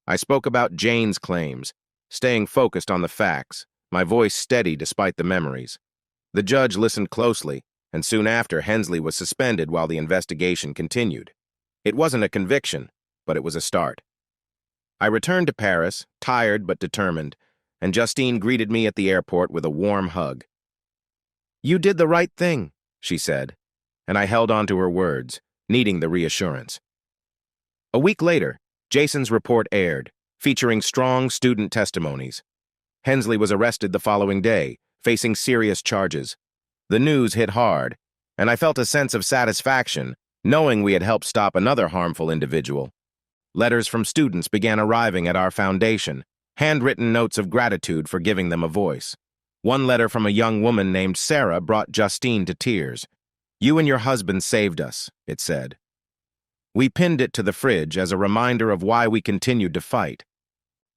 I spoke about Jane's claims, staying focused on the facts, my voice steady despite the memories. The judge listened closely, and soon after, Hensley was suspended while the investigation continued. It wasn't a conviction, but it was a start. I returned to Paris, tired but determined, and Justine greeted me at the airport with a warm hug. "You did the right thing," she said, and I held on to her words, needing the reassurance. A week later, Jason's report aired, featuring strong student testimonies. Hensley was arrested the following day, facing serious charges. The news hit hard, and I felt a sense of satisfaction, knowing we had helped stop another harmful individual. Letters from students began arriving at our foundation, handwritten notes of gratitude for giving them a voice. One letter from a young woman named Sarah brought Justine to tears. "You and your husband saved us," it said. We pinned it to the fridge as a reminder of why we continued to fight.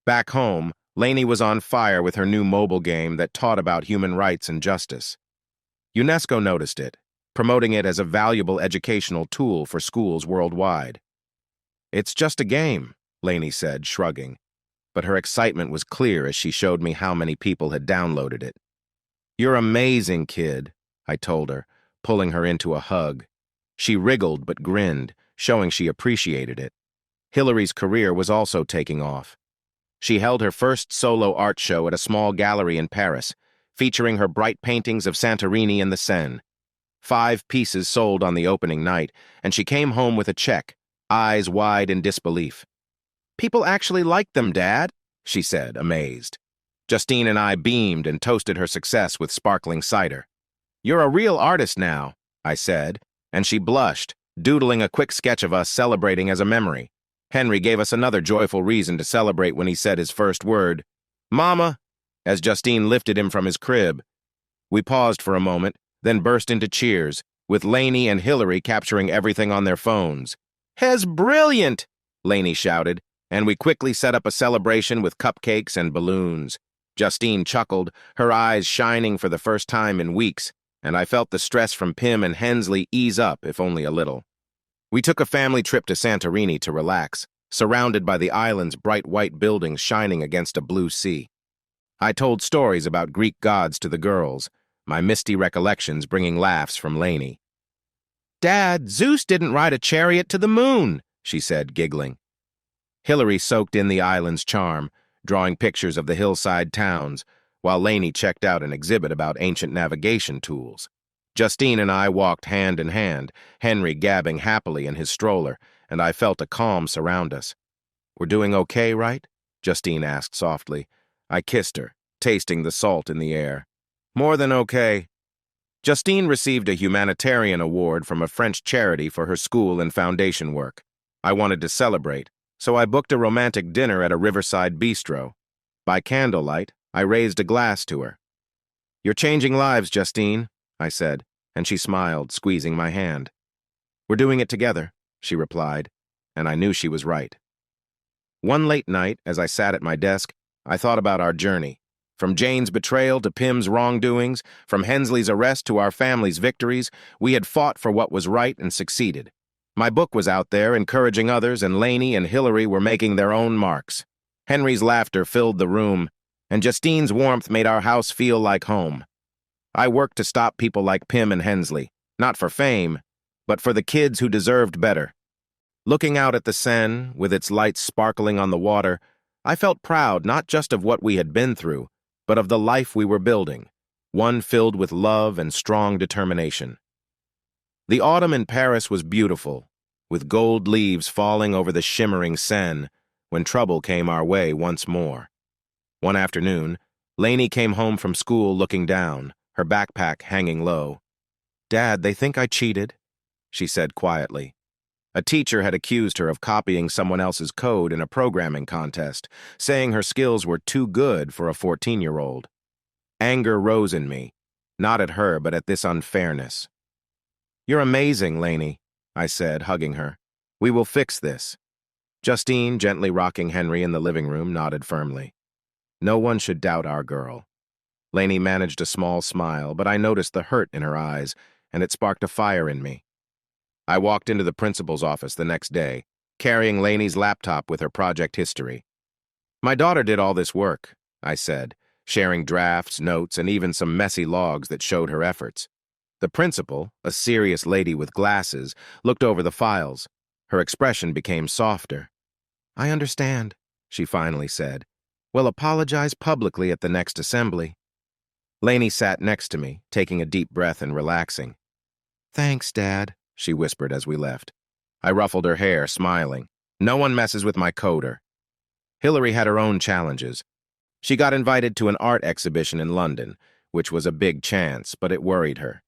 Back home, Lainey was on fire with her new mobile game that taught about human rights and justice. UNESCO noticed it, promoting it as a valuable educational tool for schools worldwide. "It's just a game," Lainey said, shrugging, but her excitement was clear as she showed me how many people had downloaded it. "You're amazing, kid," I told her, pulling her into a hug. She wriggled but grinned, showing she appreciated it. Hillary's career was also taking off. She held her first solo art show at a small gallery in Paris, featuring her bright paintings of Santorini and the Seine. 5 pieces sold on the opening night, and she came home with a check, eyes wide in disbelief. "People actually like them, Dad," she said, amazed. Justine and I beamed and toasted her success with sparkling cider. "You're a real artist now," I said, and she blushed, doodling a quick sketch of us celebrating as a memory. Henry gave us another joyful reason to celebrate when he said his first word, "Mama," as Justine lifted him from his crib. We paused for a moment, then burst into cheers, with Lainey and Hillary capturing everything on their phones. "Hez brilliant!" Lainey shouted, and we quickly set up a celebration with cupcakes and balloons. Justine chuckled, her eyes shining for the first time in weeks, and I felt the stress from Pim and Hensley ease up, if only a little. We took a family trip to Santorini to relax, surrounded by the island's bright white buildings shining against a blue sea. I told stories about Greek gods to the girls, my misty recollections bringing laughs from Lainey. "Dad, Zeus didn't ride a chariot to the moon," she said, giggling. Hillary soaked in the island's charm, drawing pictures of the hillside towns, while Lainey checked out an exhibit about ancient navigation tools. Justine and I walked hand in hand, Henry gabbing happily in his stroller, and I felt a calm surround us. "We're doing okay, right?" Justine asked softly. I kissed her, tasting the salt in the air. "More than okay." Justine received a humanitarian award from a French charity for her school and foundation work. I wanted to celebrate, so I booked a romantic dinner at a riverside bistro. By candlelight, I raised a glass to her. "You're changing lives, Justine," I said, and she smiled, squeezing my hand. "We're doing it together," she replied, and I knew she was right. One late night, as I sat at my desk, I thought about our journey. From Jane's betrayal to Pim's wrongdoings, from Hensley's arrest to our family's victories, we had fought for what was right and succeeded. My book was out there, encouraging others, and Lainey and Hillary were making their own marks. Henry's laughter filled the room, and Justine's warmth made our house feel like home. I worked to stop people like Pim and Hensley, not for fame, but for the kids who deserved better. Looking out at the Seine, with its lights sparkling on the water, I felt proud not just of what we had been through, but of the life we were building, one filled with love and strong determination. The autumn in Paris was beautiful, with gold leaves falling over the shimmering Seine, when trouble came our way once more. One afternoon, Lainey came home from school looking down, her backpack hanging low. "Dad, they think I cheated," she said quietly. A teacher had accused her of copying someone else's code in a programming contest, saying her skills were too good for a 14-year-old. Anger rose in me, not at her but at this unfairness. "You're amazing, Lainey," I said, hugging her. "We will fix this." Justine, gently rocking Henry in the living room, nodded firmly. No one should doubt our girl. Lainey managed a small smile, but I noticed the hurt in her eyes, and it sparked a fire in me. I walked into the principal's office the next day, carrying Lainey's laptop with her project history. "My daughter did all this work," I said, sharing drafts, notes, and even some messy logs that showed her efforts. The principal, a serious lady with glasses, looked over the files. Her expression became softer. "I understand," she finally said. "We'll apologize publicly at the next assembly." Lainey sat next to me, taking a deep breath and relaxing. "Thanks, Dad," she whispered as we left. I ruffled her hair, smiling. No one messes with my coder. Hillary had her own challenges. She got invited to an art exhibition in London, which was a big chance, but it worried her.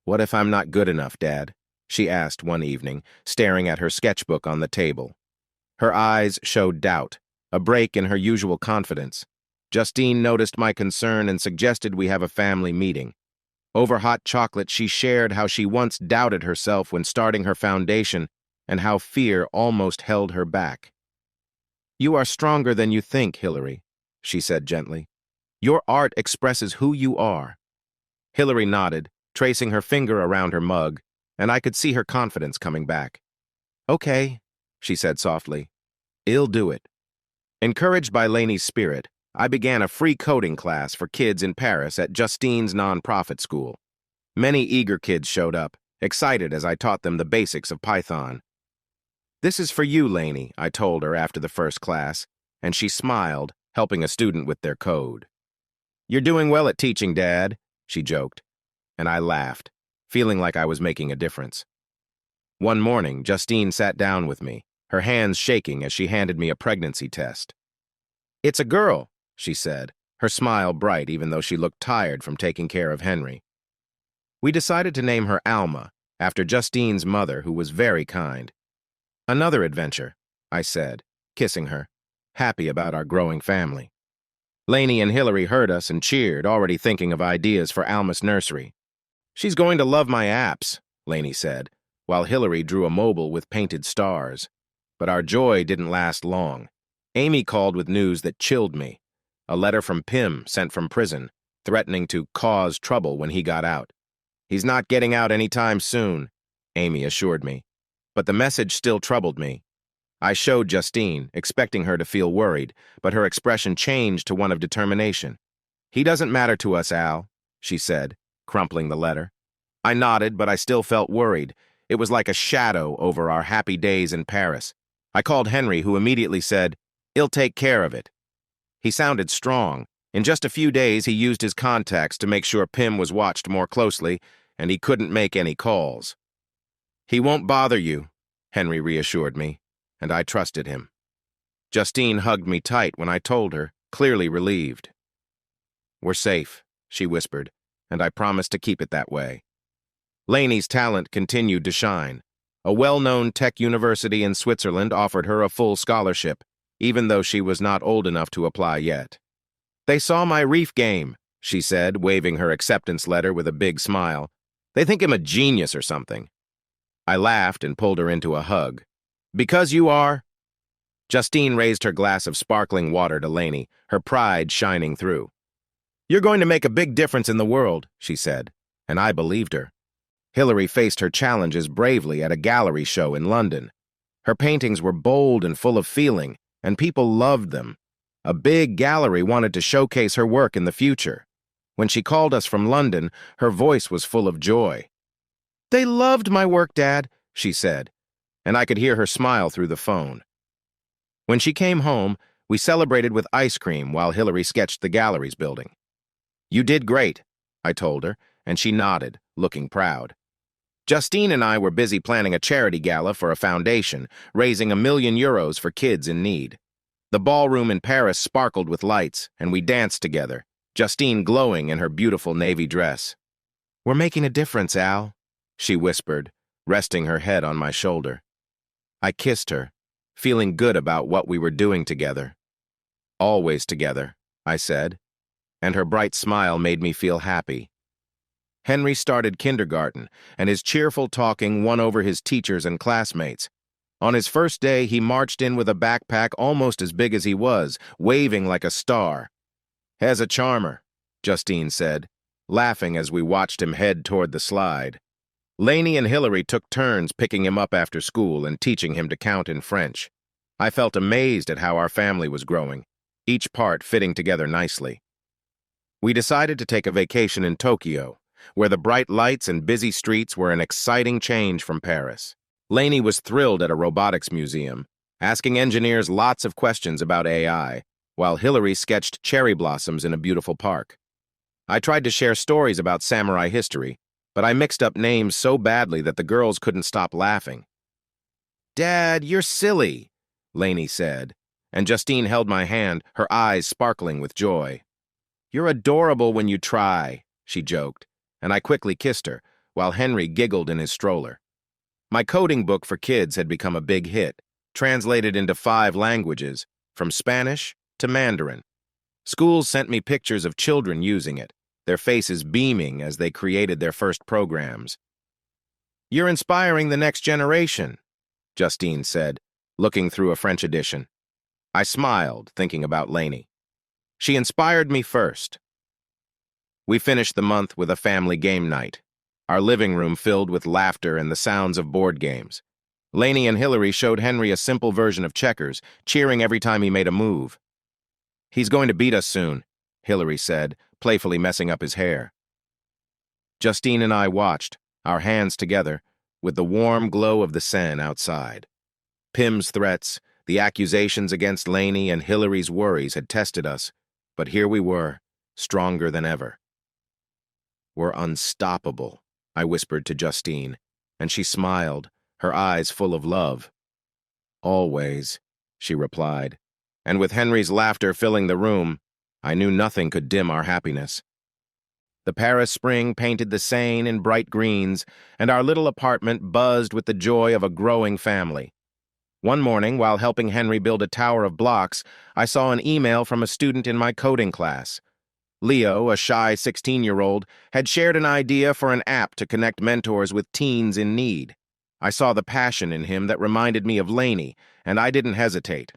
"What if I'm not good enough, Dad?" she asked one evening, staring at her sketchbook on the table. Her eyes showed doubt, a break in her usual confidence. Justine noticed my concern and suggested we have a family meeting. Over hot chocolate, she shared how she once doubted herself when starting her foundation and how fear almost held her back. "You are stronger than you think, Hillary," she said gently. Your art expresses who you are. Hillary nodded, tracing her finger around her mug, and I could see her confidence coming back. Okay, she said softly. I'll do it. Encouraged by Lainey's spirit, I began a free coding class for kids in Paris at Justine's nonprofit school. Many eager kids showed up, excited as I taught them the basics of Python. This is for you, Lainey, I told her after the first class, and she smiled, helping a student with their code. You're doing well at teaching, Dad, she joked, and I laughed, feeling like I was making a difference. One morning, Justine sat down with me, her hands shaking as she handed me a pregnancy test. It's a girl, she said, her smile bright even though she looked tired from taking care of Henry. We decided to name her Alma, after Justine's mother, who was very kind. Another adventure, I said, kissing her, happy about our growing family. Lainey and Hillary heard us and cheered, already thinking of ideas for Alma's nursery. She's going to love my apps, Lainey said, while Hillary drew a mobile with painted stars. But our joy didn't last long. Amy called with news that chilled me. A letter from Pim sent from prison, threatening to cause trouble when he got out. He's not getting out anytime soon, Amy assured me. But the message still troubled me. I showed Justine, expecting her to feel worried, but her expression changed to one of determination. He doesn't matter to us, Al, she said, crumpling the letter. I nodded, but I still felt worried. It was like a shadow over our happy days in Paris. I called Henry, who immediately said, "He'll take care of it." He sounded strong. In just a few days, he used his contacts to make sure Pim was watched more closely, and he couldn't make any calls. He won't bother you, Henry reassured me, and I trusted him. Justine hugged me tight when I told her, clearly relieved. We're safe, she whispered, and I promised to keep it that way. Lainey's talent continued to shine. A well-known tech university in Switzerland offered her a full scholarship, even though she was not old enough to apply yet. They saw my reef game, she said, waving her acceptance letter with a big smile. They think I'm a genius or something. I laughed and pulled her into a hug. Because you are? Justine raised her glass of sparkling water to Lainey, her pride shining through. You're going to make a big difference in the world, she said, and I believed her. Hillary faced her challenges bravely at a gallery show in London. Her paintings were bold and full of feeling, and people loved them. A big gallery wanted to showcase her work in the future. When she called us from London, her voice was full of joy. They loved my work, Dad, she said, and I could hear her smile through the phone. When she came home, we celebrated with ice cream while Hillary sketched the gallery's building. You did great, I told her, and she nodded, looking proud. Justine and I were busy planning a charity gala for a foundation, raising €1 million for kids in need. The ballroom in Paris sparkled with lights, and we danced together, Justine glowing in her beautiful navy dress. We're making a difference, Al, she whispered, resting her head on my shoulder. I kissed her, feeling good about what we were doing together. Always together, I said, and her bright smile made me feel happy. Henry started kindergarten, and his cheerful talking won over his teachers and classmates. On his first day, he marched in with a backpack almost as big as he was, waving like a star. Has a charmer, Justine said, laughing as we watched him head toward the slide. Lainey and Hillary took turns picking him up after school and teaching him to count in French. I felt amazed at how our family was growing, each part fitting together nicely. We decided to take a vacation in Tokyo, where the bright lights and busy streets were an exciting change from Paris. Lainey was thrilled at a robotics museum, asking engineers lots of questions about AI, while Hillary sketched cherry blossoms in a beautiful park. I tried to share stories about samurai history, but I mixed up names so badly that the girls couldn't stop laughing. Dad, you're silly, Lainey said, and Justine held my hand, her eyes sparkling with joy. You're adorable when you try, she joked, and I quickly kissed her, while Henry giggled in his stroller. My coding book for kids had become a big hit, translated into 5 languages, from Spanish to Mandarin. Schools sent me pictures of children using it, their faces beaming as they created their first programs. You're inspiring the next generation, Justine said, looking through a French edition. I smiled, thinking about Lainey. She inspired me first. We finished the month with a family game night, our living room filled with laughter and the sounds of board games. Lainey and Hillary showed Henry a simple version of checkers, cheering every time he made a move. "He's going to beat us soon," Hillary said, playfully messing up his hair. Justine and I watched, our hands together, with the warm glow of the Seine outside. Pim's threats, the accusations against Lainey, and Hillary's worries had tested us, but here we were, stronger than ever. "We're unstoppable," I whispered to Justine, and she smiled, her eyes full of love. "Always," she replied, and with Henry's laughter filling the room, I knew nothing could dim our happiness. The Paris spring painted the Seine in bright greens, and our little apartment buzzed with the joy of a growing family. One morning, while helping Henry build a tower of blocks, I saw an email from a student in my coding class. Leo, a shy 16-year-old, had shared an idea for an app to connect mentors with teens in need. I saw the passion in him that reminded me of Lainey, and I didn't hesitate.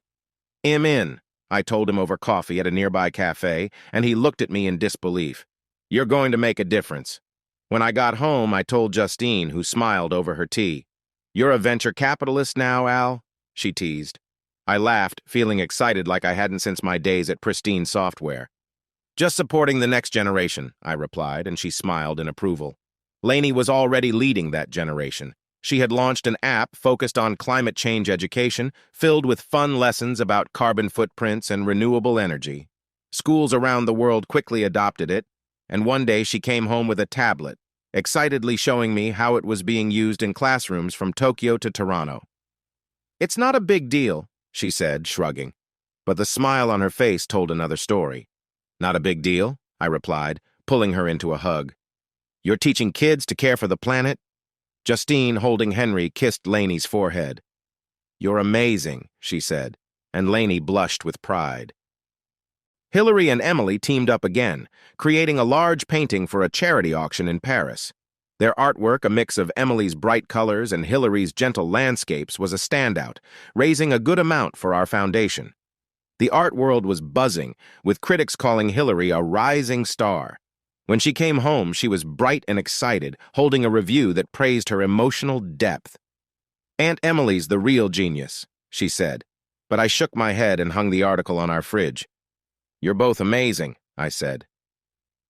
"I'm in," I told him over coffee at a nearby cafe, and he looked at me in disbelief. "You're going to make a difference." When I got home, I told Justine, who smiled over her tea. "You're a venture capitalist now, Al?" she teased. I laughed, feeling excited like I hadn't since my days at Pristine Software. "Just supporting the next generation," I replied, and she smiled in approval. Lainey was already leading that generation. She had launched an app focused on climate change education, filled with fun lessons about carbon footprints and renewable energy. Schools around the world quickly adopted it, and one day she came home with a tablet, excitedly showing me how it was being used in classrooms from Tokyo to Toronto. "It's not a big deal," she said, shrugging, but the smile on her face told another story. "Not a big deal," I replied, pulling her into a hug. "You're teaching kids to care for the planet?" Justine, holding Henry, kissed Lainey's forehead. "You're amazing," she said, and Lainey blushed with pride. Hillary and Emily teamed up again, creating a large painting for a charity auction in Paris. Their artwork, a mix of Emily's bright colors and Hillary's gentle landscapes, was a standout, raising a good amount for our foundation. The art world was buzzing, with critics calling Hillary a rising star. When she came home, she was bright and excited, holding a review that praised her emotional depth. "Aunt Emily's the real genius," she said, but I shook my head and hung the article on our fridge. "You're both amazing," I said.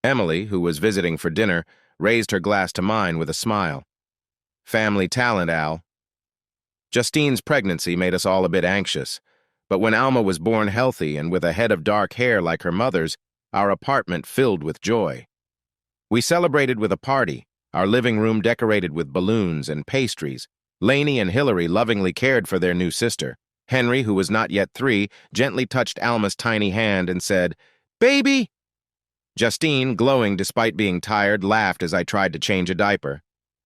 Emily, who was visiting for dinner, raised her glass to mine with a smile. "Family talent, Al." Justine's pregnancy made us all a bit anxious, but when Alma was born healthy and with a head of dark hair like her mother's, our apartment filled with joy. We celebrated with a party, our living room decorated with balloons and pastries. Lainey and Hillary lovingly cared for their new sister. Henry, who was not yet 3, gently touched Alma's tiny hand and said, "Baby!" Justine, glowing despite being tired, laughed as I tried to change a diaper.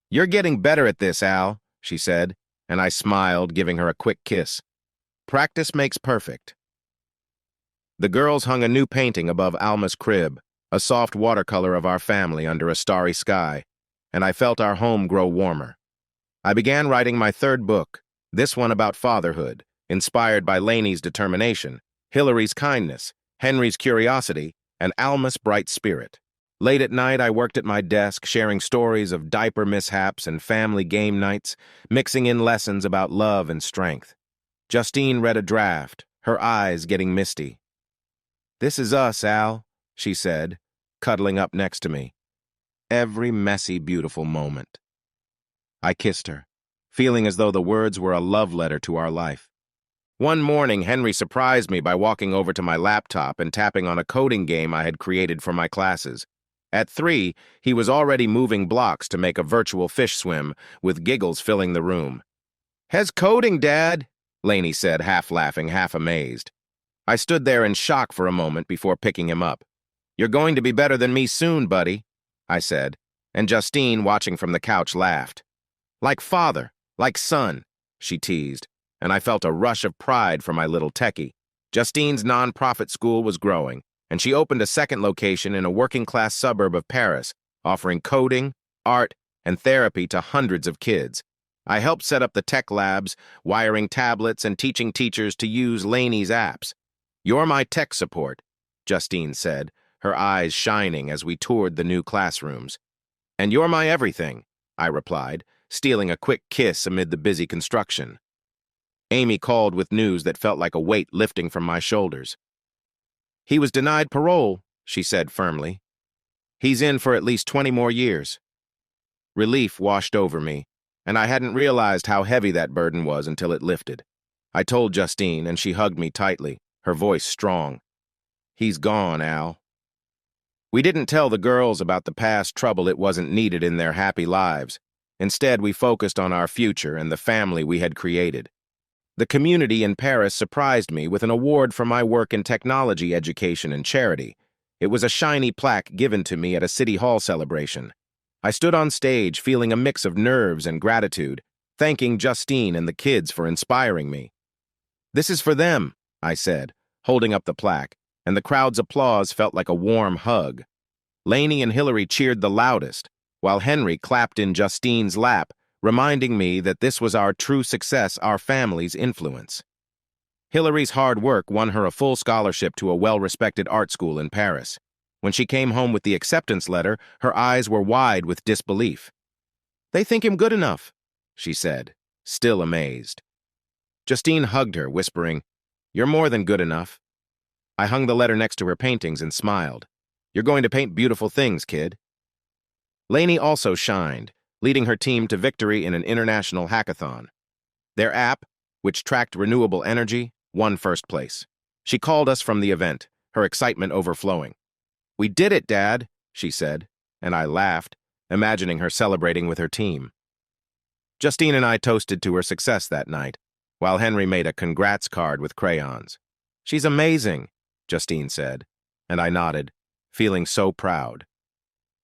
"You're getting better at this, Al," she said, and I smiled, giving her a quick kiss. Practice makes perfect. The girls hung a new painting above Alma's crib, a soft watercolor of our family under a starry sky, and I felt our home grow warmer. I began writing my 3rd book, this one about fatherhood, inspired by Lainey's determination, Hillary's kindness, Henry's curiosity, and Alma's bright spirit. Late at night, I worked at my desk, sharing stories of diaper mishaps and family game nights, mixing in lessons about love and strength. Justine read a draft, her eyes getting misty. "This is us, Al," she said, cuddling up next to me. Every messy, beautiful moment. I kissed her, feeling as though the words were a love letter to our life. One morning, Henry surprised me by walking over to my laptop and tapping on a coding game I had created for my classes. At 3, he was already moving blocks to make a virtual fish swim, with giggles filling the room. "How's coding, Dad?" Lainey said, half laughing, half amazed. I stood there in shock for a moment before picking him up. "You're going to be better than me soon, buddy," I said, and Justine, watching from the couch, laughed. "Like father, like son," she teased, and I felt a rush of pride for my little techie. Justine's nonprofit school was growing, and she opened a second location in a working-class suburb of Paris, offering coding, art, and therapy to hundreds of kids. I helped set up the tech labs, wiring tablets, and teaching teachers to use Lainey's apps. "You're my tech support. Justine said, her eyes shining as we toured the new classrooms. And you're my everything, I replied, stealing a quick kiss amid the busy construction. Amy called with news that felt like a weight lifting from my shoulders. He was denied parole, she said firmly. He's in for at least 20 more years. Relief washed over me, and I hadn't realized how heavy that burden was until it lifted. I told Justine, and she hugged me tightly, her voice strong. He's gone, Al. We didn't tell the girls about the past trouble it wasn't needed in their happy lives. Instead, we focused on our future and the family we had created. The community in Paris surprised me with an award for my work in technology education and charity. It was a shiny plaque given to me at a City Hall celebration. I stood on stage feeling a mix of nerves and gratitude, thanking Justine and the kids for inspiring me. This is for them, I said, holding up the plaque, and the crowd's applause felt like a warm hug. Lainey and Hillary cheered the loudest, while Henry clapped in Justine's lap, reminding me that this was our true success, our family's influence. Hillary's hard work won her a full scholarship to a well-respected art school in Paris. When she came home with the acceptance letter, her eyes were wide with disbelief. They think him good enough, she said, still amazed. Justine hugged her, whispering, You're more than good enough. I hung the letter next to her paintings and smiled. You're going to paint beautiful things, kid. Lainey also shined, leading her team to victory in an international hackathon. Their app, which tracked renewable energy, won first place. She called us from the event, her excitement overflowing. We did it, Dad, she said, and I laughed, imagining her celebrating with her team. Justine and I toasted to her success that night, while Henry made a congrats card with crayons. She's amazing, Justine said, and I nodded, feeling so proud.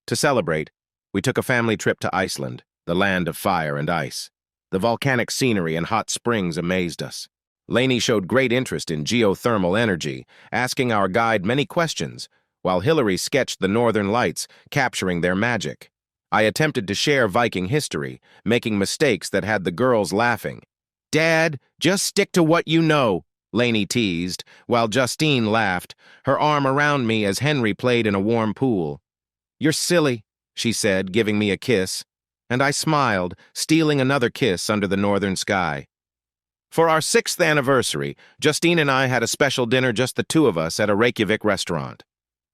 To celebrate, we took a family trip to Iceland, the land of fire and ice. The volcanic scenery and hot springs amazed us. Lainey showed great interest in geothermal energy, asking our guide many questions, while Hillary sketched the northern lights, capturing their magic. I attempted to share Viking history, making mistakes that had the girls laughing. Dad, just stick to what you know, Lainey teased, while Justine laughed, her arm around me as Henry played in a warm pool. You're silly, she said, giving me a kiss, and I smiled, stealing another kiss under the northern sky. For our 6th anniversary, Justine and I had a special dinner, just the two of us, at a Reykjavik restaurant.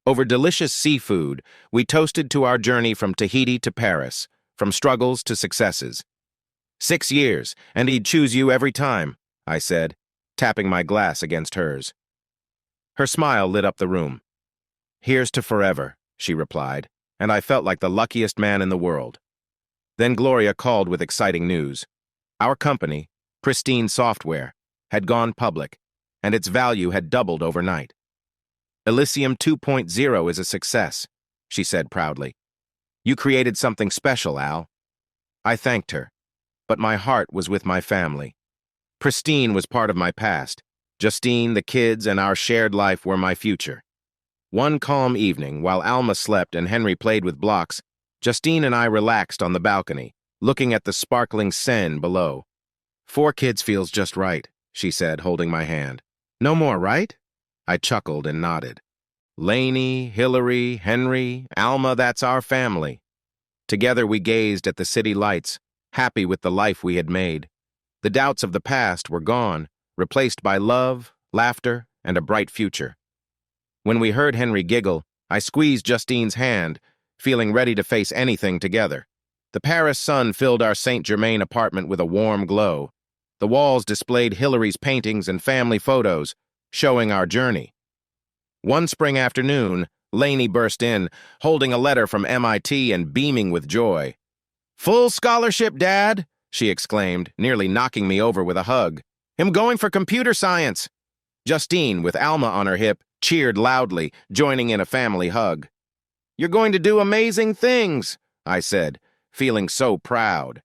Over delicious seafood, we toasted to our journey from Tahiti to Paris, from struggles to successes. 6 years, and he'd choose you every time, I said, tapping my glass against hers. Her smile lit up the room. Here's to forever, she replied, and I felt like the luckiest man in the world. Then Gloria called with exciting news. Our company, Pristine Software, had gone public, and its value had doubled overnight. Elysium 2.0 is a success, she said proudly. You created something special, Al. I thanked her, but my heart was with my family. Pristine was part of my past. Justine, the kids, and our shared life were my future. One calm evening, while Alma slept and Henry played with blocks, Justine and I relaxed on the balcony, looking at the sparkling Seine below. 4 kids feels just right, she said, holding my hand. No more, right? I chuckled and nodded. Lainey, Hillary, Henry, Alma, that's our family. Together we gazed at the city lights, happy with the life we had made. The doubts of the past were gone, replaced by love, laughter, and a bright future. When we heard Henry giggle, I squeezed Justine's hand, feeling ready to face anything together. The Paris sun filled our Saint Germain apartment with a warm glow. The walls displayed Hillary's paintings and family photos, showing our journey. One spring afternoon, Lainey burst in, holding a letter from MIT and beaming with joy. Full scholarship, Dad, she exclaimed, nearly knocking me over with a hug. I'm going for computer science. Justine, with Alma on her hip, cheered loudly, joining in a family hug. You're going to do amazing things, I said, feeling so proud.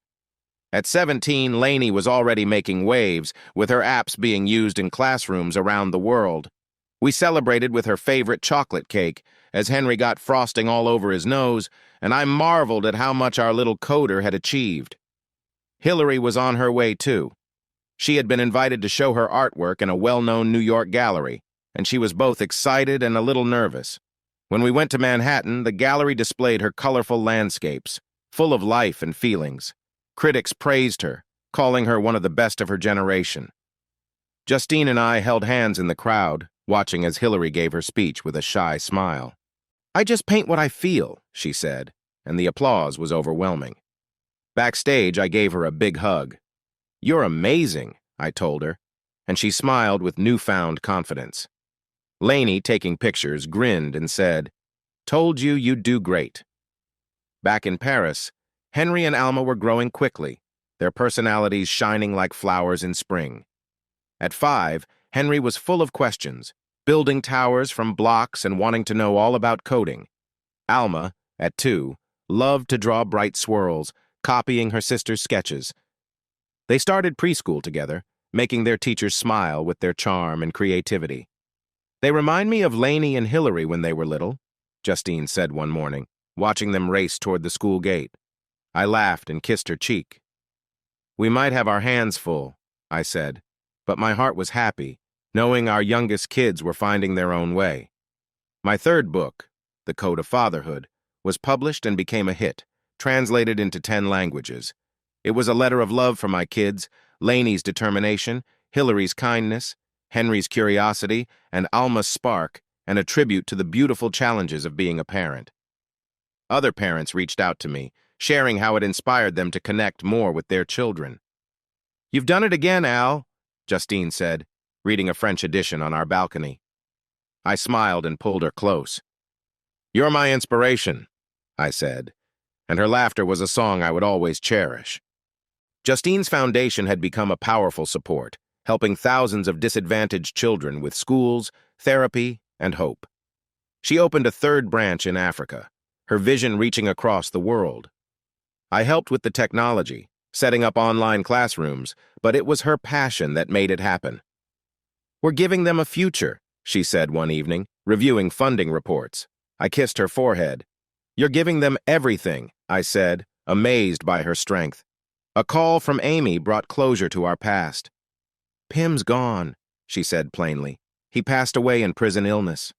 At 17, Lainey was already making waves, with her apps being used in classrooms around the world. We celebrated with her favorite chocolate cake, as Henry got frosting all over his nose, and I marveled at how much our little coder had achieved. Hillary was on her way, too. She had been invited to show her artwork in a well-known New York gallery, and she was both excited and a little nervous. When we went to Manhattan, the gallery displayed her colorful landscapes, full of life and feelings. Critics praised her, calling her one of the best of her generation. Justine and I held hands in the crowd, watching as Hillary gave her speech with a shy smile. "I just paint what I feel," she said, and the applause was overwhelming. Backstage, I gave her a big hug. "You're amazing," I told her, and she smiled with newfound confidence. Lainey, taking pictures, grinned and said, "Told you you'd do great." Back in Paris, Henry and Alma were growing quickly, their personalities shining like flowers in spring. At 5, Henry was full of questions, building towers from blocks and wanting to know all about coding. Alma, at 2, loved to draw bright swirls, copying her sister's sketches. They started preschool together, making their teachers smile with their charm and creativity. "They remind me of Lainey and Hillary when they were little," Justine said one morning, watching them race toward the school gate. I laughed and kissed her cheek. "We might have our hands full," I said, but my heart was happy, knowing our youngest kids were finding their own way. My third book, The Code of Fatherhood, was published and became a hit, translated into 10 languages. It was a letter of love for my kids, Lainey's determination, Hillary's kindness, Henry's curiosity, and Alma's spark, and a tribute to the beautiful challenges of being a parent. Other parents reached out to me, sharing how it inspired them to connect more with their children. "You've done it again, Al," Justine said, reading a French edition on our balcony. I smiled and pulled her close. "You're my inspiration," I said, and her laughter was a song I would always cherish. Justine's foundation had become a powerful support, helping thousands of disadvantaged children with schools, therapy, and hope. She opened a third branch in Africa, her vision reaching across the world. I helped with the technology, setting up online classrooms, but it was her passion that made it happen. "We're giving them a future," she said one evening, reviewing funding reports. I kissed her forehead. "You're giving them everything," I said, amazed by her strength. A call from Amy brought closure to our past. "Pim's gone," she said plainly. "He passed away in prison illness."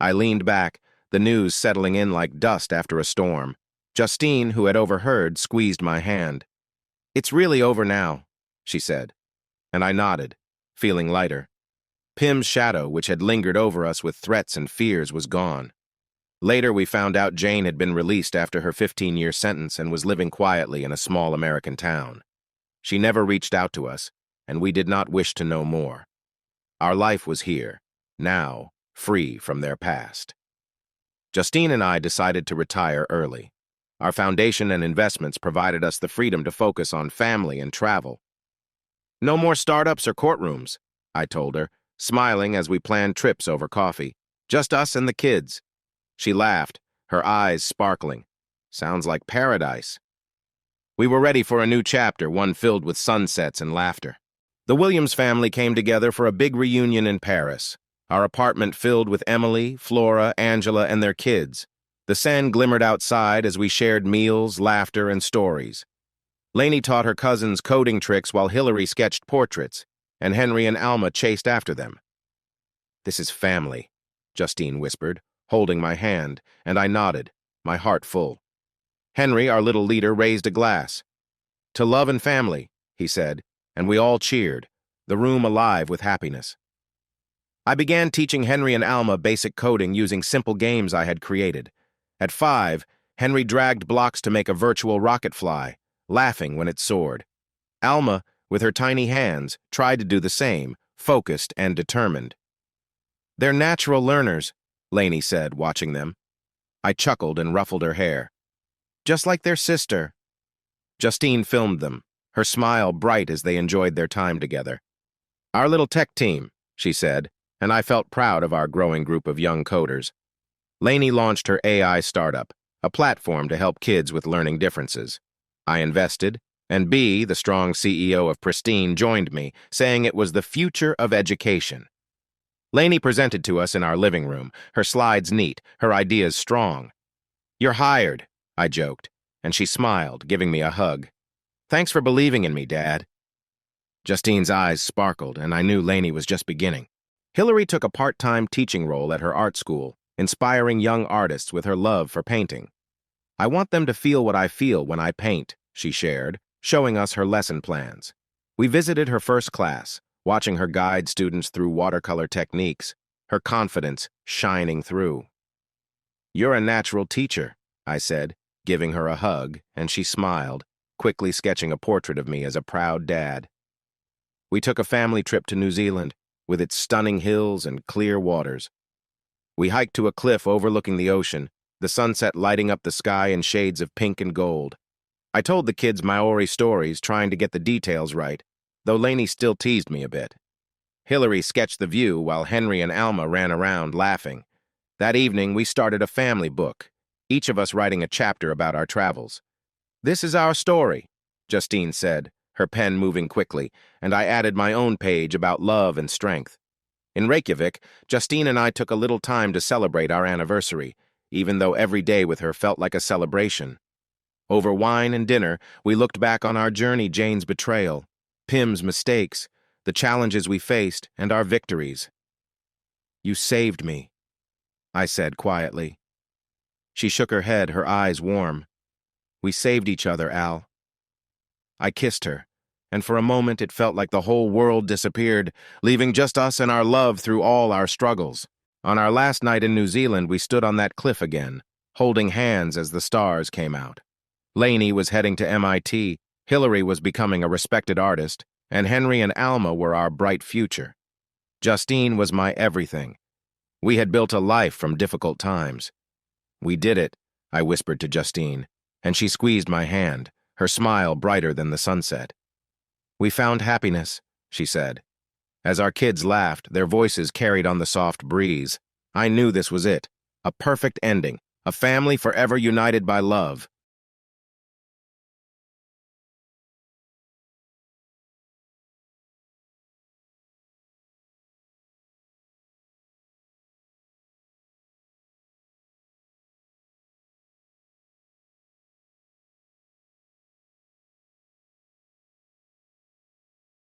I leaned back, the news settling in like dust after a storm. Justine, who had overheard, squeezed my hand. "It's really over now," she said, and I nodded, feeling lighter. Pim's shadow, which had lingered over us with threats and fears, was gone. Later, we found out Jane had been released after her 15-year sentence and was living quietly in a small American town. She never reached out to us, and we did not wish to know more. Our life was here, now, free from their past. Justine and I decided to retire early. Our foundation and investments provided us the freedom to focus on family and travel. "No more startups or courtrooms," I told her, smiling as we planned trips over coffee. "Just us and the kids." She laughed, her eyes sparkling. "Sounds like paradise." We were ready for a new chapter, one filled with sunsets and laughter. The Williams family came together for a big reunion in Paris. Our apartment filled with Emily, Flora, Angela, and their kids. The sun glimmered outside as we shared meals, laughter, and stories. Lainey taught her cousins coding tricks while Hillary sketched portraits, and Henry and Alma chased after them. "This is family," Justine whispered, holding my hand, and I nodded, my heart full. Henry, our little leader, raised a glass. "To love and family," he said, and we all cheered, the room alive with happiness. I began teaching Henry and Alma basic coding using simple games I had created. At 5, Henry dragged blocks to make a virtual rocket fly, laughing when it soared. Alma, with her tiny hands, tried to do the same, focused and determined. "They're natural learners," Lainey said, watching them. I chuckled and ruffled her hair. "Just like their sister." Justine filmed them, her smile bright as they enjoyed their time together. "Our little tech team," she said, and I felt proud of our growing group of young coders. Lainey launched her AI startup, a platform to help kids with learning differences. I invested, and B, the strong CEO of Pristine, joined me, saying it was the future of education. Lainey presented to us in our living room, her slides neat, her ideas strong. "You're hired," I joked, and she smiled, giving me a hug. "Thanks for believing in me, Dad." Justine's eyes sparkled, and I knew Lainey was just beginning. Hillary took a part-time teaching role at her art school, inspiring young artists with her love for painting. "I want them to feel what I feel when I paint," she shared, showing us her lesson plans. We visited her first class, watching her guide students through watercolor techniques, her confidence shining through. "You're a natural teacher," I said, giving her a hug, and she smiled, quickly sketching a portrait of me as a proud dad. We took a family trip to New Zealand, with its stunning hills and clear waters. We hiked to a cliff overlooking the ocean, the sunset lighting up the sky in shades of pink and gold. I told the kids Maori stories, trying to get the details right, though Lainey still teased me a bit. Hillary sketched the view while Henry and Alma ran around laughing. That evening, we started a family book, each of us writing a chapter about our travels. "This is our story," Justine said, her pen moving quickly, and I added my own page about love and strength. In Reykjavik, Justine and I took a little time to celebrate our anniversary, even though every day with her felt like a celebration. Over wine and dinner, we looked back on our journey, Jane's betrayal, Pim's mistakes, the challenges we faced, and our victories. "You saved me," I said quietly. She shook her head, her eyes warm. "We saved each other, Al." I kissed her, and for a moment it felt like the whole world disappeared, leaving just us and our love through all our struggles. On our last night in New Zealand, we stood on that cliff again, holding hands as the stars came out. Lainey was heading to MIT, Hillary was becoming a respected artist, and Henry and Alma were our bright future. Justine was my everything. We had built a life from difficult times. "We did it," I whispered to Justine, and she squeezed my hand, her smile brighter than the sunset. "We found happiness," she said. As our kids laughed, their voices carried on the soft breeze. I knew this was it, a perfect ending, a family forever united by love.